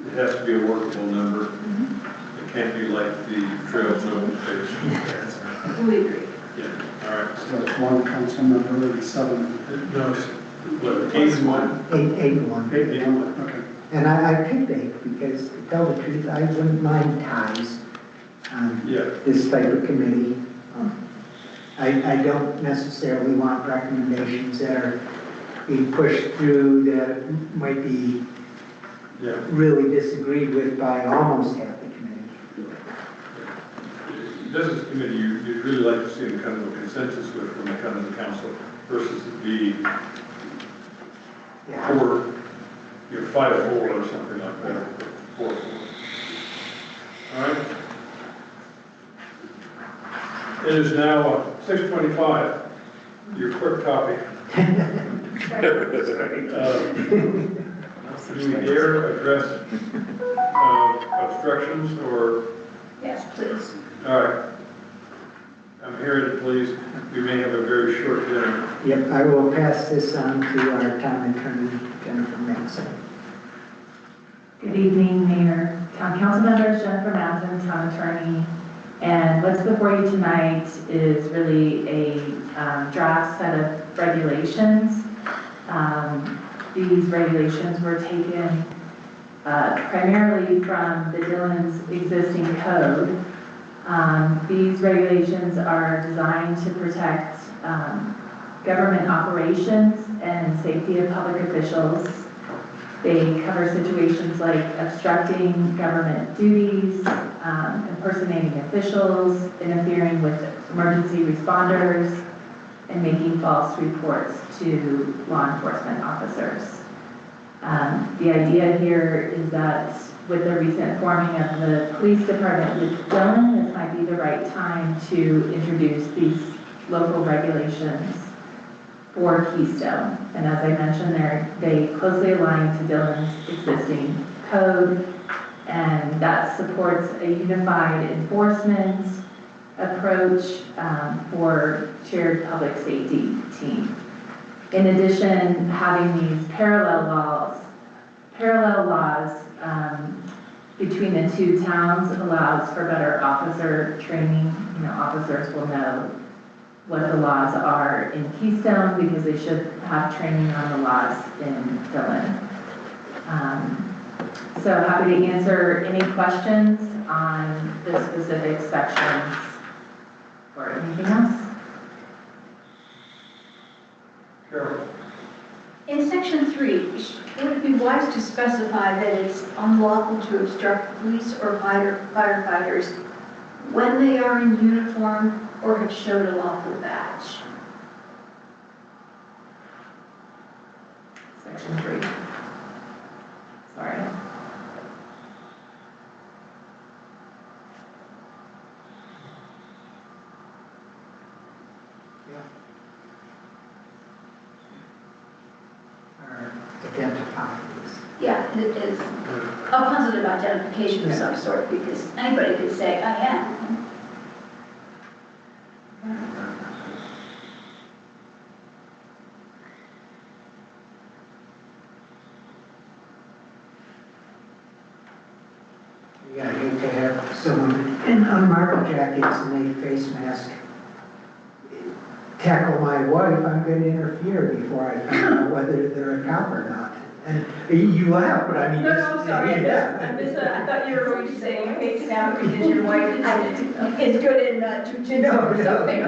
It has to be a workable number. It can't be like the trails open space. We agree. Yeah, all right. So it's 1 council member and 7. No, it's, what, 8 and 1? 8-1. 8 and 1. Okay. And I picked 8 because, to tell the truth, I wouldn't mind ties on Yeah. this type of committee. I don't necessarily want recommendations that are being pushed through that might be Yeah. really disagreed with by almost half the committee. Business committee, you'd really like to see a kind of a consensus with when they come to the council versus it be Yeah. 4, 5-4 or something like that. 4-4. All right. It is now 6:25. Your quick copy. Do we dare address obstructions or? Yes, please. All right. I'm here to please. We may have a very short dinner. Yep, I will pass this on to our town attorney, Jennifer Manson. Good evening, Mayor, Town Council members, Jennifer Manson, Town Attorney. And what's before you tonight is really a draft set of regulations. These regulations were taken primarily from the Dillon's existing code. These regulations are designed to protect government operations and safety of public officials. They cover situations like obstructing government duties, impersonating officials, interfering with emergency responders, and making false reports to law enforcement officers. The idea here is that with the recent forming of the police department with Dillon, this might be the right time to introduce these local regulations for Keystone. And as I mentioned, they closely align to Dillon's existing code, and that supports a unified enforcement approach for shared public safety team. In addition, having these parallel laws between the two towns allows for better officer training. Officers will know what the laws are in Keystone because they should have training on the laws in Dillon. So happy to answer any questions on the specific sections or anything else. Carol. In section 3, would it be wise to specify that it's unlawful to obstruct police or firefighters when they are in uniform or have showed a lawful badge? Section 3. Sorry. Or identify this. Yeah, it is a positive identification of some sort because anybody could say, I am. Yeah, I hate to have someone in unmarked jackets and a face mask tackle my wife. I'm going to interfere before I find out whether they're a cop or not. And you laugh, but I mean. No, I'm sorry, yeah. I thought you were going to say you hate staff because your wife is good in jujitsu or something.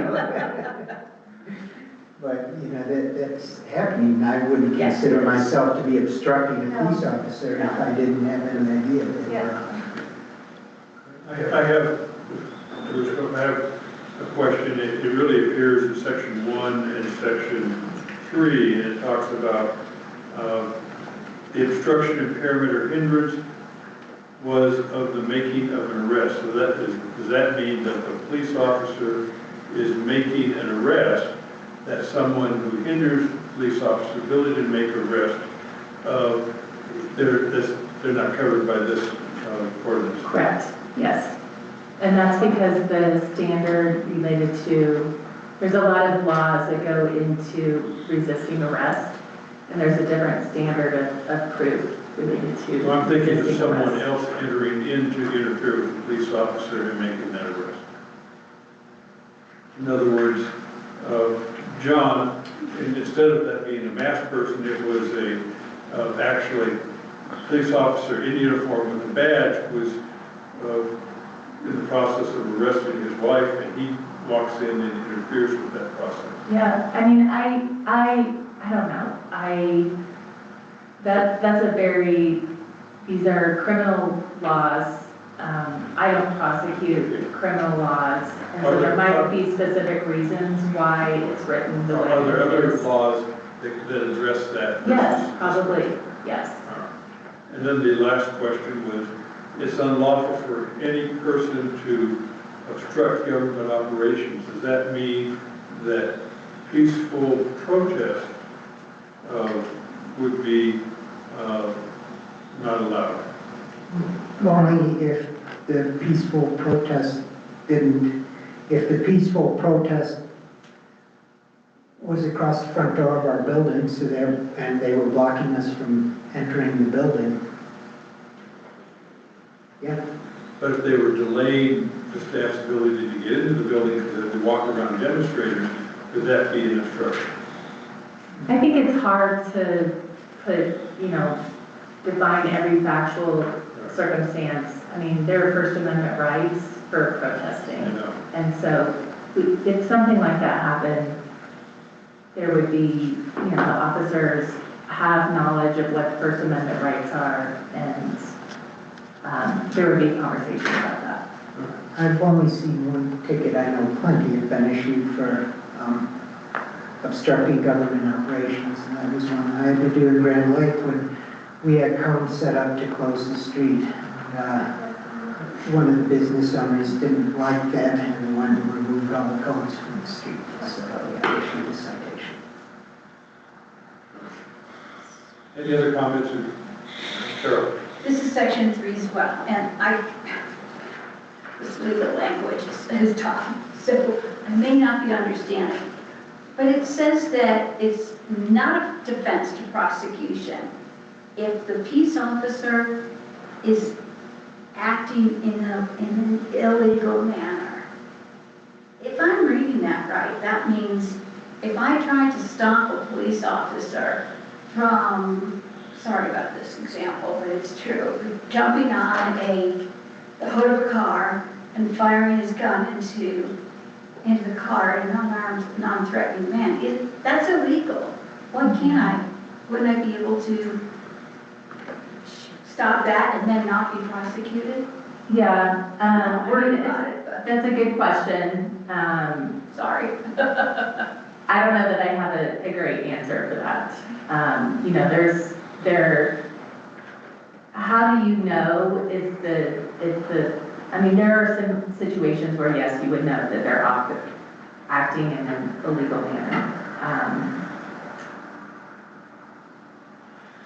But, you know, that's happening. I wouldn't consider myself to be obstructing a police officer if I didn't have an idea that they were. I have a question. It really appears in section 1 and section 3, and it talks about the obstruction, impairment, or hindrance was of the making of an arrest. So does that mean that the police officer is making an arrest, that someone who hinders police officer's ability to make an arrest, they're not covered by this ordinance? Correct, yes. And that's because the standard related to, there's a lot of laws that go into resisting arrest, and there's a different standard of proof related to. So I'm thinking of resisting someone arrest. else entering in to interfere with the police officer and making that arrest. In other words, John, instead of that being a masked person, it was actually a police officer in uniform with a badge was in the process of arresting his wife, and he walks in and interferes with that process. Yeah, I mean, I don't know. That's a very, these are criminal laws. I don't prosecute criminal laws, and so there might be specific reasons why it's written the way Are there it other is. laws that address that? Yes, probably, yes. And then the last question was, it's unlawful for any person to obstruct government operations. Does that mean that peaceful protest would be not allowed? Only if the peaceful protest if the peaceful protest was across the front door of our building, and they were blocking us from entering the building. Yeah. But if they were delaying the staff's ability to get into the building because they walk around demonstrators, could that be an obstruction? I think it's hard to put, define every factual circumstance. I mean, there are First Amendment rights for protesting. I know. And so if something like that happened, there would be, the officers have knowledge of what First Amendment rights are, and there would be a conversation about that. I've only seen one ticket I know plenty have been issued for obstructing government operations, and that was one I had to do in Grand Lake when we had cones set up to close the street. One of the business owners didn't like that and wanted to remove all the cones from the street, so I issued a citation. Any other comments? Carol? This is section 3 as well, and this legal language is tough, so I may not be understanding. But it says that it's not a defense to prosecution if the peace officer is acting in an illegal manner. If I'm reading that right, that means if I try to stop a police officer from, sorry about this example, but it's true, jumping on the hood of a car and firing his gun into the car in an unarmed, non-threatening man, that's illegal. Why can't I? Wouldn't I be able to stop that and then not be prosecuted? Yeah, I'm worried about it, but that's a good question. sorry. I don't know that I have a great answer for that. How do you know if there are some situations where, yes, you would know that they're acting in an illegal manner.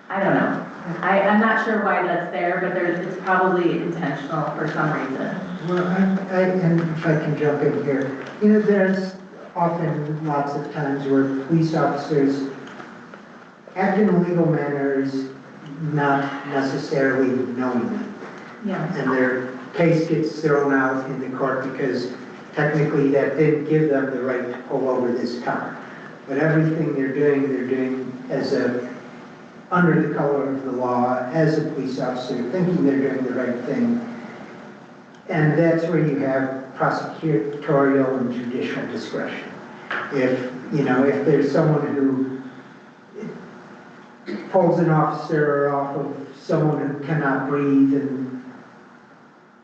I don't know. I'm not sure why that's there, but it's probably intentional for some reason. Well, and if I can jump in here, there's often lots of times where police officers act in a legal manner is not necessarily knowingly. Yeah. and their case gets thrown out in the court because technically that didn't give them the right to pull over this car. But everything they're doing as under the color of the law, as a police officer, thinking they're doing the right thing. And that's where you have prosecutorial and judicial discretion. If there's someone who pulls an officer off of someone who cannot breathe and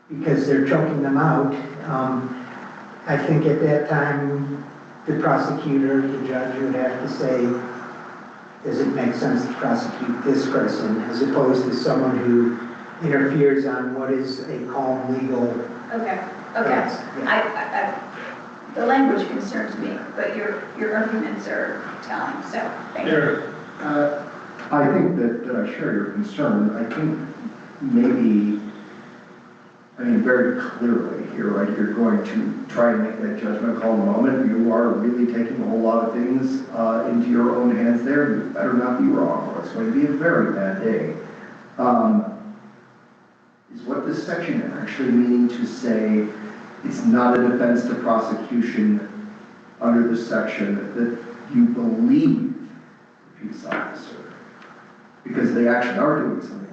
because they're choking them out, I think at that time, the prosecutor, the judge would have to say, does it make sense to prosecute this person as opposed to someone who interferes on what is a calm legal. Okay. Yeah. The language concerns me, but your arguments are telling, so thank you. I think that I share your concern. I think maybe, very clearly here, right, you're going to try and make that judgment call in a moment. You are really taking a whole lot of things into your own hands there. You better not be wrong, or it's going to be a very bad day. Is what this section actually meaning to say it's not a defense to prosecution under this section that you believe the peace officer, because they actually are doing something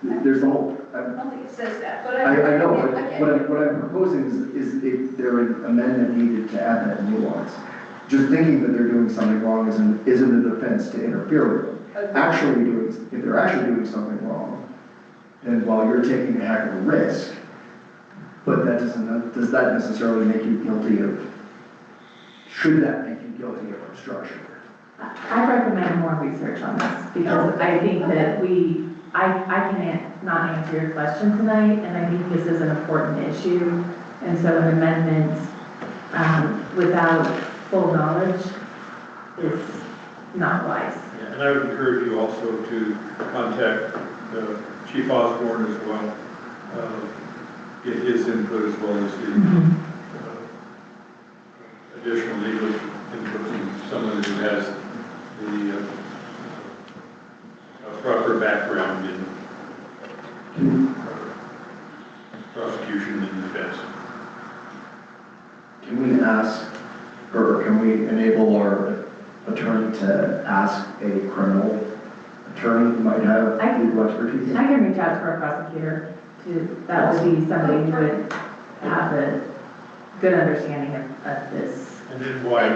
illegal. There's the whole. I don't think it says that, but I know, okay. but what I'm proposing is if there an amendment needed to add that nuance. Just thinking that they're doing something wrong isn't a defense to interfere with them. Okay. If they're actually doing something wrong, then while you're taking a heck of a risk, but does that necessarily make you guilty of, should that make you guilty of obstruction? I recommend more research on this because I think that I can't not answer your question tonight, and I think this is an important issue. And so an amendment without full knowledge is not wise. Yeah, and I would encourage you also to contact Chief Osborne as well, get his input as well as the additional legal input from someone who has the proper background in prosecution and defense. Can we ask, or can we enable our attorney to ask a criminal attorney who might have legal expertise? I can reach out to our prosecutor that would be somebody who would have a good understanding of this. And then why?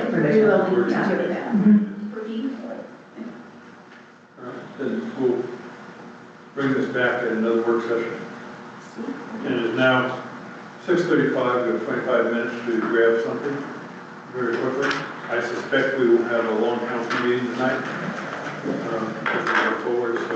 Then we'll bring this back at another work session. And it is now 6:35, we have 25 minutes to grab something very quickly. I suspect we will have a long council meeting tonight as we go forward, so